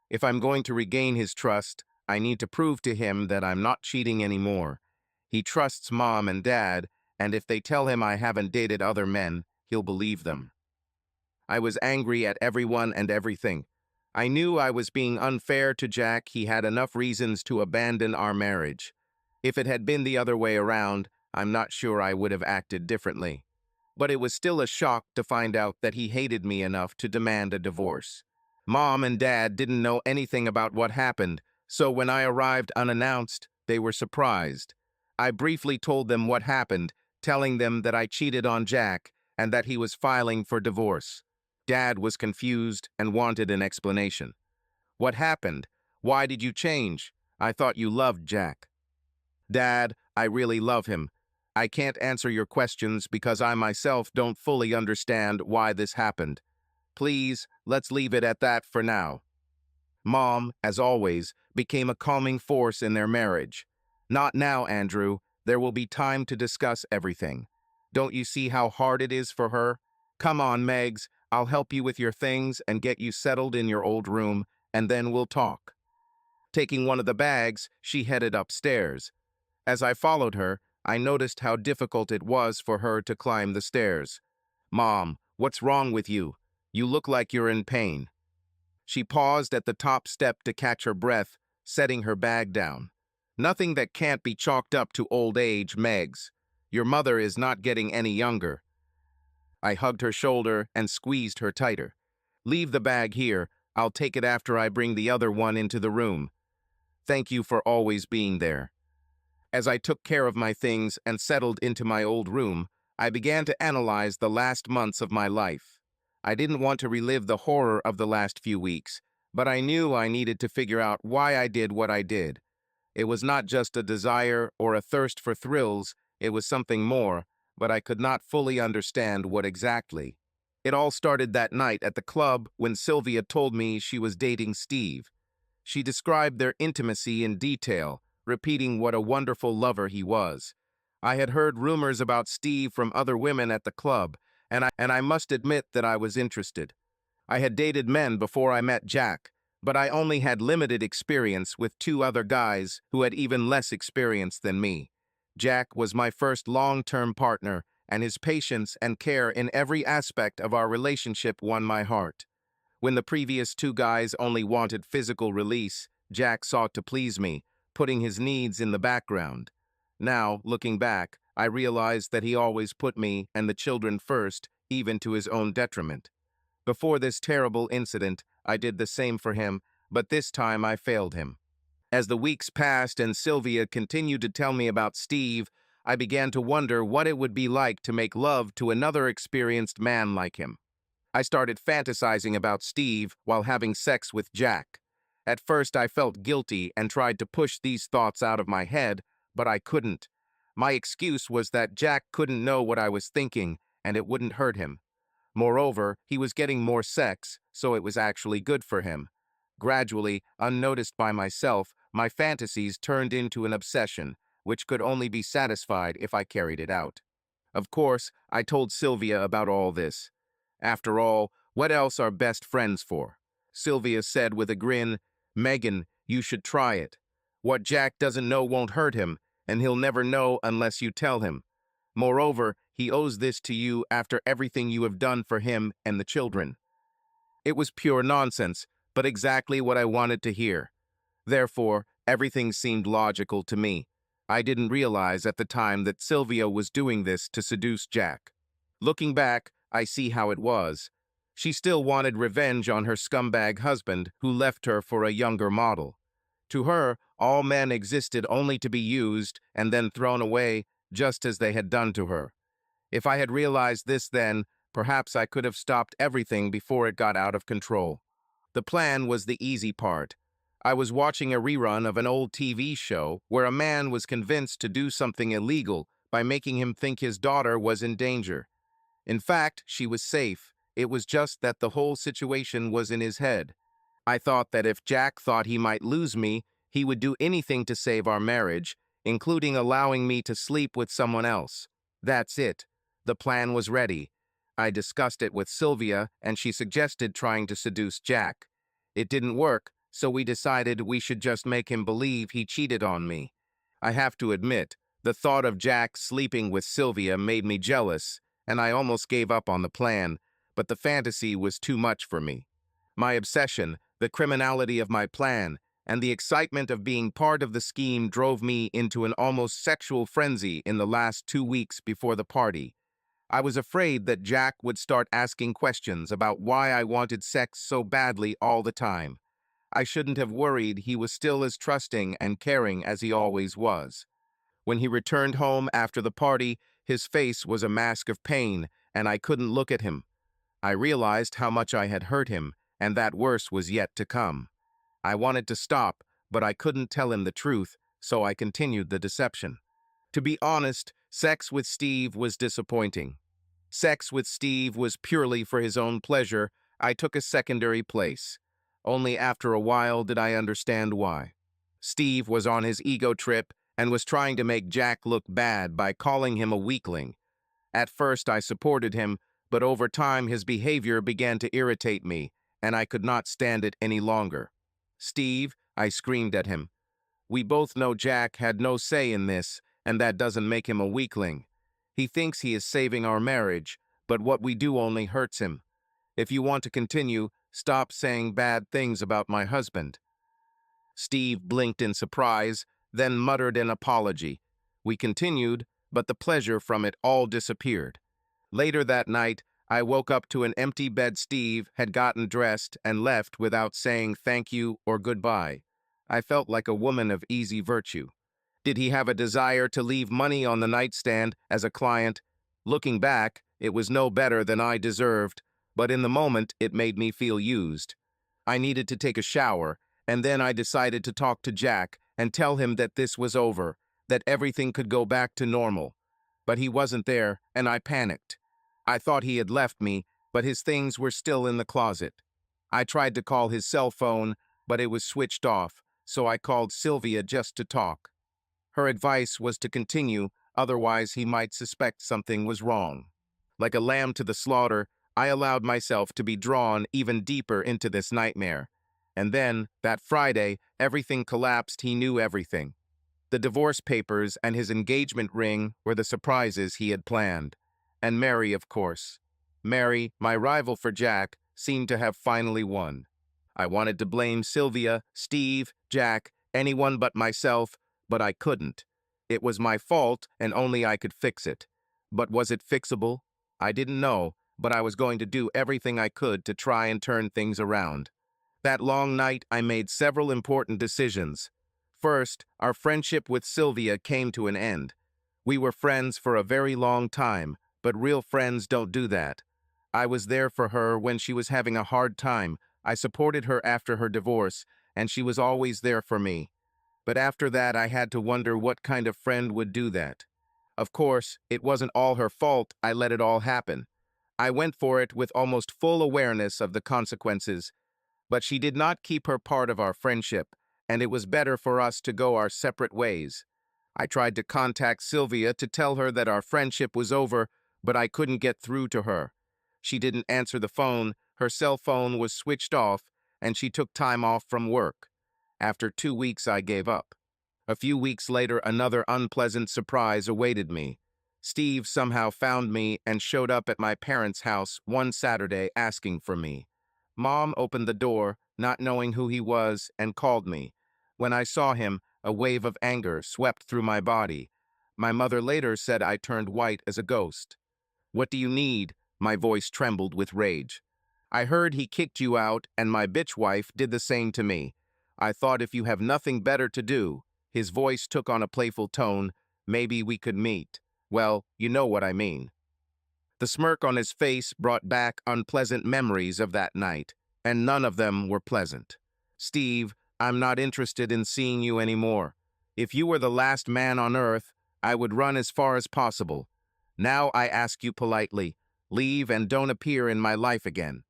If I'm going to regain his trust, I need to prove to him that I'm not cheating anymore. He trusts Mom and Dad, and if they tell him I haven't dated other men, he'll believe them." I was angry at everyone and everything. I knew I was being unfair to Jack. He had enough reasons to abandon our marriage. If it had been the other way around, I'm not sure I would have acted differently. But it was still a shock to find out that he hated me enough to demand a divorce. Mom and Dad didn't know anything about what happened, so when I arrived unannounced, they were surprised. I briefly told them what happened, telling them that I cheated on Jack and that he was filing for divorce. Dad was confused and wanted an explanation. "What happened? Why did you change? I thought you loved Jack." "Dad, I really love him. I can't answer your questions because I myself don't fully understand why this happened. Please, let's leave it at that for now." Mom, as always, became a calming force in their marriage. "Not now, Andrew. There will be time to discuss everything. Don't you see how hard it is for her? Come on, Megs. I'll help you with your things and get you settled in your old room, and then we'll talk." Taking one of the bags, she headed upstairs. As I followed her, I noticed how difficult it was for her to climb the stairs. "Mom, what's wrong with you? You look like you're in pain." She paused at the top step to catch her breath, setting her bag down. "Nothing that can't be chalked up to old age, Megs. Your mother is not getting any younger." I hugged her shoulder and squeezed her tighter. "Leave the bag here. I'll take it after I bring the other one into the room. Thank you for always being there." As I took care of my things and settled into my old room, I began to analyze the last months of my life. I didn't want to relive the horror of the last few weeks, but I knew I needed to figure out why I did what I did. It was not just a desire or a thirst for thrills, it was something more, but I could not fully understand what exactly. It all started that night at the club when Sylvia told me she was dating Steve. She described their intimacy in detail, repeating what a wonderful lover he was. I had heard rumors about Steve from other women at the club, and I must admit that I was interested. I had dated men before I met Jack, but I only had limited experience with two other guys who had even less experience than me. Jack was my first long-term partner, and his patience and care in every aspect of our relationship won my heart. When the previous two guys only wanted physical release, Jack sought to please me, putting his needs in the background. Now, looking back, I realized that he always put me and the children first, even to his own detriment. Before this terrible incident, I did the same for him, but this time I failed him. As the weeks passed and Sylvia continued to tell me about Steve, I began to wonder what it would be like to make love to another experienced man like him. I started fantasizing about Steve while having sex with Jack. At first, I felt guilty and tried to push these thoughts out of my head, but I couldn't. My excuse was that Jack couldn't know what I was thinking, and it wouldn't hurt him. Moreover, he was getting more sex, so it was actually good for him. Gradually, unnoticed by myself, my fantasies turned into an obsession, which could only be satisfied if I carried it out. Of course, I told Sylvia about all this. After all, what else are best friends for? Sylvia said with a grin, "Megan, you should try it. What Jack doesn't know won't hurt him, and he'll never know unless you tell him. Moreover, He owes this to you after everything you have done for him and the children." It was pure nonsense, but exactly what I wanted to hear. Therefore, everything seemed logical to me. I didn't realize at the time that Sylvia was doing this to seduce Jack. Looking back, I see how it was. She still wanted revenge on her scumbag husband who left her for a younger model. To her, all men existed only to be used and then thrown away, just as they had done to her. If I had realized this then, perhaps I could have stopped everything before it got out of control. The plan was the easy part. I was watching a rerun of an old TV show where a man was convinced to do something illegal by making him think his daughter was in danger. In fact, she was safe. It was just that the whole situation was in his head. I thought that if Jack thought he might lose me, he would do anything to save our marriage, including allowing me to sleep with someone else. That's it. The plan was ready. I discussed it with Sylvia, and she suggested trying to seduce Jack. It didn't work, so we decided we should just make him believe he cheated on me. I have to admit, the thought of Jack sleeping with Sylvia made me jealous, and I almost gave up on the plan, but the fantasy was too much for me. My obsession, the criminality of my plan, and the excitement of being part of the scheme drove me into an almost sexual frenzy in the last 2 weeks before the party. I was afraid that Jack would start asking questions about why I wanted sex so badly all the time. I shouldn't have worried. He was still as trusting and caring as he always was. When he returned home after the party, his face was a mask of pain, and I couldn't look at him. I realized how much I had hurt him, and that worse was yet to come. I wanted to stop, but I couldn't tell him the truth, so I continued the deception. To be honest, sex with Steve was disappointing. Sex with Steve was purely for his own pleasure. I took a secondary place. Only after a while did I understand why. Steve was on his ego trip and was trying to make Jack look bad by calling him a weakling. At first I supported him, but over time his behavior began to irritate me, and I could not stand it any longer. "Steve," I screamed at him, "we both know Jack had no say in this, and that doesn't make him a weakling. He thinks he is saving our marriage, but what we do only hurts him. If you want to continue, stop saying bad things about my husband." Steve blinked in surprise, then muttered an apology. We continued, but the pleasure from it all disappeared. Later that night, I woke up to an empty bed. Steve had gotten dressed and left without saying thank you or goodbye. I felt like a woman of easy virtue. Did he have a desire to leave money on the nightstand as a client? Looking back, it was no better than I deserved, but in the moment it made me feel used. I needed to take a shower, and then I decided to talk to Jack and tell him that this was over, that everything could go back to normal. But he wasn't there, and I panicked. I thought he had left me, but his things were still in the closet. I tried to call his cell phone, but it was switched off, so I called Sylvia just to talk. Her advice was to continue, otherwise he might suspect something was wrong. Like a lamb to the slaughter, I allowed myself to be drawn even deeper into this nightmare. And then, that Friday, everything collapsed. He knew everything. The divorce papers and his engagement ring were the surprises he had planned. And Mary, of course. Mary, my rival for Jack, seemed to have finally won. I wanted to blame Sylvia, Steve, Jack, anyone but myself, but I couldn't. It was my fault, and only I could fix it. But was it fixable? I didn't know, but I was going to do everything I could to try and turn things around. That long night, I made several important decisions. First, our friendship with Sylvia came to an end. We were friends for a very long time, but real friends don't do that. I was there for her when she was having a hard time. I supported her after her divorce, and she was always there for me. But after that, I had to wonder what kind of friend would do that. Of course, it wasn't all her fault. I let it all happen. I went for it with almost full awareness of the consequences. But she did not keep her part of our friendship, and it was better for us to go our separate ways. I tried to contact Sylvia to tell her that our friendship was over, but I couldn't get through to her. She didn't answer the phone, her cell phone was switched off, and she took time off from work. After 2 weeks, I gave up. A few weeks later, another unpleasant surprise awaited me. Steve somehow found me and showed up at my parents' house one Saturday asking for me. Mom opened the door, not knowing who he was, and called me. When I saw him, a wave of anger swept through my body. My mother later said I turned white as a ghost. "What do you need?" My voice trembled with rage. "I heard he kicked you out, and my bitch wife did the same to me. I thought if you have nothing better to do." His voice took on a playful tone. "Maybe we could meet. Well, you know what I mean." The smirk on his face brought back unpleasant memories of that night, and none of them were pleasant. "Steve, I'm not interested in seeing you anymore. If you were the last man on earth, I would run as far as possible. Now I ask you politely, leave and don't appear in my life again."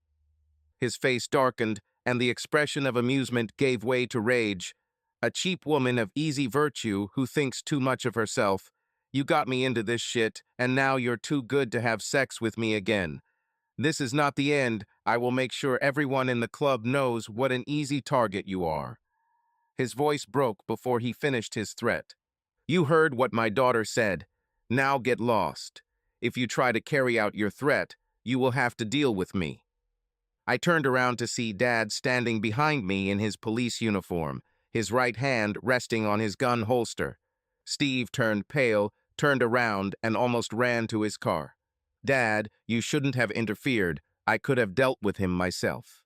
His face darkened, and the expression of amusement gave way to rage. "A cheap woman of easy virtue who thinks too much of herself. You got me into this shit, and now you're too good to have sex with me again. This is not the end. I will make sure everyone in the club knows what an easy target you are." His voice broke before he finished his threat. "You heard what my daughter said. Now get lost. If you try to carry out your threat, you will have to deal with me." I turned around to see Dad standing behind me in his police uniform, his right hand resting on his gun holster. Steve turned pale, turned around, and almost ran to his car. "Dad, you shouldn't have interfered. I could have dealt with him myself."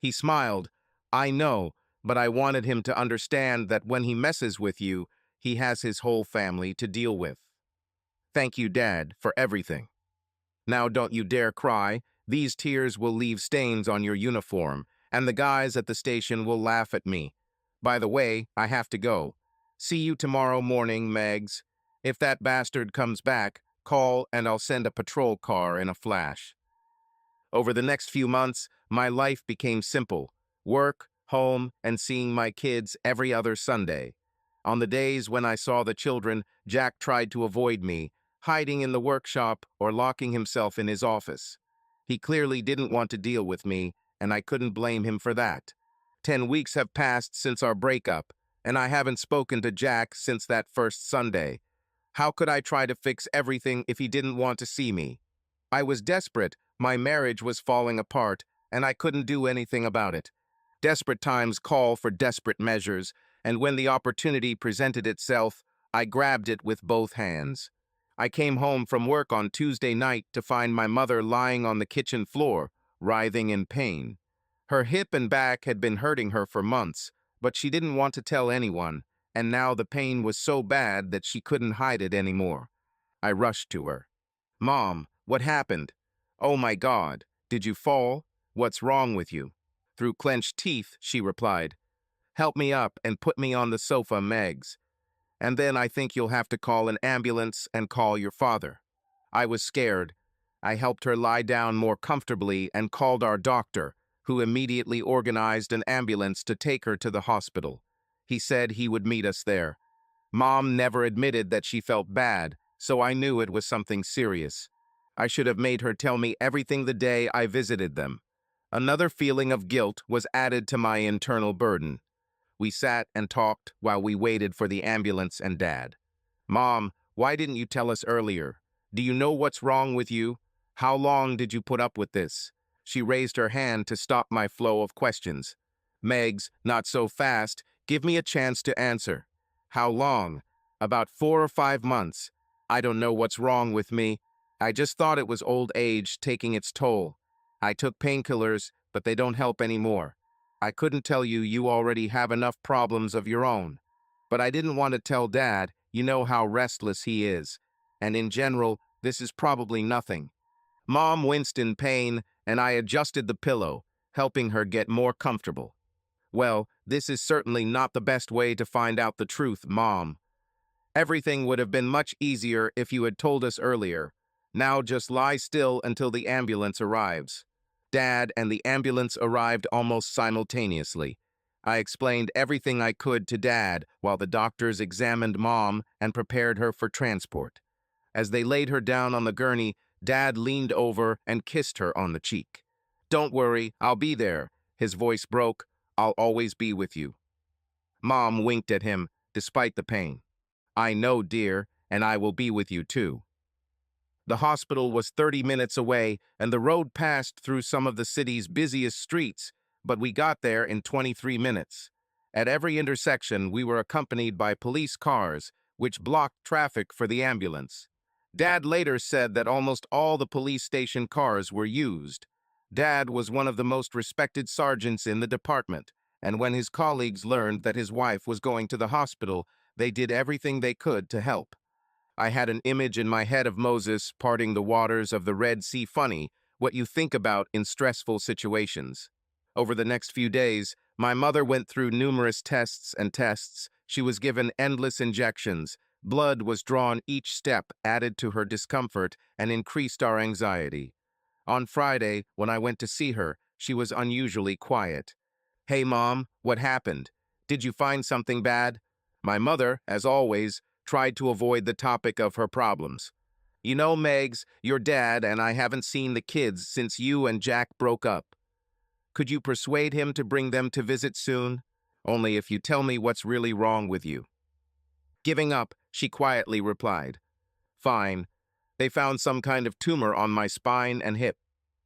He smiled. "I know, but I wanted him to understand that when he messes with you, he has his whole family to deal with." "Thank you, Dad, for everything. Now don't you dare cry. These tears will leave stains on your uniform, and the guys at the station will laugh at me. By the way, I have to go. See you tomorrow morning, Megs. If that bastard comes back, call and I'll send a patrol car in a flash." Over the next few months, my life became simple: work, home, and seeing my kids every other Sunday. On the days when I saw the children, Jack tried to avoid me, hiding in the workshop or locking himself in his office. He clearly didn't want to deal with me, and I couldn't blame him for that. 10 weeks have passed since our breakup, and I haven't spoken to Jack since that first Sunday. How could I try to fix everything if he didn't want to see me? I was desperate. My marriage was falling apart, and I couldn't do anything about it. Desperate times call for desperate measures, and when the opportunity presented itself, I grabbed it with both hands. I came home from work on Tuesday night to find my mother lying on the kitchen floor, writhing in pain. Her hip and back had been hurting her for months, but she didn't want to tell anyone, and now the pain was so bad that she couldn't hide it anymore. I rushed to her. "Mom, what happened?" "Oh my God, did you fall? What's wrong with you?" Through clenched teeth, she replied, "Help me up and put me on the sofa, Megs. And then I think you'll have to call an ambulance and call your father." I was scared. I helped her lie down more comfortably and called our doctor, who immediately organized an ambulance to take her to the hospital. He said he would meet us there. Mom never admitted that she felt bad, so I knew it was something serious. I should have made her tell me everything the day I visited them. Another feeling of guilt was added to my internal burden. We sat and talked while we waited for the ambulance and Dad. "Mom, why didn't you tell us earlier? Do you know what's wrong with you? How long did you put up with this?" She raised her hand to stop my flow of questions. "Megs, not so fast. Give me a chance to answer." "How long?" "About 4 or 5 months. I don't know what's wrong with me. I just thought it was old age taking its toll. I took painkillers, but they don't help anymore. I couldn't tell you you already have enough problems of your own. But I didn't want to tell Dad. You know how restless he is. And in general, this is probably nothing." Mom winced in pain, and I adjusted the pillow, helping her get more comfortable. "Well, this is certainly not the best way to find out the truth, Mom. Everything would have been much easier if you had told us earlier. Now just lie still until the ambulance arrives." Dad and the ambulance arrived almost simultaneously. I explained everything I could to Dad while the doctors examined Mom and prepared her for transport. As they laid her down on the gurney, Dad leaned over and kissed her on the cheek. "Don't worry, I'll be there." His voice broke. "I'll always be with you." Mom winked at him, despite the pain. "I know, dear, and I will be with you too." The hospital was 30 minutes away, and the road passed through some of the city's busiest streets, but we got there in 23 minutes. At every intersection, we were accompanied by police cars, which blocked traffic for the ambulance. Dad later said that almost all the police station cars were used. Dad was one of the most respected sergeants in the department, and when his colleagues learned that his wife was going to the hospital, they did everything they could to help. I had an image in my head of Moses parting the waters of the Red Sea. Funny, what you think about in stressful situations. Over the next few days, my mother went through numerous tests and tests. She was given endless injections. Blood was drawn. Each step added to her discomfort and increased our anxiety. On Friday, when I went to see her, she was unusually quiet. "Hey, Mom, what happened? Did you find something bad?" My mother, as always, tried to avoid the topic of her problems. "You know, Megs, your dad and I haven't seen the kids since you and Jack broke up. Could you persuade him to bring them to visit soon? Only if you tell me what's really wrong with you." Giving up, she quietly replied, "Fine. They found some kind of tumor on my spine and hip."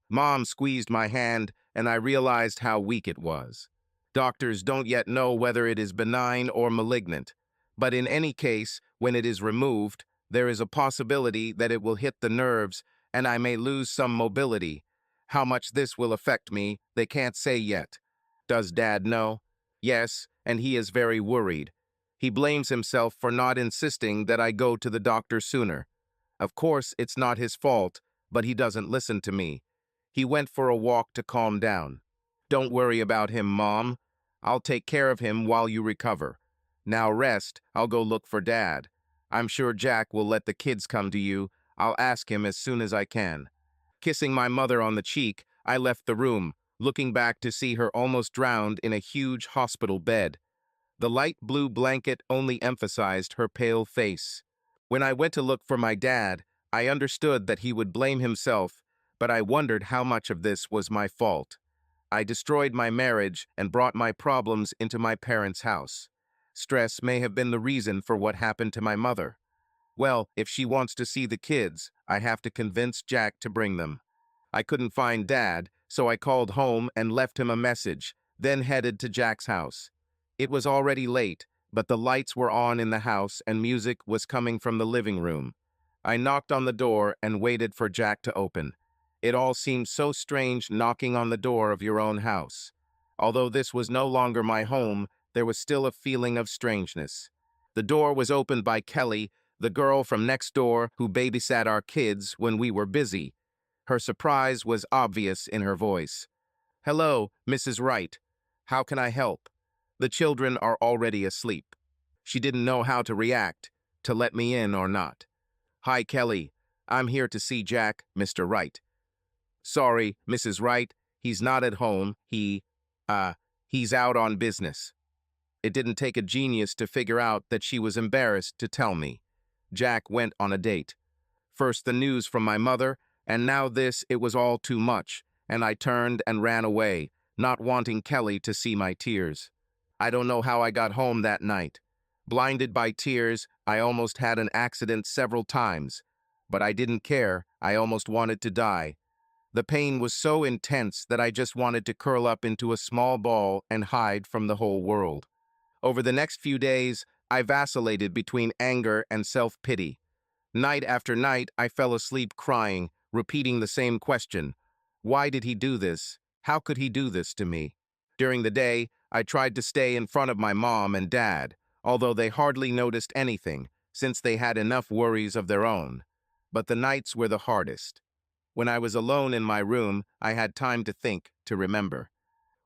Mom squeezed my hand, and I realized how weak it was. Doctors don't yet know whether it is benign or malignant, but in any case, when it is removed, there is a possibility that it will hit the nerves and I may lose some mobility. How much this will affect me, they can't say yet. Does Dad know? Yes, and he is very worried. He blames himself for not insisting that I go to the doctor sooner. Of course, it's not his fault, but he doesn't listen to me. He went for a walk to calm down. "Don't worry about him, Mom. I'll take care of him while you recover. Now rest, I'll go look for Dad. I'm sure Jack will let the kids come to you. I'll ask him as soon as I can." Kissing my mother on the cheek, I left the room, looking back to see her almost drowned in a huge hospital bed. The light blue blanket only emphasized her pale face. When I went to look for my dad, I understood that he would blame himself, but I wondered how much of this was my fault. I destroyed my marriage and brought my problems into my parents' house. Stress may have been the reason for what happened to my mother. Well, if she wants to see the kids, I have to convince Jack to bring them. I couldn't find Dad, so I called home and left him a message, then headed to Jack's house. It was already late, but the lights were on in the house and music was coming from the living room. I knocked on the door and waited for Jack to open. It all seemed so strange knocking on the door of your own house. Although this was no longer my home, there was still a feeling of strangeness. The door was opened by Kelly, the girl from next door who babysat our kids when we were busy. Her surprise was obvious in her voice. "Hello, Mrs. Wright. How can I help? The children are already asleep." She didn't know how to react, to let me in or not. "Hi, Kelly. I'm here to see Jack, Mr. Wright." "Sorry, Mrs. Wright. He's not at home. He's out on business." It didn't take a genius to figure out that she was embarrassed to tell me. Jack went on a date. First the news from my mother, and now this. It was all too much, and I turned and ran away, not wanting Kelly to see my tears. I don't know how I got home that night. Blinded by tears, I almost had an accident several times. But I didn't care. I almost wanted to die. The pain was so intense that I just wanted to curl up into a small ball and hide from the whole world. Over the next few days, I vacillated between anger and self-pity. Night after night, I fell asleep crying, repeating the same question. Why did he do this? How could he do this to me? During the day, I tried to stay in front of my mom and dad, although they hardly noticed anything, since they had enough worries of their own. But the nights were the hardest. When I was alone in my room, I had time to think, to remember.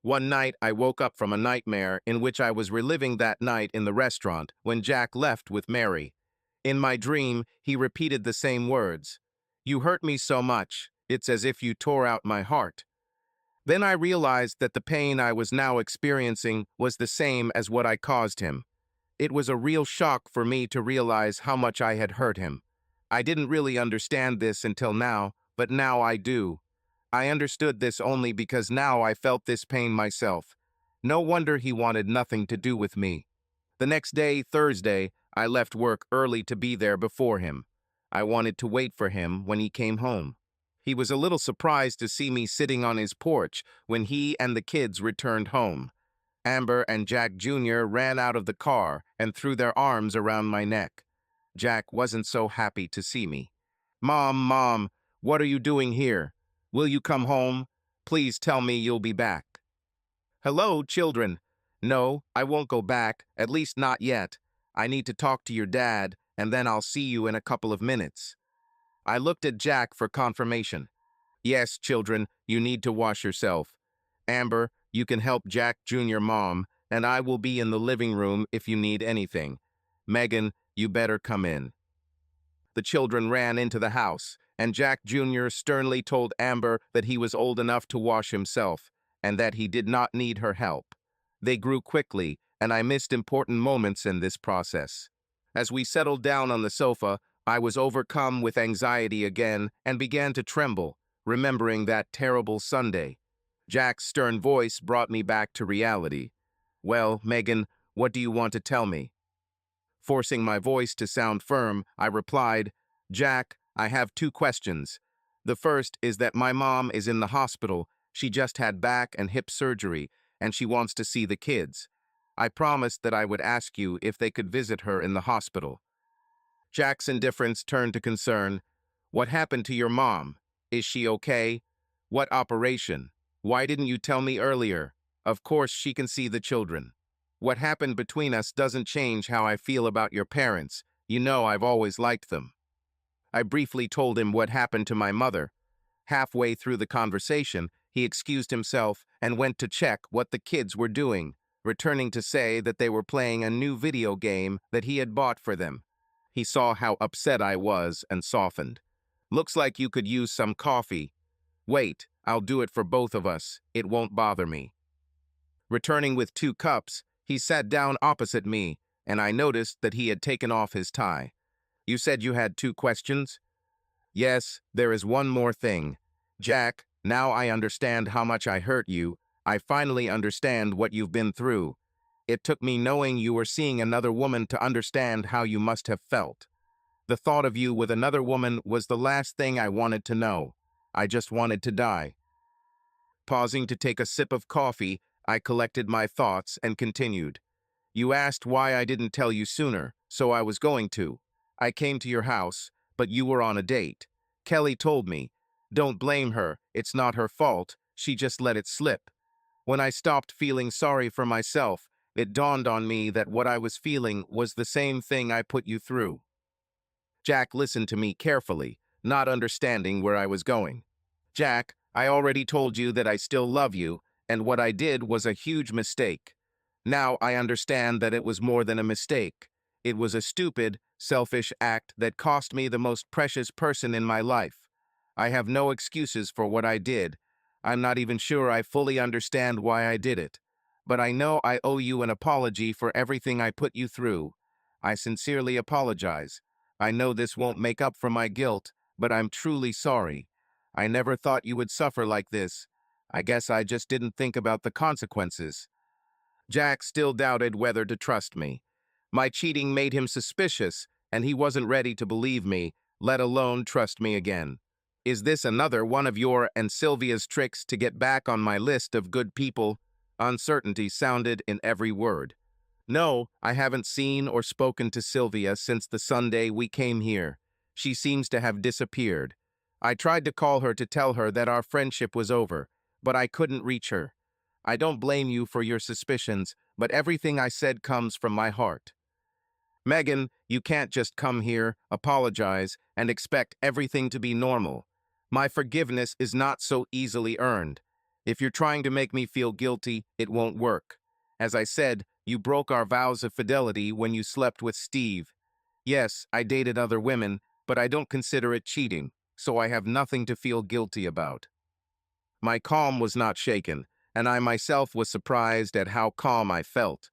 One night, I woke up from a nightmare in which I was reliving that night in the restaurant when Jack left with Mary. In my dream, he repeated the same words. "You hurt me so much. It's as if you tore out my heart." Then I realized that the pain I was now experiencing was the same as what I caused him. It was a real shock for me to realize how much I had hurt him. I didn't really understand this until now, but now I do. I understood this only because now I felt this pain myself. No wonder he wanted nothing to do with me. The next day, Thursday, I left work early to be there before him. I wanted to wait for him when he came home. He was a little surprised to see me sitting on his porch when he and the kids returned home. Amber and Jack Jr. ran out of the car and threw their arms around my neck. Jack wasn't so happy to see me. Mom, what are you doing here? Will you come home? Please tell me you'll be back." "Hello, children. No, I won't go back, at least not yet. I need to talk to your dad, and then I'll see you in a couple of minutes." I looked at Jack for confirmation. "Yes, children, you need to wash yourself. Amber, you can help Jack Jr. Mom, and I will be in the living room if you need anything. Megan, you better come in." The children ran into the house, and Jack Jr. sternly told Amber that he was old enough to wash himself, and that he did not need her help. They grew quickly, and I missed important moments in this process. As we settled down on the sofa, I was overcome with anxiety again and began to tremble, remembering that terrible Sunday. Jack's stern voice brought me back to reality. "Well, Megan, what do you want to tell me?" Forcing my voice to sound firm, I replied, "Jack, I have 2 questions. The first is that my mom is in the hospital. She just had back and hip surgery, and she wants to see the kids. I promised that I would ask you if they could visit her in the hospital." Jack's indifference turned to concern. "What happened to your mom? Is she okay? What operation? Why didn't you tell me earlier? Of course she can see the children. What happened between us doesn't change how I feel about your parents. You know I've always liked them." I briefly told him what happened to my mother. Halfway through the conversation, he excused himself and went to check what the kids were doing, returning to say that they were playing a new video game that he had bought for them. He saw how upset I was and softened. "Looks like you could use some coffee. Wait, I'll do it for both of us. It won't bother me." Returning with 2 cups, he sat down opposite me, and I noticed that he had taken off his tie. "You said you had 2 questions?" "Yes, there is one more thing. Jack, now I understand how much I hurt you. I finally understand what you've been through. It took me knowing you were seeing another woman to understand how you must have felt. The thought of you with another woman was the last thing I wanted to know. I just wanted to die." Pausing to take a sip of coffee, I collected my thoughts and continued. "You asked why I didn't tell you sooner, so I was going to. I came to your house, but you were on a date. Kelly told me. Don't blame her, it's not her fault, she just let it slip. When I stopped feeling sorry for myself, it dawned on me that what I was feeling was the same thing I put you through." Jack listened to me carefully, not understanding where I was going. "Jack, I already told you that I still love you, and what I did was a huge mistake. Now I understand that it was more than a mistake. It was a stupid, selfish act that cost me the most precious person in my life. I have no excuses for what I did. I'm not even sure I fully understand why I did it. But I know I owe you an apology for everything I put you through. I sincerely apologize. I know this won't make up for my guilt, but I'm truly sorry. I never thought you would suffer like this. I guess I just didn't think about the consequences." Jack still doubted whether to trust me. My cheating made him suspicious, and he wasn't ready to believe me, let alone trust me again. "Is this another one of your and Sylvia's tricks to get back on my list of good people?" Uncertainty sounded in every word. "No, I haven't seen or spoken to Sylvia since the Sunday we came here. She seems to have disappeared. I tried to call her to tell her that our friendship was over, but I couldn't reach her. I don't blame you for your suspicions, but everything I said comes from my heart. Megan, you can't just come here, apologize, and expect everything to be normal. My forgiveness is not so easily earned. If you're trying to make me feel guilty, it won't work. As I said, you broke our vows of fidelity when you slept with Steve. Yes, I dated other women, but I don't consider it cheating, so I have nothing to feel guilty about." My calm was not shaken, and I myself was surprised at how calm I felt.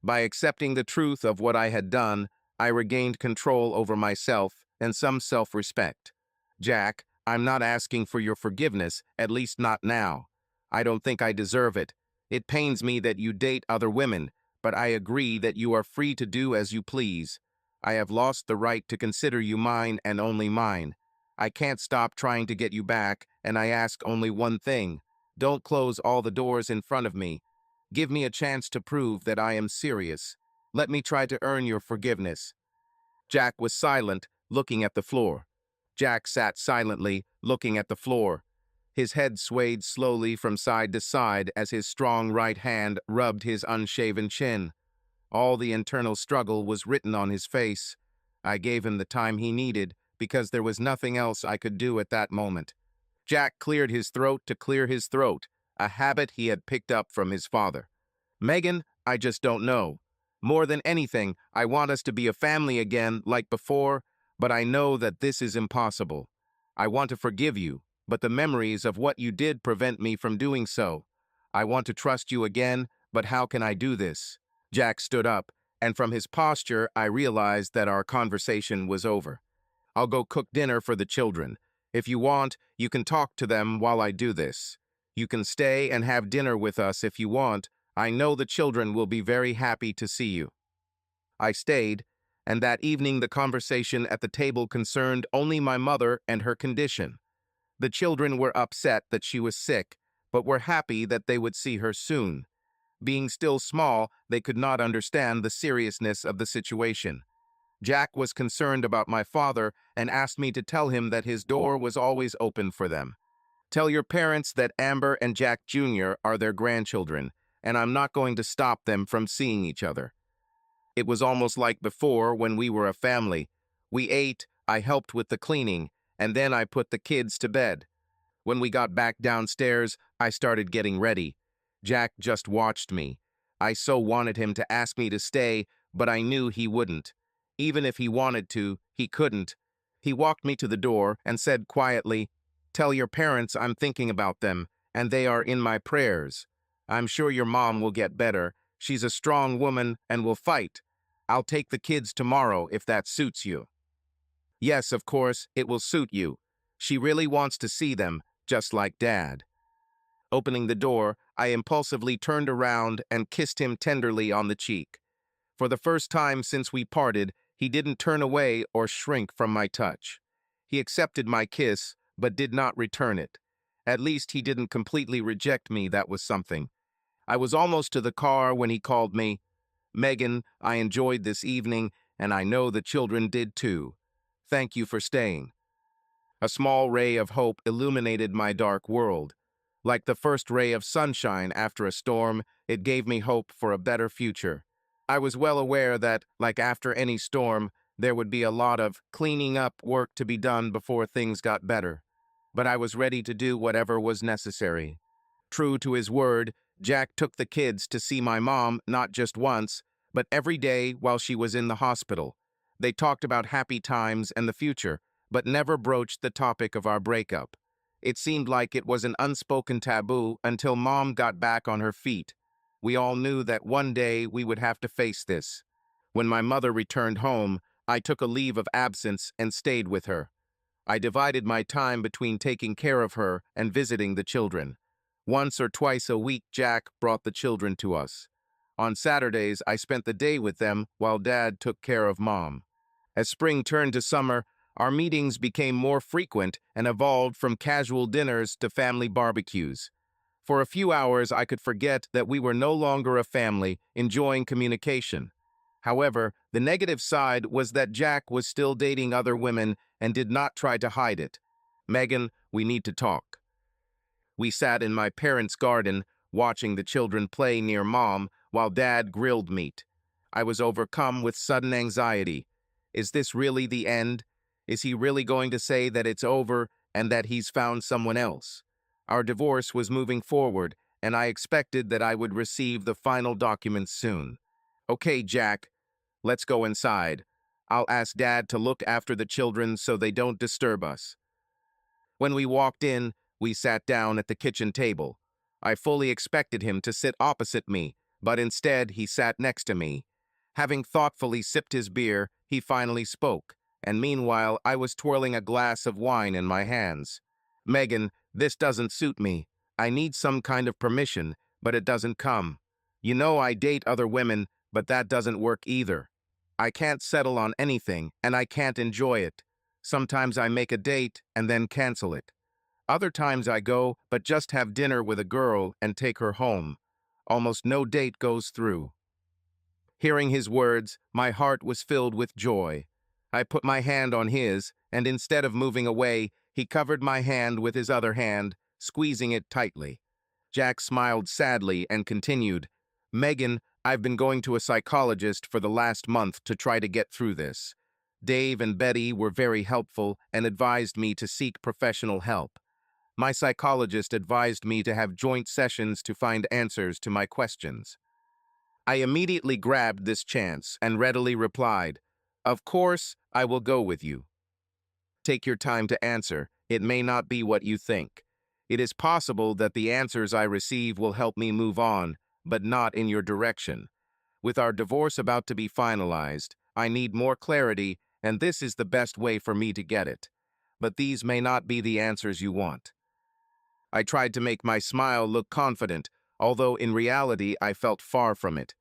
By accepting the truth of what I had done, I regained control over myself and some self-respect. "Jack, I'm not asking for your forgiveness, at least not now. I don't think I deserve it. It pains me that you date other women, but I agree that you are free to do as you please. I have lost the right to consider you mine and only mine. I can't stop trying to get you back, and I ask only one thing. Don't close all the doors in front of me. Give me a chance to prove that I am serious. Let me try to earn your forgiveness." Jack was silent, looking at the floor. Jack sat silently, looking at the floor. His head swayed slowly from side to side as his strong right hand rubbed his unshaven chin. All the internal struggle was written on his face. I gave him the time he needed because there was nothing else I could do at that moment. Jack cleared his throat to clear his throat, a habit he had picked up from his father. "Megan, I just don't know. More than anything, I want us to be a family again like before, but I know that this is impossible. I want to forgive you, but the memories of what you did prevent me from doing so. I want to trust you again, but how can I do this?" Jack stood up, and from his posture, I realized that our conversation was over. "I'll go cook dinner for the children. If you want, you can talk to them while I do this. You can stay and have dinner with us if you want. I know the children will be very happy to see you." I stayed, and that evening the conversation at the table concerned only my mother and her condition. The children were upset that she was sick, but were happy that they would see her soon. Being still small, they could not understand the seriousness of the situation. Jack was concerned about my father and asked me to tell him that his door was always open for them. "Tell your parents that Amber and Jack Jr. are their grandchildren, and I'm not going to stop them from seeing each other." It was almost like before when we were a family. We ate, I helped with the cleaning, and then I put the kids to bed. When we got back downstairs, I started getting ready. Jack just watched me. I so wanted him to ask me to stay, but I knew he wouldn't. Even if he wanted to, he couldn't. He walked me to the door and said quietly, "Tell your parents I'm thinking about them, and they are in my prayers. I'm sure your mom will get better. She's a strong woman and will fight. I'll take the kids tomorrow if that suits you." "Yes, of course, it will suit you. She really wants to see them, just like Dad." Opening the door, I impulsively turned around and kissed him tenderly on the cheek. For the first time since we parted, he didn't turn away or shrink from my touch. He accepted my kiss, but did not return it. At least he didn't completely reject me, that was something. I was almost to the car when he called me. "Megan, I enjoyed this evening, and I know the children did too. Thank you for staying." A small ray of hope illuminated my dark world. Like the first ray of sunshine after a storm, it gave me hope for a better future. I was well aware that, like after any storm, there would be a lot of cleaning up work to be done before things got better. But I was ready to do whatever was necessary. True to his word, Jack took the kids to see my mom not just once, but every day while she was in the hospital. They talked about happy times and the future, but never broached the topic of our breakup. It seemed like it was an unspoken taboo until Mom got back on her feet. We all knew that one day we would have to face this. When my mother returned home, I took a leave of absence and stayed with her. I divided my time between taking care of her and visiting the children. Once or twice a week, Jack brought the children to us. On Saturdays, I spent the day with them while Dad took care of Mom. As spring turned to summer, our meetings became more frequent and evolved from casual dinners to family barbecues. For a few hours, I could forget that we were no longer a family, enjoying communication. However, the negative side was that Jack was still dating other women and did not try to hide it. "Megan, we need to talk." We sat in my parents' garden, watching the children play near Mom while Dad grilled meat. I was overcome with sudden anxiety. Is this really the end? Is he really going to say that it's over and that he's found someone else? Our divorce was moving forward, and I expected that I would receive the final documents soon. "Okay, Jack, let's go inside. I'll ask Dad to look after the children so they don't disturb us." When we walked in, we sat down at the kitchen table. I fully expected him to sit opposite me, but instead he sat next to me. Having thoughtfully sipped his beer, he finally spoke, and meanwhile I was twirling a glass of wine in my hands. "Megan, this doesn't suit me. I need some kind of permission, but it doesn't come. You know I date other women, but that doesn't work either." I can't settle on anything, and I can't enjoy it. Sometimes I make a date and then cancel it. Other times I go, but just have dinner with a girl and take her home. Almost no date goes through. Hearing his words, my heart was filled with joy. I put my hand on his, and instead of moving away, he covered my hand with his other hand, squeezing it tightly. Jack smiled sadly and continued, "Megan, I've been going to a psychologist for the last month to try to get through this. Dave and Betty were very helpful and advised me to seek professional help. My psychologist advised me to have joint sessions to find answers to my questions." I immediately grabbed this chance and readily replied, "Of course, I will go with you. Take your time to answer. It may not be what you think. It is possible that the answers I receive will help me move on, but not in your direction. With our divorce about to be finalized, I need more clarity, and this is the best way for me to get it. But these may not be the answers you want." I tried to make my smile look confident, although in reality I felt far from it.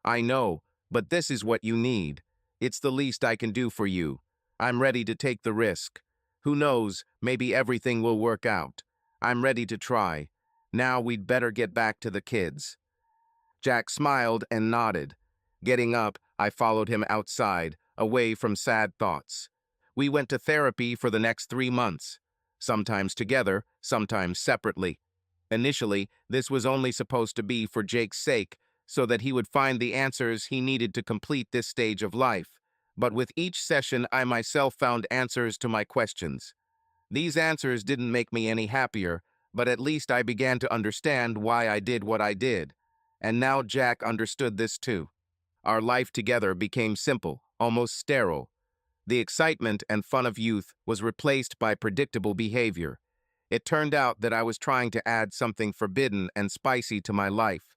"I know, but this is what you need. It's the least I can do for you. I'm ready to take the risk. Who knows, maybe everything will work out. I'm ready to try. Now we'd better get back to the kids." Jack smiled and nodded. Getting up, I followed him outside, away from sad thoughts. We went to therapy for the next 3 months, sometimes together, sometimes separately. Initially, this was only supposed to be for Jake's sake, so that he would find the answers he needed to complete this stage of life. But with each session, I myself found answers to my questions. These answers didn't make me any happier, but at least I began to understand why I did what I did. And now Jack understood this too. Our life together became simple, almost sterile. The excitement and fun of youth was replaced by predictable behavior. It turned out that I was trying to add something forbidden and spicy to my life.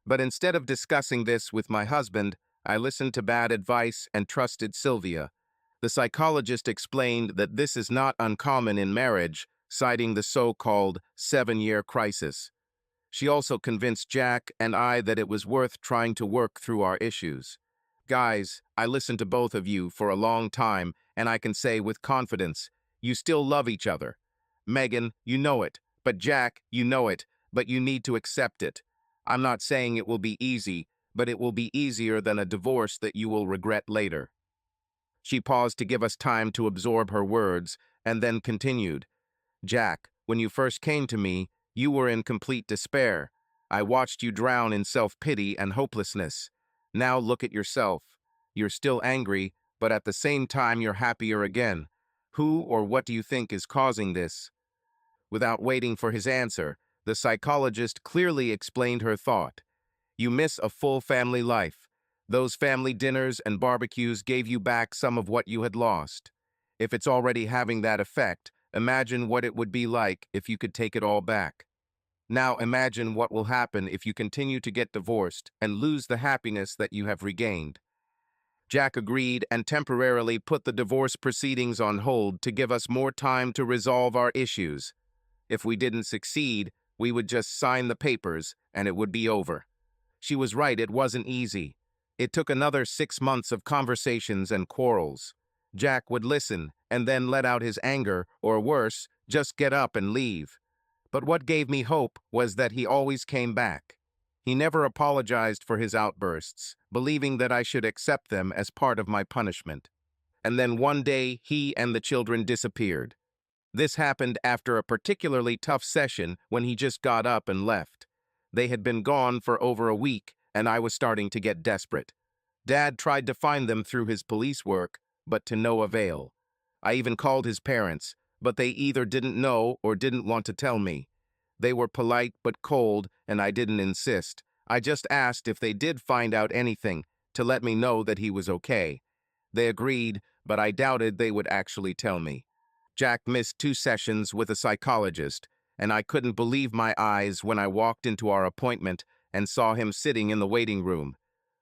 But instead of discussing this with my husband, I listened to bad advice and trusted Sylvia. The psychologist explained that this is not uncommon in marriage, citing the so-called 7-year crisis. She also convinced Jack and I that it was worth trying to work through our issues. Guys, I listened to both of you for a long time, and I can say with confidence, you still love each other. Megan, you know it, but Jack, you know it, but you need to accept it. I'm not saying it will be easy, but it will be easier than a divorce that you will regret later. She paused to give us time to absorb her words, and then continued. "Jack, when you first came to me, you were in complete despair. I watched you drown in self-pity and hopelessness. Now look at yourself. You're still angry, but at the same time you're happier again. Who or what do you think is causing this?" Without waiting for his answer, the psychologist clearly explained her thought. "You miss a full family life. Those family dinners and barbecues gave you back some of what you had lost. If it's already having that effect, imagine what it would be like if you could take it all back. Now imagine what will happen if you continue to get divorced and lose the happiness that you have regained." Jack agreed and temporarily put the divorce proceedings on hold to give us more time to resolve our issues. If we didn't succeed, we would just sign the papers and it would be over. She was right, it wasn't easy. It took another 6 months of conversations and quarrels. Jack would listen and then let out his anger, or worse, just get up and leave. But what gave me hope was that he always came back. He never apologized for his outbursts, believing that I should accept them as part of my punishment. And then one day, he and the children disappeared. This happened after a particularly tough session when he just got up and left. They had been gone for over a week, and I was starting to get desperate. Dad tried to find them through his police work, but to no avail. I even called his parents, but they either didn't know or didn't want to tell me. They were polite but cold, and I didn't insist. I just asked if they did find out anything, to let me know that he was okay. They agreed, but I doubted they would actually tell me. Jack missed 2 sessions with a psychologist, and I couldn't believe my eyes when I walked into our appointment and saw him sitting in the waiting room.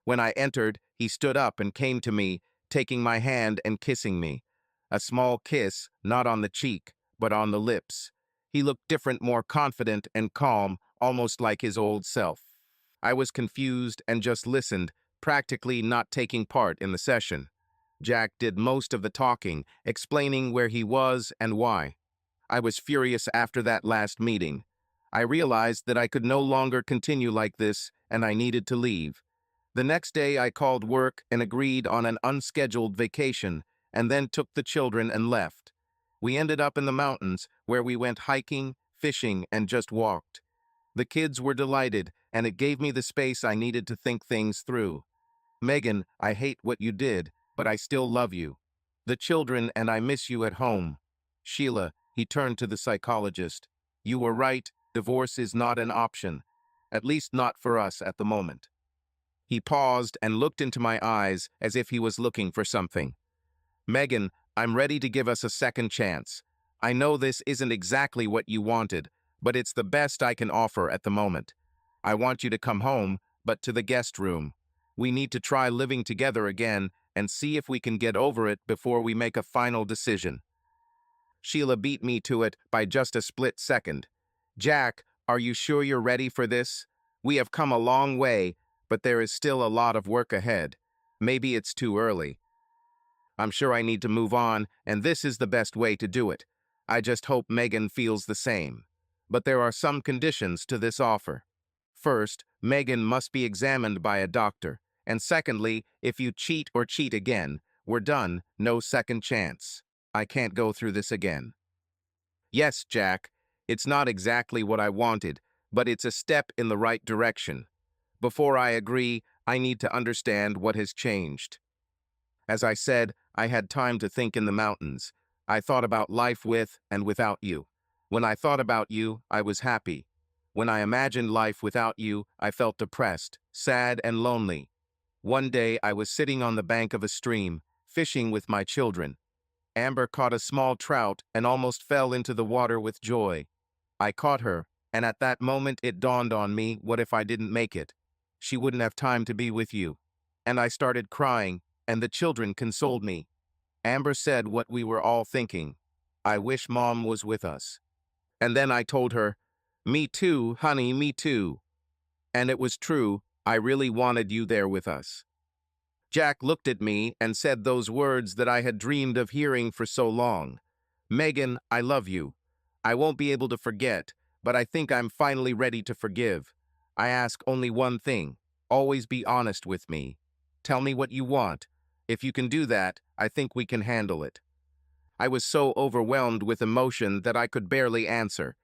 When I entered, he stood up and came to me, taking my hand and kissing me. A small kiss, not on the cheek, but on the lips. He looked different, more confident and calm, almost like his old self. I was confused and just listened, practically not taking part in the session. Jack did most of the talking, explaining where he was and why. I was furious after that last meeting. I realized that I could no longer continue like this, and I needed to leave. The next day, I called work and agreed on an unscheduled vacation, and then took the children and left. We ended up in the mountains, where we went hiking, fishing, and just walked. The kids were delighted, and it gave me the space I needed to think things through. Megan, I hate what you did, but I still love you. The children and I miss you at home. Sheila, he turned to the psychologist. You were right, divorce is not an option. At least not for us at the moment. He paused and looked into my eyes as if he was looking for something. Megan, I'm ready to give us a second chance. I know this isn't exactly what you wanted, but it's the best I can offer at the moment. I want you to come home, but to the guest room. We need to try living together again and see if we can get over it before we make a final decision. Sheila beat me to it by just a split second. Jack, are you sure you're ready for this? We have come a long way, but there is still a lot of work ahead. Maybe it's too early. I'm sure I need to move on, and this is the best way to do it. I just hope Megan feels the same. But there are some conditions to this offer. First, Megan must be examined by a doctor. And secondly, if you cheat or cheat again, we're done, no second chance. I can't go through this again. Yes, Jack, it's not exactly what I wanted, but it's a step in the right direction. Before I agree, I need to understand what has changed. As I said, I had time to think in the mountains. I thought about life with and without you. When I thought about you, I was happy. When I imagined life without you, I felt depressed, sad, and lonely. One day, I was sitting on the bank of a stream, fishing with my children. Amber caught a small trout and almost fell into the water with joy. I caught her, and at that moment it dawned on me, what if I didn't make it? She wouldn't have time to be with you. And I started crying, and the children consoled me. Amber said what we were all thinking. I wish Mom was with us. And then I told her, me too, honey, me too. And it was true, I really wanted you there with us. Jack looked at me and said those words that I had dreamed of hearing for so long. Megan, I love you. I won't be able to forget, but I think I'm finally ready to forgive. I ask only one thing. Always be honest with me. Tell me what you want. If you can do that, I think we can handle it. I was so overwhelmed with emotion that I could barely answer.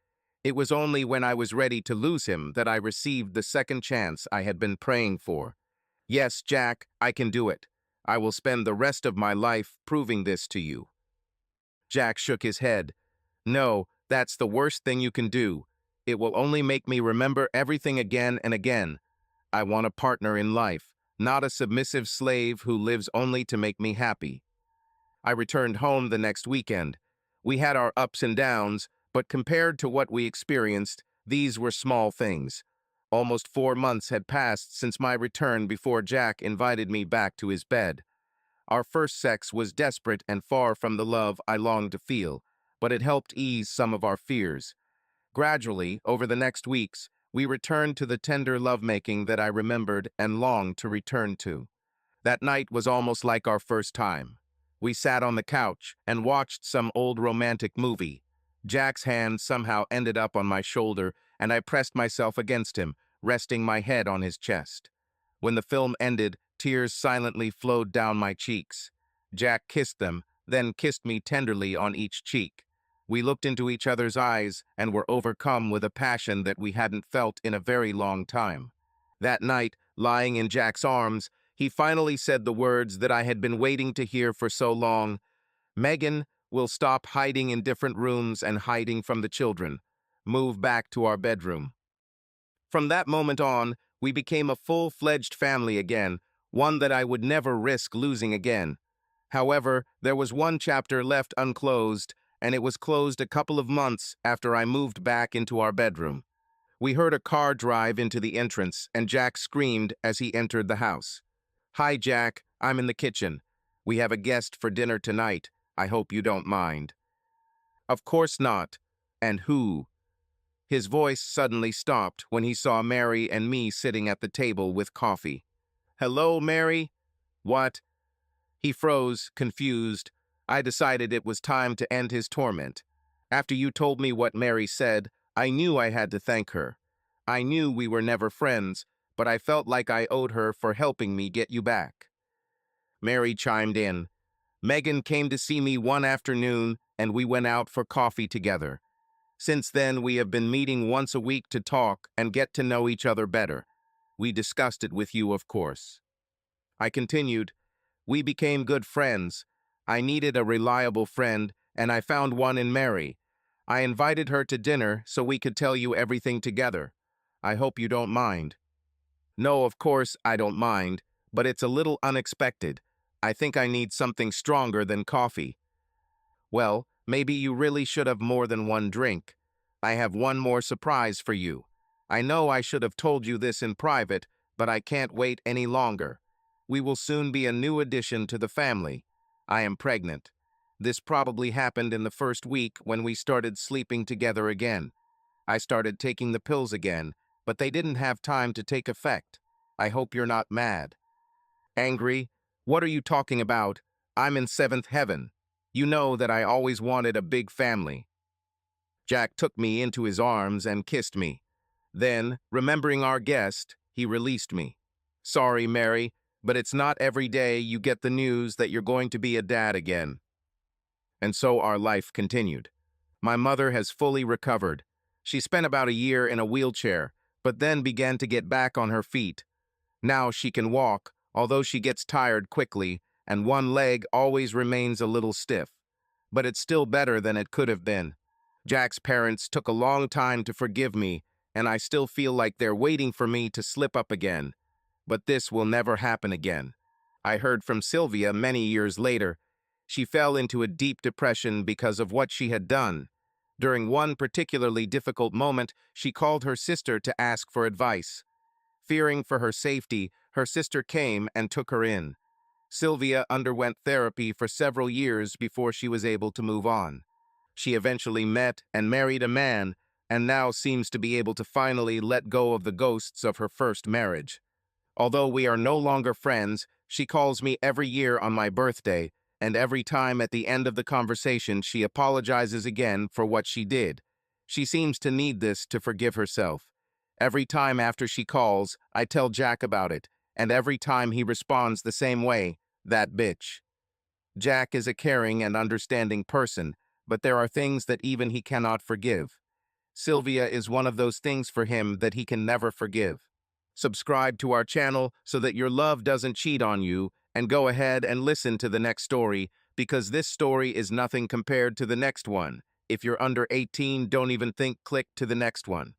It was only when I was ready to lose him that I received the second chance I had been praying for. Yes, Jack, I can do it. I will spend the rest of my life proving this to you. Jack shook his head. No, that's the worst thing you can do. It will only make me remember everything again and again. I want a partner in life, not a submissive slave who lives only to make me happy. I returned home the next weekend. We had our ups and downs, but compared to what we experienced, these were small things. Almost 4 months had passed since my return before Jack invited me back to his bed. Our first sex was desperate and far from the love I longed to feel, but it helped ease some of our fears. Gradually, over the next weeks, we returned to the tender lovemaking that I remembered and longed to return to. That night was almost like our first time. We sat on the couch and watched some old romantic movie. Jack's hand somehow ended up on my shoulder, and I pressed myself against him, resting my head on his chest. When the film ended, tears silently flowed down my cheeks. Jack kissed them, then kissed me tenderly on each cheek. We looked into each other's eyes and were overcome with a passion that we hadn't felt in a very long time. That night, lying in Jack's arms, he finally said the words that I had been waiting to hear for so long. Megan, we'll stop hiding in different rooms and hiding from the children. Move back to our bedroom. From that moment on, we became a full-fledged family again, one that I would never risk losing again. However, there was one chapter left unclosed, and it was closed a couple of months after I moved back into our bedroom. We heard a car drive into the entrance, and Jack screamed as he entered the house. Hi, Jack. I'm in the kitchen. We have a guest for dinner tonight. I hope you don't mind. Of course not. And who? His voice suddenly stopped when he saw Mary and me sitting at the table with coffee. Hello, Mary? What? He froze, confused. I decided it was time to end his torment. After you told me what Mary said, I knew I had to thank her. I knew we were never friends, but I felt like I owed her for helping me get you back. Mary chimed in. Megan came to see me one afternoon, and we went out for coffee together. Since then, we have been meeting once a week to talk and get to know each other better. We discussed it with you, of course. I continued, we became good friends. I needed a reliable friend, and I found one in Mary. I invited her to dinner so we could tell you everything together. I hope you don't mind. No, of course I don't mind, but it's a little unexpected. I think I need something stronger than coffee. Well, maybe you really should have more than one drink. I have one more surprise for you. I know I should have told you this in private, but I can't wait any longer. We will soon be a new addition to the family. I am pregnant. This probably happened in the first week when we started sleeping together again. I started taking the pills again, but they didn't have time to take effect. I hope you're not mad. Angry? What are you talking about? I'm in seventh heaven. You know that I always wanted a big family. Jack took me into his arms and kissed me. Then, remembering our guest, he released me. Sorry, Mary, but it's not every day you get the news that you're going to be a dad again. And so our life continued. My mother has fully recovered. She spent about a year in a wheelchair, but then began to get back on her feet. Now she can walk, although she gets tired quickly, and one leg always remains a little stiff. But it's still better than it could have been. Jack's parents took a long time to forgive me, and I still feel like they're waiting for me to slip up again. But this will never happen again. I heard from Sylvia many years later. She fell into a deep depression because of what she had done. During one particularly difficult moment, she called her sister to ask for advice. Fearing for her safety, her sister came and took her in. Sylvia underwent therapy for several years before she was able to move on. She eventually met and married a man, and now seems to be able to finally let go of the ghosts of her first marriage. Although we are no longer friends, she calls me every year on my birthday, and every time at the end of the conversation she apologizes again for what she did. She seems to need this to forgive herself. Every time after she calls, I tell Jack about it, and every time he responds the same way, that bitch. Jack is a caring and understanding person, but there are things that even he cannot forgive. Sylvia is one of those things for him that he can never forgive. Subscribe to our channel so that your love doesn't cheat on you, and go ahead and listen to the next story, because this story is nothing compared to the next one. If you're under 18, don't even think click to the next one.